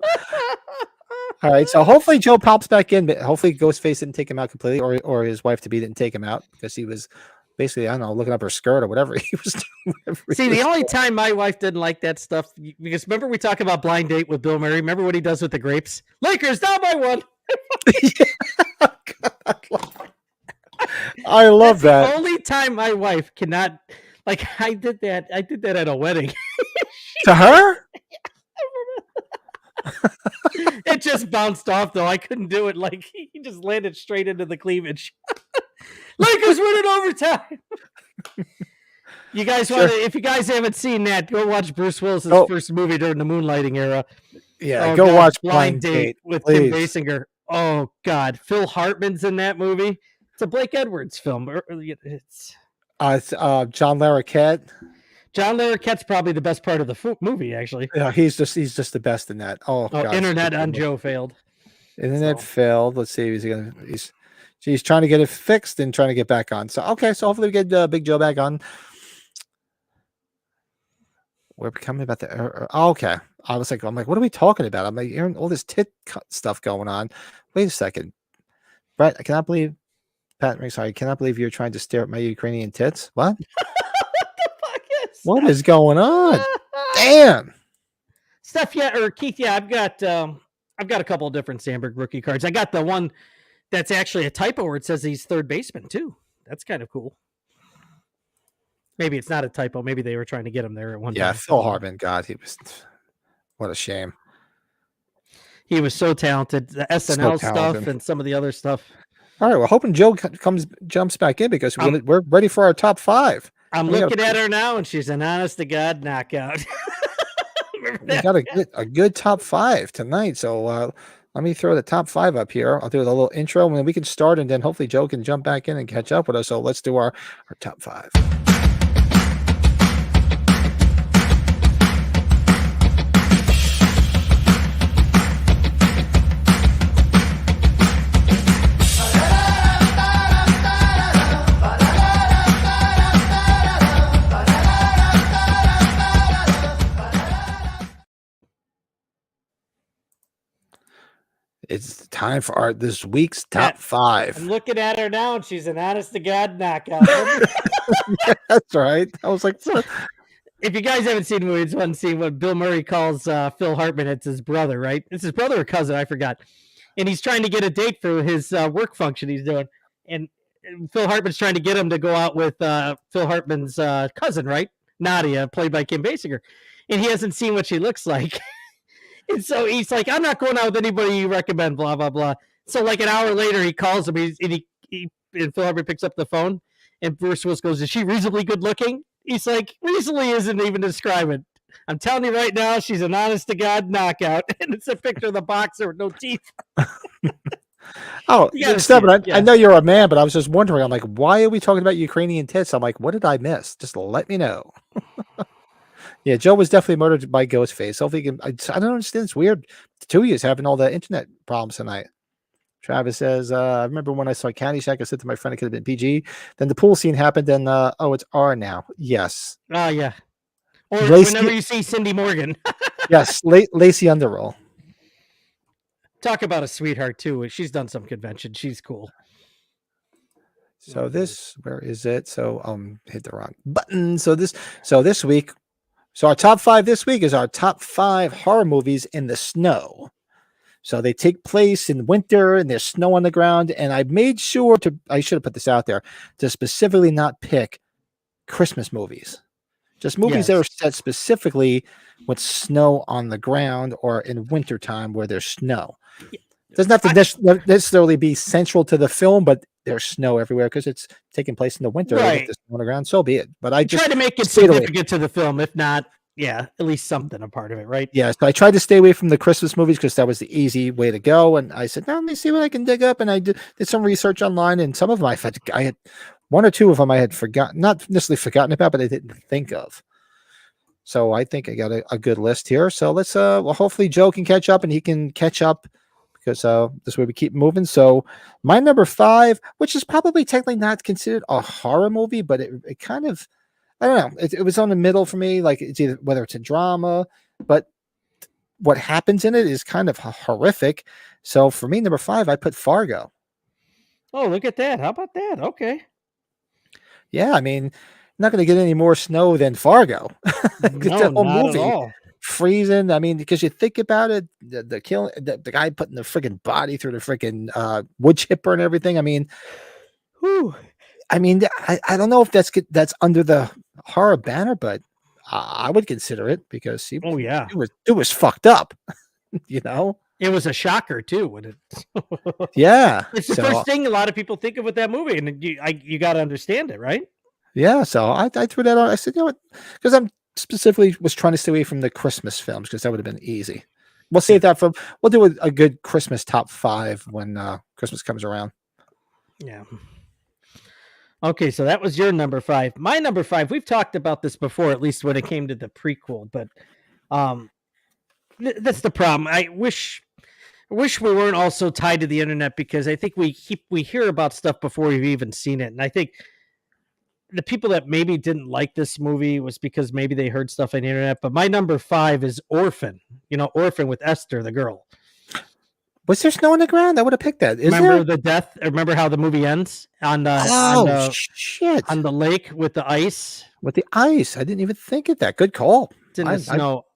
All right. So hopefully Joe pops back in, but hopefully Ghostface didn't take him out completely, or his wife to be didn't take him out because he was basically, I don't know, looking up her skirt or whatever he was doing. See, the only time my wife didn't like that stuff, because remember we talk about Blind Date with Bill Murray? Remember what he does with the grapes? Lakers down by one. I love that. The only time my wife cannot, like, I did that at a wedding. To her? It just bounced off, though. I couldn't do it. Like, he just landed straight into the cleavage. Lakers winning overtime. You guys want to, if you guys haven't seen that, go watch Bruce Willis's first movie during the moonlighting era. Yeah, go watch Blind Date with Kim Basinger. Oh, God. Phil Hartman's in that movie. It's a Blake Edwards film. It's John Larroquette. John Larroquette's probably the best part of the movie, actually. Yeah, he's just the best in that. Oh God, Internet on Joe failed. Internet failed. Let's see. He's trying to get it fixed and trying to get back on. So okay, so hopefully we get Big Joe back on. We're becoming about the. Okay, I'm like, what are we talking about? I'm like hearing all this tit stuff going on. Wait a second, Brett. I cannot believe. Pat, sorry, I cannot believe you're trying to stare at my Ukrainian tits. What? What is going on? Damn. Steph, or Keith, I've got a couple of different Sandberg rookie cards. I got the one that's actually a typo where it says he's third baseman too. That's kind of cool. Maybe it's not a typo. Maybe they were trying to get him there at one time. Yeah, Phil Hartman. God, he was. What a shame. He was so talented. The SNL stuff and some of the other stuff. All right, we're hoping Joe jumps back in because we're ready for our top five. I'm looking at her now, and she's an honest-to-God knockout. We got a good top five tonight. So let me throw the top five up here. I'll do a little intro, and then we can start, and then hopefully Joe can jump back in and catch up with us. So let's do our top five. It's time for this week's top five. I'm looking at her now, and she's an honest-to-God knockout. That's right. I was like, if you guys haven't seen the movie, it's one scene when Bill Murray calls Phil Hartman. It's his brother, right? It's his brother or cousin, I forgot. And he's trying to get a date for his work function he's doing. And Phil Hartman's trying to get him to go out with Phil Hartman's cousin, right? Nadia, played by Kim Basinger. And he hasn't seen what she looks like. And so he's like, I'm not going out with anybody you recommend, blah, blah, blah. So like an hour later, he calls him, and Phil Hartman picks up the phone, And Bruce Willis goes, "Is she reasonably good looking?" He's like, "Reasonably isn't even describing. I'm telling you right now, she's an honest to God knockout." And it's a picture of the boxer with no teeth. Oh, You gotta see Stephen, it, I yeah. know you're a man, but I was just wondering. I'm like, why are we talking about Ukrainian tits? I'm like, what did I miss? Just let me know. Yeah, Joe was definitely murdered by Ghostface. Hopefully, I don't understand. It's weird. The two of you is having all the internet problems tonight. Travis says, I remember when I saw Caddyshack, I said to my friend it could have been PG. Then the pool scene happened, and oh, it's R now. Yes. Oh, yeah. Or Lacey, whenever you see Cindy Morgan. yes, Lacey Underroll. Talk about a sweetheart, too. She's done some convention. She's cool. So this, where is it? So hit the wrong button. So this week, so our top 5 this week is our top 5 horror movies in the snow. So they take place in winter and there's snow on the ground. And I made sure I should have put this out there, to specifically not pick Christmas movies. Just movies that are set specifically with snow on the ground or in wintertime where there's snow. It doesn't have to necessarily be central to the film, but there's snow everywhere because it's taking place in the winter. Right. With the snow on the ground, so be it. But I just try to make it stayed away. significant to the film. If not, yeah, at least something a part of it, right? Yeah, so I tried to stay away from the Christmas movies because that was the easy way to go. And I said, no, let me see what I can dig up. And I did some research online, and some of them I had 1 or 2 of them I had forgotten, not necessarily forgotten about, but I didn't think of. So I think I got a good list here. So let's well, hopefully Joe can catch up and he can catch up because this way we keep moving. So my number 5, which is probably technically not considered a horror movie, but it kind of, I don't know, it was on the middle for me. Like it's either whether it's a drama, but what happens in it is kind of horrific. So for me, number 5, I put Fargo. Oh, look at that. How about that? Okay. Yeah, I mean, not going to get any more snow than Fargo. No, whole not movie. at all. Freezing. I mean, because you think about it, the killing, the guy putting the freaking body through the freaking wood chipper and everything. I mean, Whew. I mean, I don't know if that's under the horror banner, but I would consider it because Oh, yeah. it was fucked up, you know. It was a shocker too when it. Yeah, It's the so, first thing a lot of people think of with that movie, and you got to understand it, right? yeah. So I threw that on. I said, you know what? Because I'm specifically was trying to stay away from the Christmas films because that would have been easy. We'll save that for. We'll do a good Christmas top 5 when Christmas comes around. Yeah. Okay, so that was your number 5. My number 5, we've talked about this before, at least when it came to the prequel, but that's the problem. I wish we weren't also tied to the internet because I think we hear about stuff before we've even seen it. And I think the people that maybe didn't like this movie was because maybe they heard stuff on the internet. But my number 5 is Orphan. You know, Orphan with Esther, the girl. Was there snow on the ground? I would have picked that. Remember the death? Remember how the movie ends on the shit on the lake with the ice? With the ice, I didn't even think of that. Good call. It's in the snow.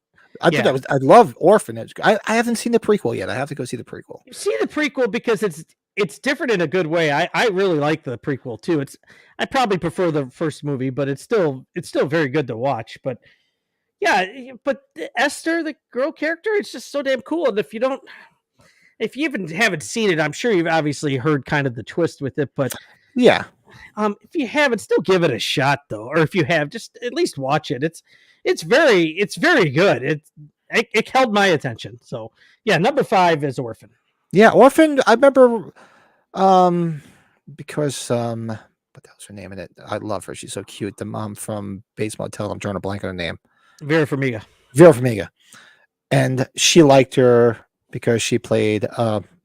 I thought that was. I love Orphan. I haven't seen the prequel yet. I have to go see the prequel. You see the prequel because it's different in a good way. I really like the prequel too. I probably prefer the first movie, but it's still very good to watch. But yeah, but Esther, the girl character, it's just so damn cool. And if you even haven't seen it, I'm sure you've obviously heard kind of the twist with it. But yeah, if you haven't, still give it a shot though. Or if you have, just at least watch it. It's very good. It held my attention. So yeah, number 5 is Orphan. Yeah, Orphan. I remember because what the hell's her name in it? I love her. She's so cute. The mom from Bates Motel. I'm drawing a blank on her name. Vera Farmiga. And she liked her because she played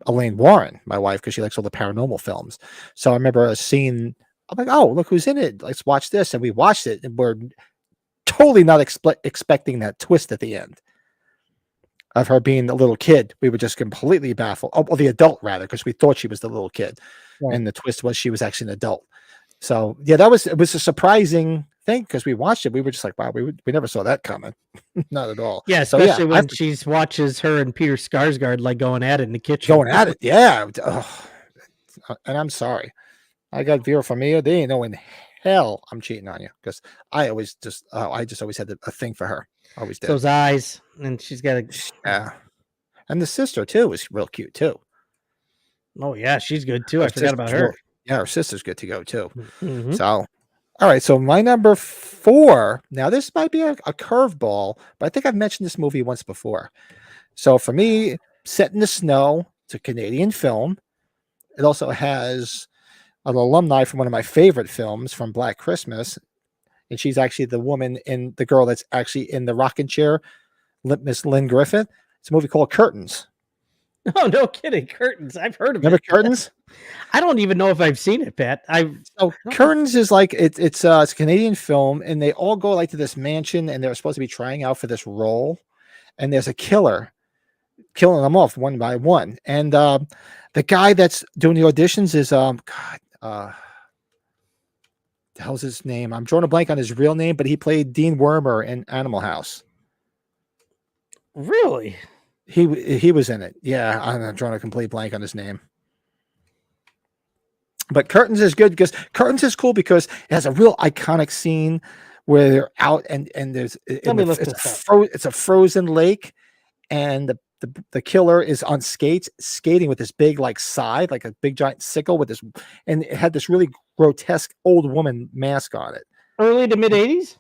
Elaine Warren, my wife, because she likes all the paranormal films. So I remember a scene. I'm like, oh, look who's in it. Let's watch this. And we watched it, and we're totally not expecting that twist at the end of her being a little kid. We were just completely baffled. Oh, well, the adult rather, because we thought she was the little kid, right. And the twist was she was actually an adult. So yeah, it was a surprising thing because we watched it. We were just like, wow, we never saw that coming. Not at all. Yeah, especially when she watches her and Peter Skarsgård like going at it in the kitchen. Going at it, yeah. And I'm sorry, I got Vera Farmiga. They ain't no in hell I'm cheating on you because I just always had a thing for her. Always did. Those eyes, and she's got and the sister too was real cute too. Oh yeah, she's good too. I forgot about her. Yeah, her sister's good to go too. Mhm. So, all right. So my number 4. Now this might be a curveball, but I think I've mentioned this movie once before. So for me, Set in the Snow, it's a Canadian film. It also has an alumni from one of my favorite films from Black Christmas, and she's actually the woman in the girl that's actually in the rocking chair, Miss Lynn Griffith. It's a movie called Curtains. Oh, no kidding. Curtains. I've heard of Remember it. Curtains? I don't even know if I've seen it, Pat. So Curtains is like it's a Canadian film, and they all go like to this mansion, and they're supposed to be trying out for this role, and there's a killer killing them off one by one, and the guy that's doing the auditions is the hell's his name? I'm drawing a blank on his real name, but he played Dean Wormer in Animal House. Really? He was in it. Yeah, I'm drawing a complete blank on his name. But Curtains is good because Curtains is cool because it has a real iconic scene where they're out and there's it's a frozen lake, and the killer is on skates skating with this big like scythe, like a big giant sickle with this, and it had this really grotesque old woman mask on it. Early to mid 80s?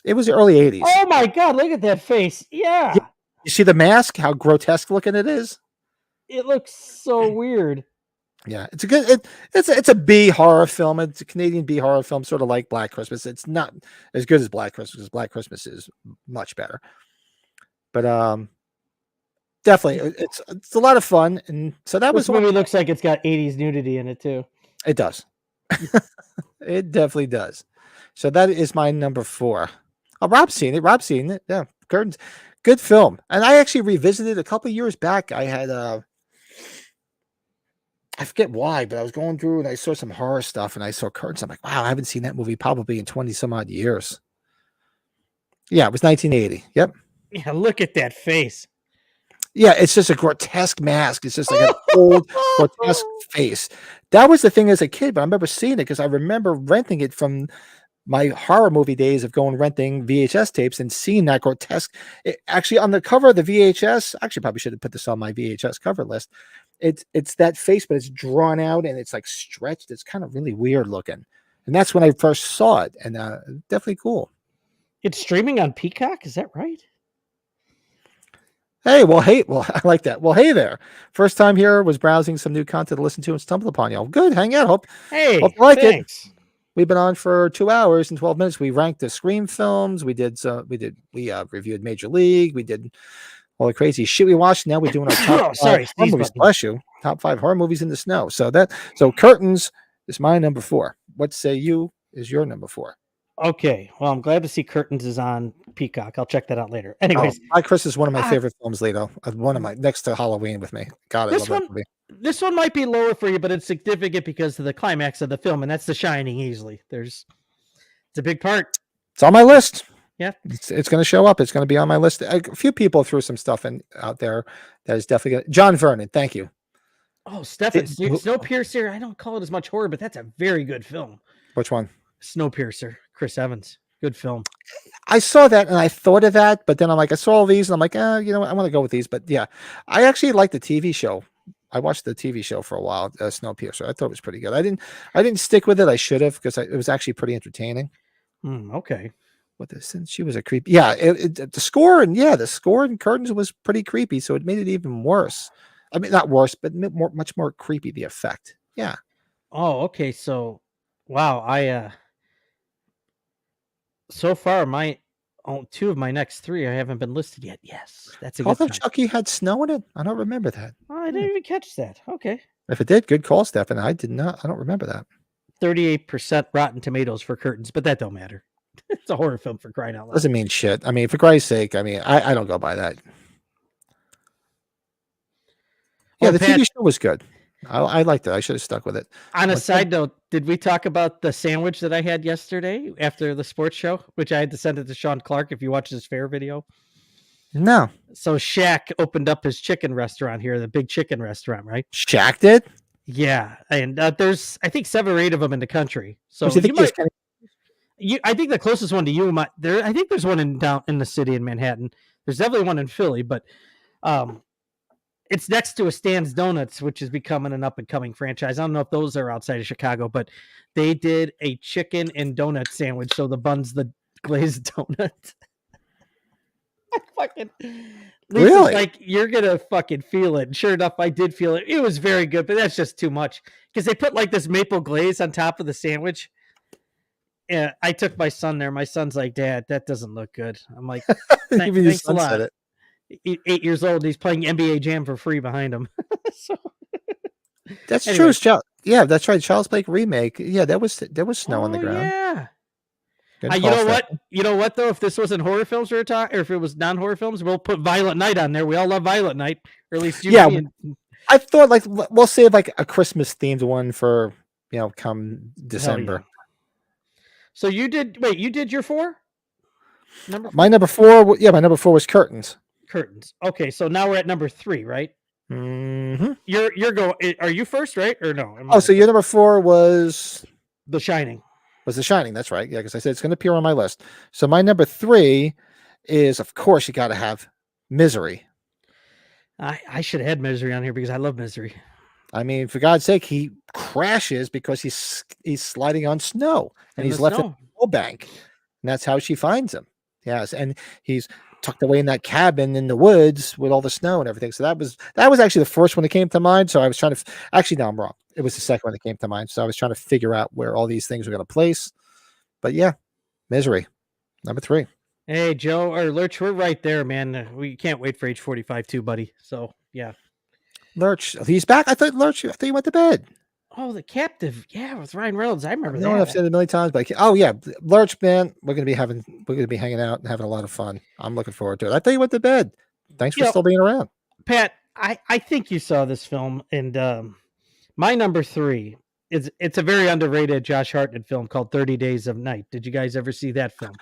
It was the early 80s. Oh my god, look at that face. Yeah. You see the mask, how grotesque looking it is? It looks so weird. Yeah, it's a good it's a B horror film. It's a Canadian B horror film, sort of like Black Christmas. It's not as good as Black Christmas because Black Christmas is much better. But definitely it's a lot of fun, and so that This was movie looks like it's got 80s nudity in it too. It does. It definitely does. So that is my number 4. Oh, Rob's seen it. Yeah, Curtains, good film. And I actually revisited a couple of years back. I had I forget why, but I was going through and I saw some horror stuff and I saw Curtains. I'm like, wow, I haven't seen that movie probably in 20 some odd years. Yeah, it was 1980. Yep. Yeah, look at that face. Yeah, it's just a grotesque mask. It's just like an old grotesque face. That was the thing as a kid, but I remember seeing it because I remember renting it from my horror movie days of going renting VHS tapes and seeing that grotesque. Actually, on the cover of the VHS, actually probably should have put this on my VHS cover list. It's that face, but it's drawn out and it's like stretched. It's kind of really weird looking. And that's when I first saw it, and definitely cool. It's streaming on Peacock, is that right? Hey, I like that. Well, hey there. First time here, was browsing some new content to listen to and stumbled upon you. Good, hang out. Hope you like thanks. it. We've been on for 2 hours and 12 minutes. We ranked the Scream films. We reviewed Major League. We did all the crazy shit we watched. Now we're doing our top 5 horror movies. Bless you. Top 5 horror movies in the snow. So Curtains is my number 4. What say you is your number 4? Okay, well, I'm glad to see Curtains is on Peacock. I'll check that out later. Anyways, Black Christmas is one of my favorite films, Lito. One of my next to Halloween with me. God, I love that movie. This one might be lower for you, but it's significant because of the climax of the film, and that's The Shining. Easily, it's a big part. It's on my list. Yeah, it's going to show up. It's going to be on my list. A few people threw some stuff out there that is definitely good. John Vernon, thank you. Oh, Stefan, Snowpiercer. I don't call it as much horror, but that's a very good film. Which one? Snowpiercer. Chris Evans. Good film. I saw that and I thought of that, but then I'm like, I saw all these and I'm like, I want to go with these. But yeah, I actually like the TV show. I watched the TV show for a while, Snowpiercer. I thought it was pretty good. I didn't stick with it. I should have because it was actually pretty entertaining. Okay. Since she was a creepy, the score in Curtains was pretty creepy, so it made it even worse. I mean, not worse, but much more creepy. The effect, yeah. Oh, okay. So, wow, so far two of my next 3 I haven't been listed yet. Yes, that's a good sign. Chucky had snow in it. I don't remember that. Oh, I didn't even catch that. Okay. If it did, good call, Stefan. I did not. I don't remember that. 38% Rotten Tomatoes for Curtains, but that don't matter. It's a horror film for crying out loud. Doesn't mean shit. I mean, for Christ's sake, I don't go by that. Yeah, the TV show was good. I liked it. I should have stuck with it. On a side note, did we talk about the sandwich that I had yesterday after the sports show, which I had to send it to Sean Clark if you watch his fair video? No. So Shaq opened up his chicken restaurant here, the big chicken restaurant, right? Shaq did? Yeah. And there's, I think, 7 or 8 of them in the country. So I think the closest one to you, I think there's one down in the city in Manhattan. There's definitely one in Philly, but It's next to a Stan's Donuts, which is becoming an up and coming franchise. I don't know if those are outside of Chicago, but they did a chicken and donut sandwich. So the bun's the glazed donut. I fucking Lisa's Really? like, you're gonna fucking feel it. And sure enough, I did feel it. It was very good, but that's just too much because they put like this maple glaze on top of the sandwich. Yeah, I took my son there. My son's like, Dad, that doesn't look good. I'm like, Even your thanks a son lot. said it. 8 years old. He's playing NBA Jam for free behind him. So, That's Anyway. true. Yeah, that's right. Child's Play remake. Yeah, there was snow on the ground. Yeah. Good You call, know Phil. what? You know what though? If this wasn't horror films we were talking, or if it was non-horror films, we'll put Violent Night on there. We all love Violent Night, or at least you. Yeah, me, and- I thought like we'll save like a Christmas themed one for come December. yeah. So you did. Wait, you did your 4? Number 4? My number 4, my number 4 was curtains. Curtains. Okay, so now we're at number 3, right? Mm-hmm. You're going. Are you first, right? Or no? Oh, so your number 4 was The Shining. The Shining. That's right. Yeah, because I said it's going to appear on my list. So my number 3 is, of course, you got to have Misery. I should have had Misery on here because I love Misery. I mean, for God's sake, he crashes because he's sliding on snow and In he's the left in snow. the snowbank, and that's how she finds him. Yes, and he's tucked away in that cabin in the woods with all the snow and everything. So that was actually the first one that came to mind. So I was trying to actually, no, I'm wrong. It was the second one that came to mind. So I was trying to figure out where all these things were going to place. But yeah, Misery, number 3. Hey, Joe or Lurch, we're right there, man. We can't wait for age 45 too, buddy. So yeah. Lurch, he's back. I thought he went to bed. Oh, The Captive. Yeah, with Ryan Reynolds. I remember No, I've that. said it a million times, but oh yeah, Lurch, man, we're gonna be hanging out and having a lot of fun. I'm looking forward to it. I thought you went to bed. Thanks for still being around. Pat, I think you saw this film, and my number 3 is it's a very underrated Josh Hartnett film called 30 Days of Night. Did you guys ever see that film?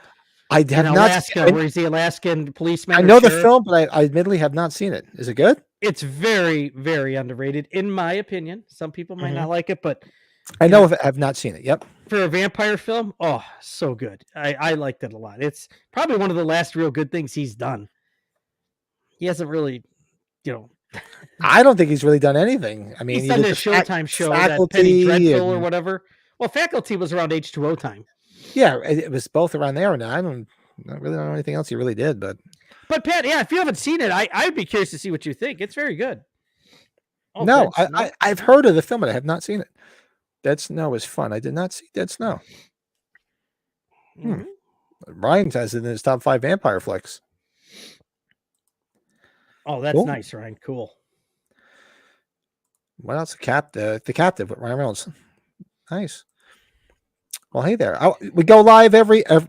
I have In not. Alaska, where he's the Alaskan policeman. I or know the sheriff. film, but I admittedly have not seen it. Is it good? It's very, very underrated, in my opinion. Some people might not like it, but I know if I have not seen it. Yep. for a vampire film, oh, so good. I liked it a lot. It's probably one of the last real good things he's done. He hasn't really, I don't think he's really done anything. I mean, he's he done did the the Showtime show, that Faculty Penny Dreadful or and- whatever. Well, Faculty was around H2O time. Yeah, it was both around there, and I really don't know anything else he really did. But Pat, yeah, if you haven't seen it, I'd be curious to see what you think. It's very good. Oh, no, Dead Snow? I've heard of the film, but I have not seen it. Dead Snow is fun. I did not see Dead Snow. Mhm. Ryan has it in his top 5 vampire flicks. Oh, that's Cool. nice, Ryan. Cool. What else? The Captive with Ryan Reynolds. Nice. Well, hey there. We go live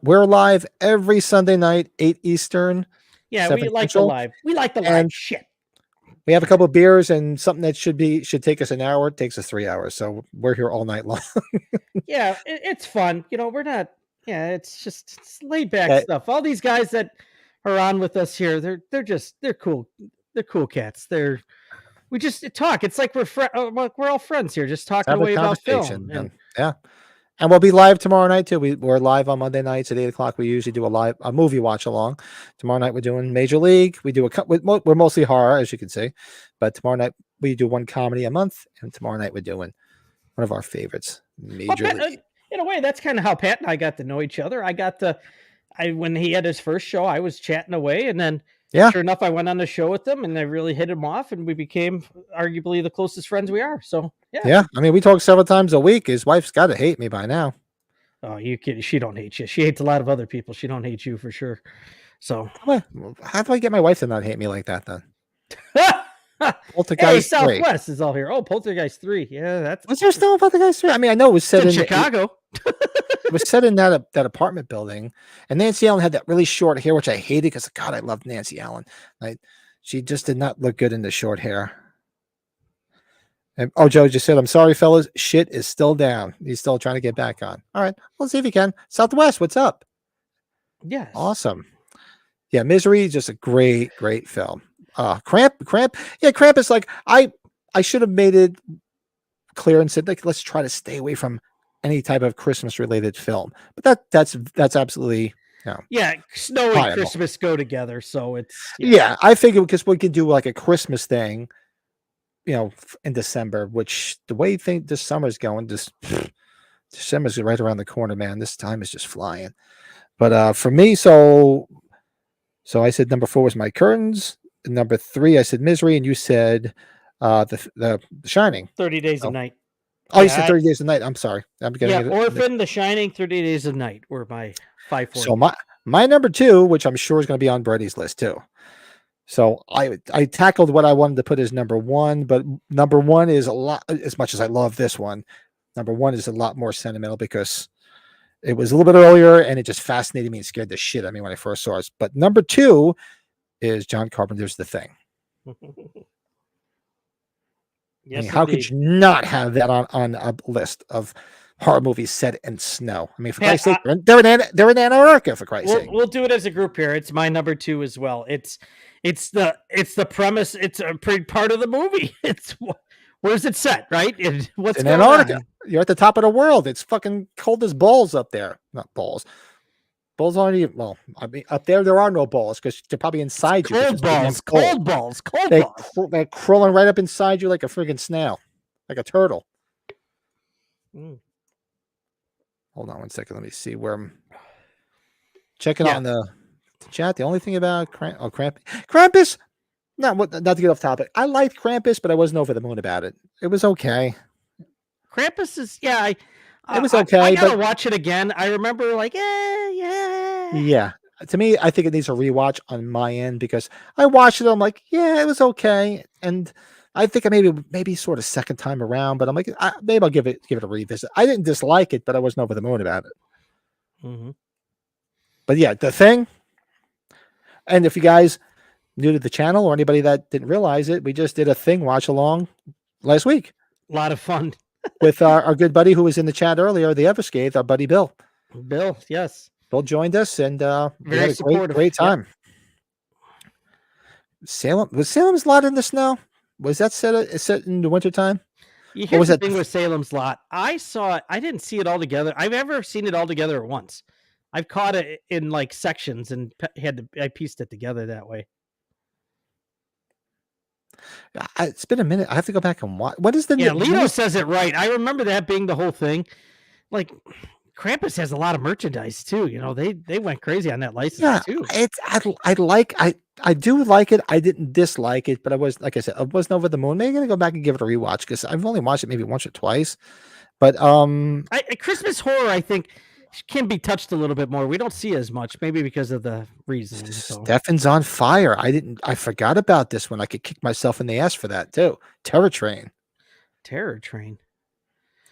we're live every Sunday night, 8 Eastern. Yeah, 7 we like the Central. live. We like the live And- shit. We have a couple of beers and something that should take us an hour. It takes us 3 hours. So we're here all night long. Yeah, it's fun. We're not. Yeah, it's laid back Yeah. stuff. All these guys that are on with us here, they're cool. They're cool cats. We just talk. It's like we're all friends here, just talking Have a away about conversation. film. And Yeah. And we'll be live tomorrow night too. We're live on Monday nights at 8:00. We usually do a movie watch along. Tomorrow night we're doing Major League. We do we're mostly horror, as you can see, but tomorrow night we do one comedy a month, and tomorrow night we're doing one of our favorites, Major Pat, League. in a way, that's kind of how Pat and I got to know each other. When he had his first show, I was chatting away, and then Yeah. sure enough, I went on the show with him, and I really hit him off, and we became arguably the closest friends we are. So Yeah, I mean, we talk several times a week. His wife's got to hate me by now. Oh, you kidding? She don't hate you. She hates a lot of other people. She don't hate you for sure. So How do I get my wife to not hate me like that then? hey, Poltergeist 3. Southwest is all here. Oh, Poltergeist 3. Yeah, that's Was there still a Poltergeist 3? I mean, I know it was set in in Chicago. It was set in that apartment building, and Nancy Allen had that really short hair, which I hated because God, I loved Nancy Allen. She just did not look good in the short hair. And, Joe just said, "I'm sorry, fellas. Shit is still down. He's still trying to get back on." All right, let's see if he can. Southwest, what's up? Yes. Awesome. Yeah, Misery is just a great film. Cramp. Yeah, Cramp is like I should have made it clear and said, like, let's try to stay away from any type of Christmas related film. But that's absolutely Yeah, snow and Pliable. Christmas go together, so it's yeah. I figured because we could do like a Christmas thing in December, which the way this summer's going, December's right around the corner, man. This time is just flying. But for me, so I said number 4 was My Curtains. Number 3, I said Misery, and you said the Shining. 30 Days of Night. Oh, you said 30 Days of Night. I'm sorry. I'm getting it. Orphan, The Shining, 30 Days of Night were my 5, 4. So my number 2, which I'm sure is going to be on Brady's list too. So I tackled what I wanted to put as number 1, but number 1 is a lot, as much as I love this one, number 1 is a lot more sentimental because it was a little bit earlier and it just fascinated me and scared the shit out of me when I first saw it. But number 2 is John Carpenter's The Thing. Yes, I mean, how could you not have that on a list of horror movies set in snow? I mean, for Christ's sake, they're in Antarctica, for Christ's sake. We'll do it as a group here. It's my number 2 as well. It's the premise. It's a pretty part of the movie. Where's it set, right? What's in going Antarctica? on? You're at the top of the world. It's fucking cold as balls up there. Not balls. Balls aren't even. Well, I mean, up there are no balls because they're probably inside you. Cold balls. They're crawling right up inside you like a friggin' snail, like a turtle. Hold on one second. Let me see where I'm checking on the chat. The only thing about Krampus. Not to get off topic. I liked Krampus, but I wasn't over the moon about it. It was okay. Krampus is it was okay. I gotta watch it again. I remember yeah. To me, I think it needs a rewatch on my end because I watched it. I'm like, yeah, it was okay, and I think I maybe sort of second time around, but I'm like, maybe I'll give it a revisit. I didn't dislike it, but I wasn't over the moon about it. Mm-hmm. But yeah, The Thing. And if you guys new to the channel or anybody that didn't realize it, we just did a Thing watch along last week. A lot of fun with our good buddy who was in the chat earlier, the Everscathed, our buddy Bill. Bill, yes. Bill joined us and we had a great time. Yep. Was Salem's Lot in the snow? Was that set in the wintertime? Here's the thing with Salem's Lot. I saw it. I didn't see it all together. I've ever seen it all together at once. I've caught it in like sections and I pieced it together that way. It's been a minute. I have to go back and watch. What is the? Yeah, Lito says it right. I remember that being the whole thing. Like Krampus has a lot of merchandise too. You know, they went crazy on that license too. I do like it. I didn't dislike it, but I was, like I said, I wasn't over the moon. Maybe I'm gonna go back and give it a rewatch because I've only watched it maybe once or twice. But Christmas horror, I think, can be touched a little bit more. We don't see as much, maybe because of the reasons. So. Stefan's on Fire. I forgot about this one. I could kick myself in the ass for that too. Terror Train.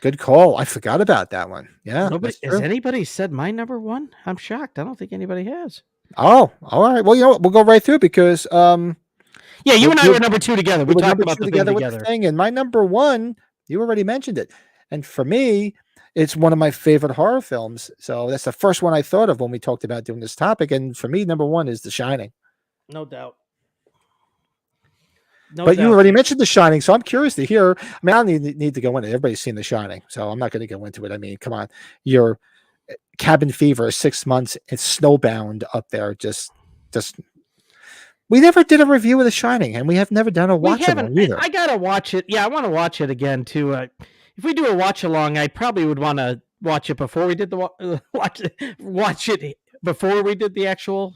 Good call. I forgot about that one. Yeah. Has anybody said my number 1? I'm shocked. I don't think anybody has. Oh, all right. Well, you know what? We'll go right through because you and I were number 2 together. We talked about the thing together. And my number 1, you already mentioned it. And for me, it's one of my favorite horror films. So that's the first one I thought of when we talked about doing this topic. And for me, number 1 is The Shining. No doubt. But you already mentioned The Shining, so I'm curious to hear. I mean, I don't need to go into it. Everybody's seen The Shining, so I'm not going to go into it. I mean, come on. Your cabin fever, 6 months, it's snowbound up there. Just we never did a review of The Shining, and we have never done a watch along either. I got to watch it. Yeah, I want to watch it again, too. If we do a watch along, I probably would want to watch it before we did the watch it before we did the actual.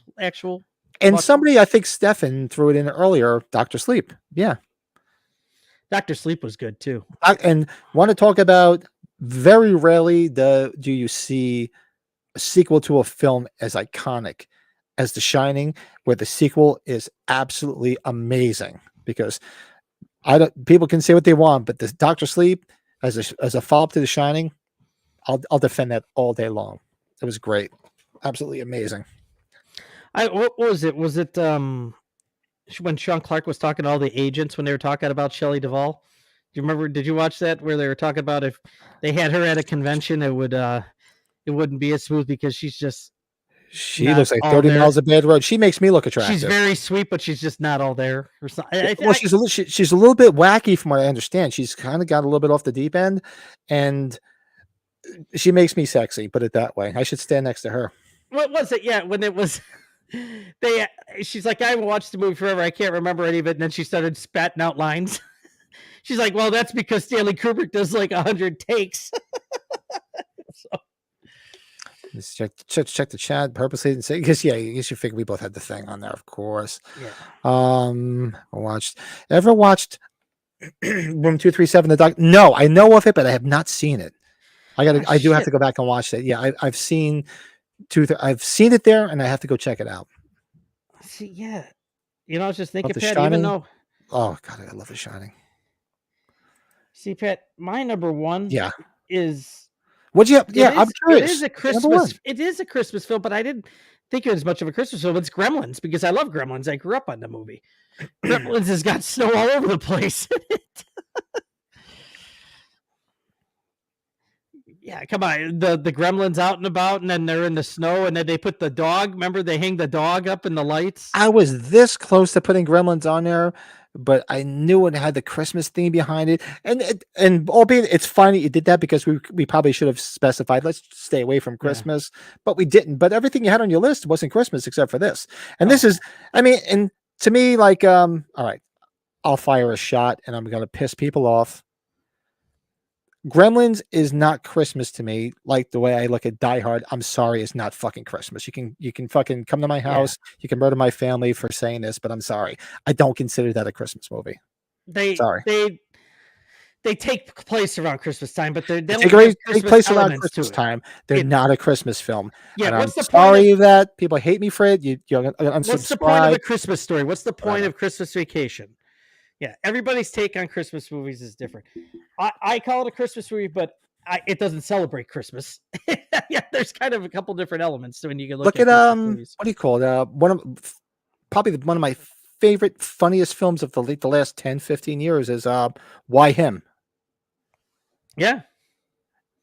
And somebody, I think Stefan threw it in earlier. Dr. Sleep, yeah. Dr. Sleep was good too. And want to talk about very rarely do you see a sequel to a film as iconic as The Shining, where the sequel is absolutely amazing. Because people can say what they want, but this Dr. Sleep as a follow-up to The Shining, I'll defend that all day long. It was great, absolutely amazing. What was it? Was it when Sean Clark was talking to all the agents when they were talking about Shelley Duvall? Do you remember? Did you watch that where they were talking about if they had her at a convention, it wouldn't be as smooth because she looks like 30 miles of bad road. She makes me look attractive. She's very sweet, but she's just not all there. Or something. Well, she's a little bit wacky from what I understand. She's kind of got a little bit off the deep end, and she makes me sexy. Put it that way. I should stand next to her. What was it? Yeah, when it was. She's like, I haven't watched the movie forever. I can't remember any of it. And then she started spatting out lines. She's like, well, that's because Stanley Kubrick does like 100 takes. Let's check the chat purposely and say, because I guess you figure we both had the thing on there, of course. Yeah. Ever watched Room 237? The Doc? No, I know of it, but I have not seen it. I do have to go back and watch it. Yeah, I've seen I've seen it there, and I have to go check it out. See, yeah. I was just thinking, The Pat, Shining? even though. Oh God, I love The Shining. See, Pat, my number one. Yeah. Is. What'd you? Yeah, I'm curious. It is a Christmas. It is a Christmas film, but I didn't think it was much of a Christmas film. It's Gremlins because I love Gremlins. I grew up on the movie. Gremlins has got snow all over the place. Yeah, come on. The Gremlins out and about, and then they're in the snow, and then they put the dog. Remember, they hang the dog up in the lights. I was this close to putting Gremlins on there, but I knew it had the Christmas theme behind it, and albeit it's funny you did that because we probably should have specified let's stay away from Christmas, but we didn't. But everything you had on your list wasn't Christmas except for this, and this is, I mean, and to me, like, all right, I'll fire a shot, and I'm gonna piss people off. Gremlins is not Christmas to me, like the way I look at Die Hard. I'm sorry, it's not fucking Christmas. You can fucking come to my house, you can murder my family for saying this, but I'm sorry. I don't consider that a Christmas movie. They take place around Christmas time, but they take place around Christmas time. They're not a Christmas film. Yeah, and what's I'm the sorry point that people hate me for it. You're unsubscribe. What's the point of a Christmas story? What's the point of Christmas Vacation? Yeah, everybody's take on Christmas movies is different. I call it a Christmas movie, but it doesn't celebrate Christmas. Yeah, there's kind of a couple different elements when you can look at movies. What do you call it? Probably one of my favorite, funniest films of the last 10, 15 years is Why Him? Yeah.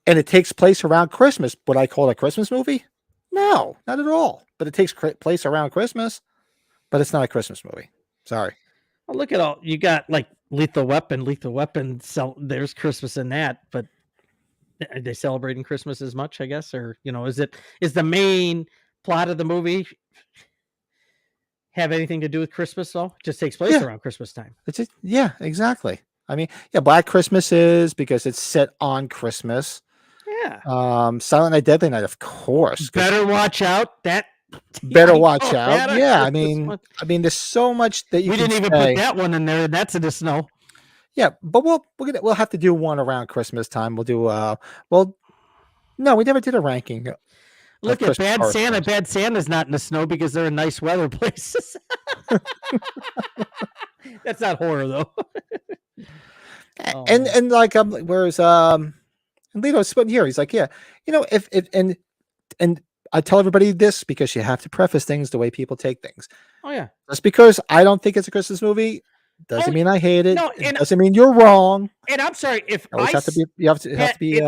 And it takes place around Christmas. Would I call it a Christmas movie? No, not at all. But it takes place around Christmas, but it's not a Christmas movie. Sorry. Well, look at all you got, like Lethal Weapon. There's Christmas in that, but are they celebrating Christmas as much, I guess? Or, is the main plot of the movie have anything to do with Christmas though? It just takes place around Christmas time. Yeah, exactly. I mean, Black Christmas is because it's set on Christmas. Yeah. Silent Night, Deadly Night, of course. Better watch out. Better watch out. Yeah, I mean, there's so much that we didn't even put that one in there. That's in the snow. Yeah, but we'll have to do one around Christmas time. We'll do no, we never did a ranking. Look at Bad Santa. Bad Santa's not in the snow because they're in nice weather places. That's not horror though. And like whereas Lito's putting here, he's like, yeah, if and I tell everybody this because you have to preface things the way people take things. Oh yeah. Just because I don't think it's a Christmas movie doesn't mean I hate it. No, it doesn't mean you're wrong. And I'm sorry if you have to be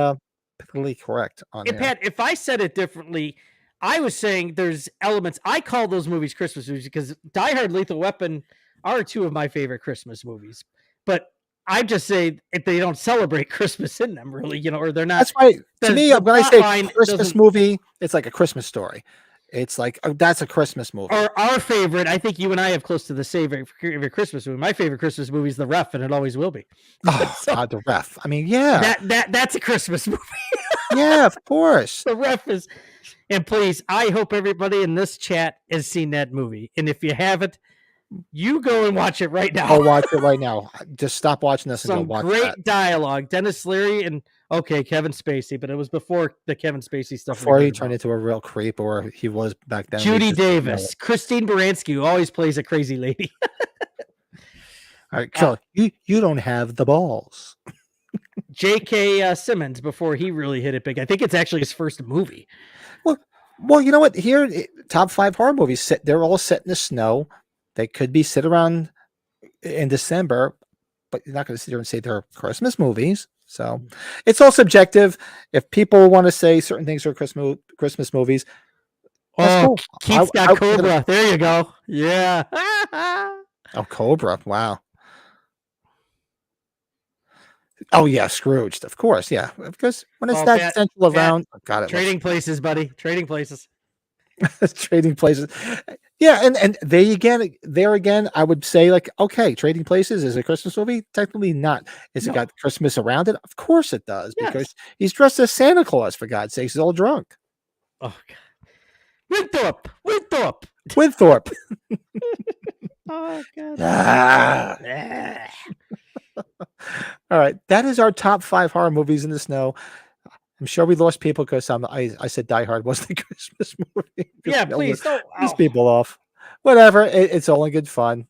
politically correct on that. Pat, if I said it differently, I was saying there's elements. I call those movies Christmas movies because Die Hard, Lethal Weapon are two of my favorite Christmas movies. But I just say if they don't celebrate Christmas in them, really, or they're not. That's why, to me, when I say Christmas movie, it's like a Christmas story. It's like, that's a Christmas movie. Or our favorite, I think you and I have close to the same favorite Christmas movie. My favorite Christmas movie is The Ref, and it always will be. Oh, God, The Ref. I mean, yeah. That's a Christmas movie. Yeah, of course. The Ref is. And please, I hope everybody in this chat has seen that movie. And if you haven't, you go and watch it right now. I'll watch it right now. Just stop watching this and go watch great that. Dialogue. Dennis Leary and Kevin Spacey, but it was before the Kevin Spacey stuff. Before he turned into a real creep, or he was back then. Judy Davis, Christine Baranski, who always plays a crazy lady. All right, Kelly, you don't have the balls. J.K. Simmons, before he really hit it big. I think it's actually his first movie. Well, you know what? Here, top 5 horror movies, they're all set in the snow. They could be set around in December, but you're not going to sit there and say they're Christmas movies. So it's all subjective. If people want to say certain things are Christmas movies, that's cool. Keith's got Cobra. There you go. Yeah. Oh, Cobra. Wow. Oh, yeah. Scrooged. Of course. Yeah. Because when it's that central around. Got it. Trading places, buddy. Trading places. Trading places. Yeah, and there again, I would say like, okay, Trading Places is a Christmas movie. Technically not. Is it No. got Christmas around it? Of course it does, Yes. because he's dressed as Santa Claus, for God's sakes. He's all drunk. Oh God. Winthorpe. Winthorpe. Oh God. Ah. All right, that is our top 5 horror movies in the snow. I'm sure we lost people because I said Die Hard was the Christmas movie. Yeah, please don't. Piss people off. Whatever. It's all in good fun.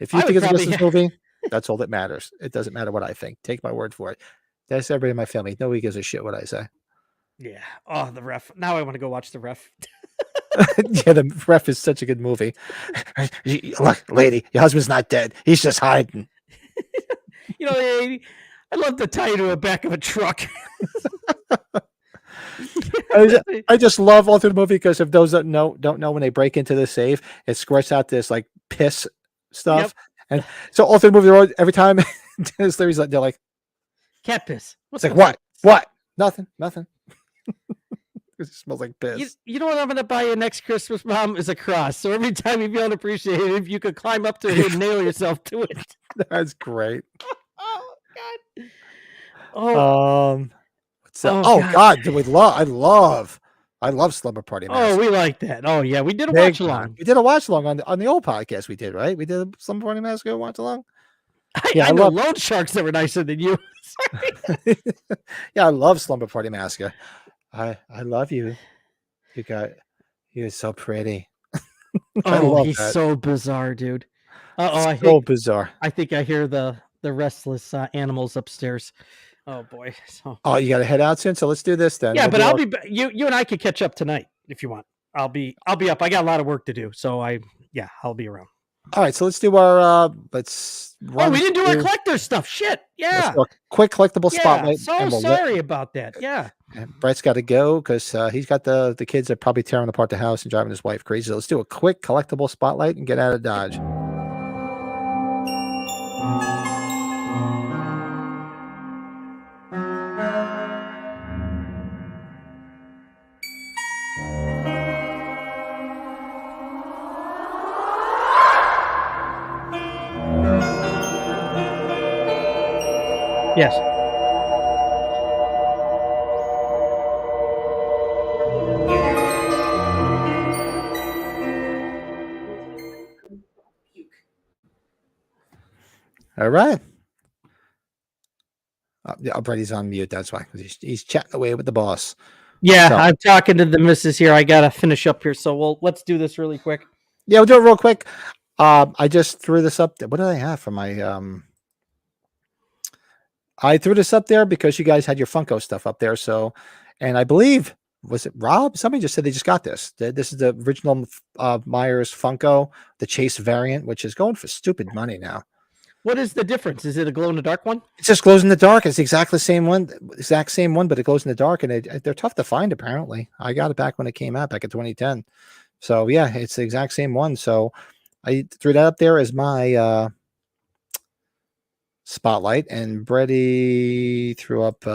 If you I think would it's a probably- Christmas movie, that's all that matters. It doesn't matter what I think. Take my word for it. That's everybody in my family. Nobody gives a shit what I say. Yeah. Oh, The Ref. Now I want to go watch The Ref. Yeah, The Ref is such a good movie. Look, lady, your husband's not dead. He's just hiding. You know, I'd love to tie you to the back of a truck. I just love all through the movie because if those that don't know when they break into the safe, it squirts out this like piss stuff, and so all through the movie, every time Dennis Leary's like, they're like, cat piss. it's like what? Nothing. It smells like piss. You know what I'm going to buy you next Christmas, Mom, is a cross. So every time you feel unappreciated, if you could climb up to it and nail yourself to it. That's great. Oh God. Oh. God, I love Slumber Party Massacre. Oh, we like that. Oh yeah, we did a watch along. We did a watch along on the old podcast. We did, right? We did a Slumber Party Massacre watch along. I know loan sharks that were nicer than you. Yeah, I love Slumber Party Massacre. I love you. You're so pretty. Oh, he's so bizarre, dude. So bizarre. I think I hear the restless animals upstairs. Oh boy. So. Oh, you got to head out soon. So let's do this then. Yeah, but I'll be. You and I could catch up tonight if you want. I'll be up. I got a lot of work to do, so I'll be around. All right, so let's do our let's run. Oh, we didn't do our collector stuff. Shit. Yeah. Let's do a quick collectible spotlight. So sorry about that. Yeah. And Brett's got to go because he's got the kids that are probably tearing apart the house and driving his wife crazy. So let's do a quick collectible spotlight and get out of Dodge. Yes. All right. Brady's on mute. That's why, because he's chatting away with the boss. Yeah, so. I'm talking to the missus here. I gotta finish up here, so let's do this really quick. Yeah, we'll do it real quick. I just threw this up. What did I have for my? I threw this up there because you guys had your Funko stuff up there. So, and I believe, was it Rob? Somebody just said they just got this. This is the original Myers Funko, the Chase variant, which is going for stupid money now. What is the difference? Is it a glow in the dark one? It just glows in the dark. It's exactly the same one, but it glows in the dark, and they're tough to find. Apparently, I got it back when it came out back in 2010. So yeah, it's the exact same one. So I threw that up there as my spotlight, and Brady threw up. There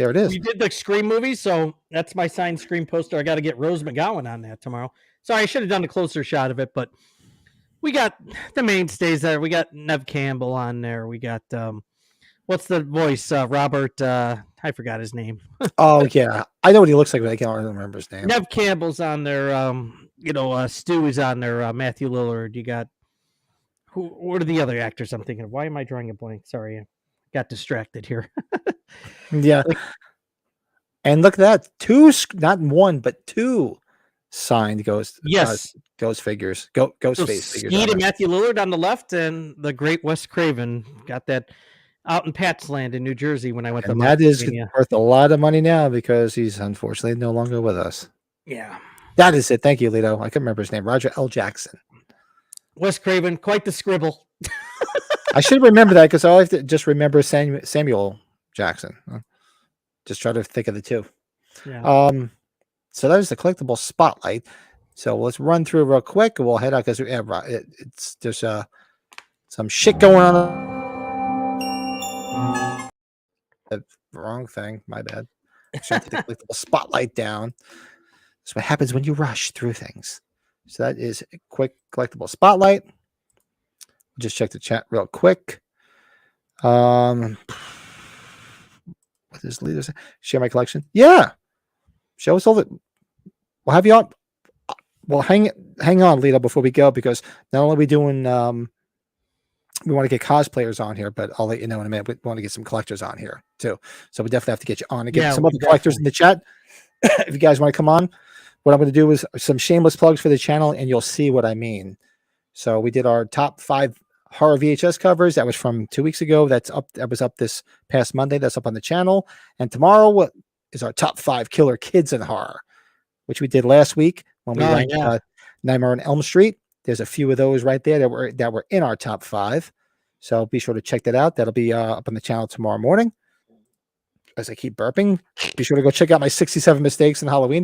it is. We did the Scream movie, so that's my signed Scream poster. I got to get Rose McGowan on that tomorrow. Sorry, I should have done a closer shot of it, but. We got the mainstays there. We got Nev Campbell on there. We got what's the voice? Robert. I forgot his name. Oh yeah, I know what he looks like, but I can't remember his name. Nev Campbell's on there. Stu is on there. Matthew Lillard. You got what are the other actors I'm thinking of? Why am I drawing a blank? Sorry, I got distracted here. Yeah, and look at that. 2, not 1, but 2 signed ghost. Yes. Ghost figures, ghost face figures. Skeet and Matthew Lillard on the left, and the great Wes Craven got that out in Pat's Land in New Jersey when I went to. That is worth a lot of money now because he's unfortunately no longer with us. Yeah, that is it. Thank you, Lito. I couldn't remember his name. Roger L. Jackson. Wes Craven, quite the scribble. I should remember that because I always just remember Samuel Jackson. Just try to think of the two. Yeah. So that was the collectible spotlight. So let's run through real quick. We'll head out because there's some shit going on. The wrong thing. My bad. Should take the collectible spotlight down. That's what happens when you rush through things. So that is a quick collectible spotlight. Just check the chat real quick. What does Leader say? Share my collection? Yeah. Show us all the. We'll have you on. Well, hang on, Lito, before we go, because not only are we doing, we want to get cosplayers on here, but I'll let you know in a minute. We want to get some collectors on here too. So we definitely have to get you on and get some other collectors in the chat. If you guys want to come on, what I'm going to do is some shameless plugs for the channel, and you'll see what I mean. So we did our top 5 horror VHS covers. That was from 2 weeks ago. That was up this past Monday. That's up on the channel. And tomorrow is our top 5 killer kids in horror, which we did last week when we ranked Nightmare on Elm Street. There's a few of those right there that were in our top 5. So be sure to check that out. That'll be up on the channel tomorrow morning. As I keep burping, be sure to go check out my 67 mistakes in Halloween.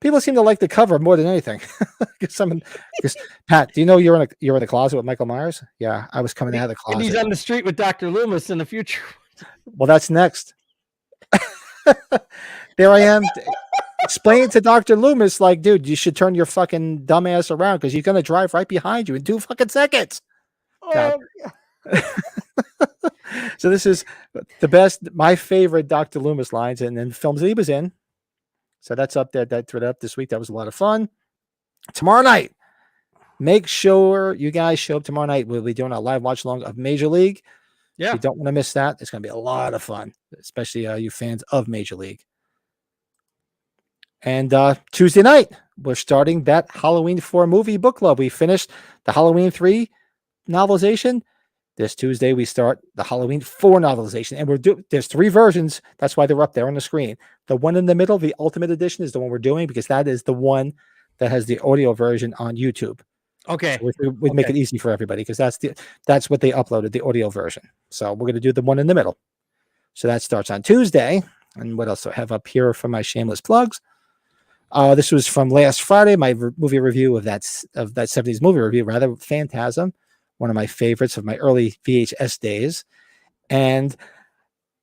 People seem to like the cover more than anything. Because Pat, do you know you're in the closet with Michael Myers? Yeah, I was coming out of the closet. And he's on the street with Dr. Loomis in the future. Well, that's next. There I am. Explain to Dr. Loomis, like, dude, you should turn your fucking dumbass around because he's gonna drive right behind you in 2 fucking seconds. So this is the best, my favorite Dr. Loomis lines, and then films that he was in. So that's up there. That thread up this week. That was a lot of fun. Tomorrow night, make sure you guys show up tomorrow night. We'll be doing a live watch along of Major League. Yeah, you don't want to miss that. It's going to be a lot of fun, especially you fans of Major League. And Tuesday night, we're starting that Halloween 4 movie book club. We finished the Halloween 3 novelization. This Tuesday, we start the Halloween 4 novelization. And there's 3 versions. That's why they're up there on the screen. The one in the middle, the Ultimate Edition, is the one we're doing because that is the one that has the audio version on YouTube. Okay. So we'd make it easy for everybody because that's what they uploaded, the audio version. So we're going to do the one in the middle. So that starts on Tuesday. And what else do I have up here for my shameless plugs? This was from last Friday, my movie review of that 70s movie review, rather, Phantasm, one of my favorites of my early VHS days. And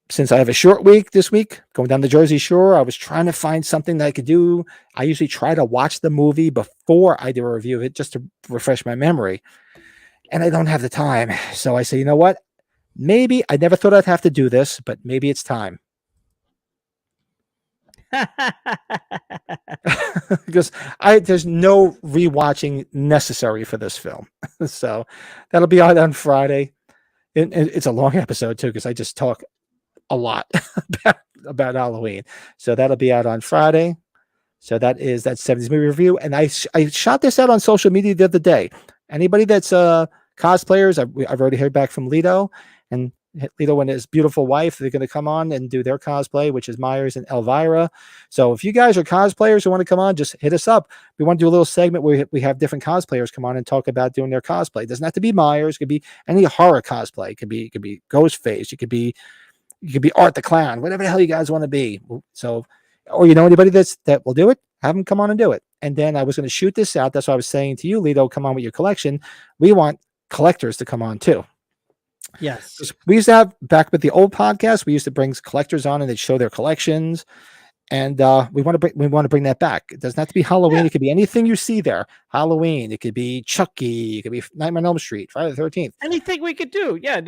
since I have a short week this week, going down the Jersey Shore, I was trying to find something that I could do. I usually try to watch the movie before I do a review of it just to refresh my memory. And I don't have the time. So I say, you know what? Maybe, I never thought I'd have to do this, but maybe it's time. Because there's no rewatching necessary for this film. So that'll be out on Friday. And it's a long episode too, because I just talk a lot about Halloween. So that'll be out on Friday. So that 70s movie review. And I shot this out on social media the other day. Anybody that's cosplayers, I've already heard back from Lito, and Lito and his beautiful wife, they're going to come on and do their cosplay, which is Myers and Elvira. So if you guys are cosplayers who want to come on, just hit us up. We want to do a little segment where we have different cosplayers come on and talk about doing their cosplay. It doesn't have to be Myers. It could be any horror cosplay. It could be Ghostface. It could be Art the Clown, whatever the hell you guys want to be. So, or anybody that will do it, have them come on and do it. And then I was going to shoot this out. That's why I was saying to you, Lito, come on with your collection. We want collectors to come on too. Yes. We used to have, back with the old podcast, we used to bring collectors on and they'd show their collections. And we want to bring that back. It doesn't have to be Halloween. Yeah. It could be anything you see there. Halloween. It could be Chucky. It could be Nightmare on Elm Street, Friday the 13th. Anything we could do. Yeah.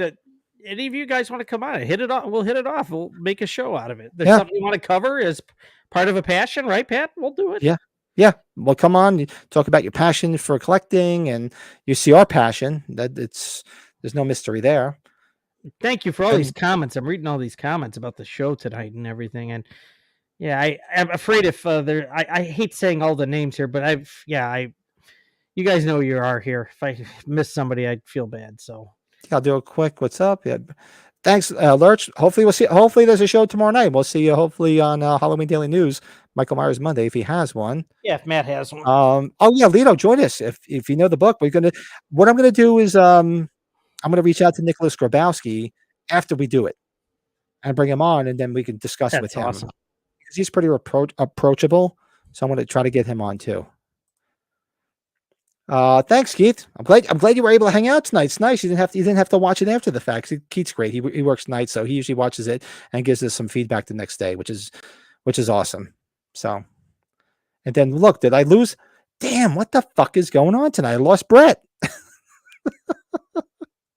Any of you guys want to come on and hit it off? We'll hit it off. We'll make a show out of it. There's something you want to cover as part of a passion, right, Pat? We'll do it. Yeah. Yeah. Well, come on. You talk about your passion for collecting, and you see our passion. There's no mystery there. Thank you for all these comments. I'm reading all these comments about the show tonight and everything. And yeah, I'm afraid if I hate saying all the names here, but you guys know you are here. If I miss somebody, I'd feel bad. So I'll do a quick what's up. Yeah. Thanks, Lurch. Hopefully there's a show tomorrow night. We'll see you hopefully on Halloween Daily News, Michael Myers Monday, if he has one. Yeah, if Matt has one. Oh yeah, Lito, join us. If you know the book, what I'm gonna do is I'm gonna reach out to Nicholas Grabowski after we do it and bring him on, and then we can discuss it with him. Awesome. Because he's pretty approachable. So I'm gonna try to get him on too. Thanks, Keith. I'm glad you were able to hang out tonight. It's nice. You didn't have to watch it after the fact. Keith's great. He works nights, so he usually watches it and gives us some feedback the next day, which is awesome. So, And then look, did I lose? Damn, what the fuck is going on tonight? I lost Brett.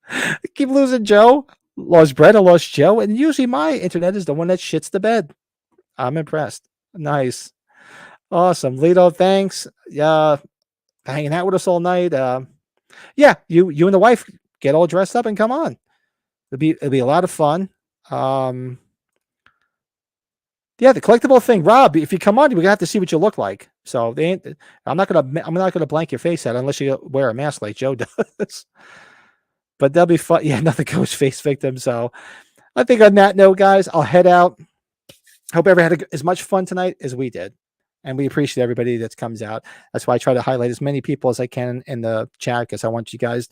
I keep losing Joe. Lost Brett, I lost Joe. And usually my internet is the one that shits the bed. I'm impressed. Nice. Awesome. Lito, thanks. Yeah. Hanging out with us all night. Yeah, you and the wife get all dressed up and come on. It'll be a lot of fun. Yeah, the collectible thing, Rob. If you come on, we're gonna have to see what you look like. So I'm not gonna blank your face out unless you wear a mask like Joe does. But that'll be fun. Yeah, nothing goes face victim. So I think on that note, guys, I'll head out. Hope everyone had as much fun tonight as we did. And we appreciate everybody that comes out. That's why I try to highlight as many people as I can in the chat, because I want you guys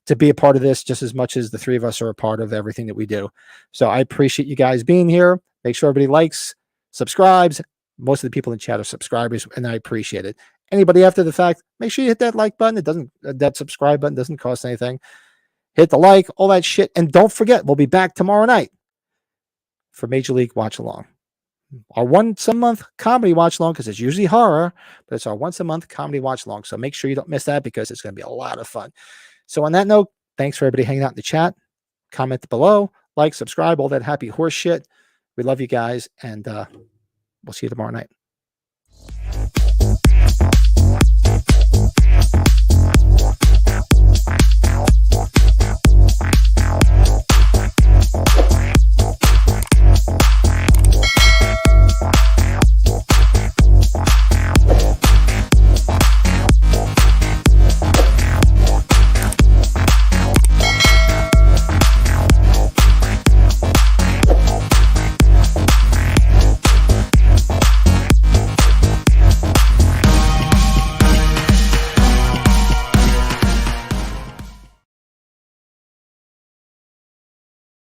to be a part of this just as much as the three of us are a part of everything that we do. So I appreciate you guys being here. Make sure everybody likes, subscribes. Most of the people in chat are subscribers, and I appreciate it. Anybody after the fact, make sure you hit that like button. That subscribe button doesn't cost anything. Hit the like, all that shit. And don't forget, we'll be back tomorrow night for Major League Watch Along. Our once a month comedy watch along, because it's usually horror, but it's our once a month comedy watch along. So make sure you don't miss that, because it's going to be a lot of fun. So on that note, thanks for everybody hanging out in the chat. Comment below, like, subscribe, all that happy horse shit. We love you guys, and we'll see you tomorrow night.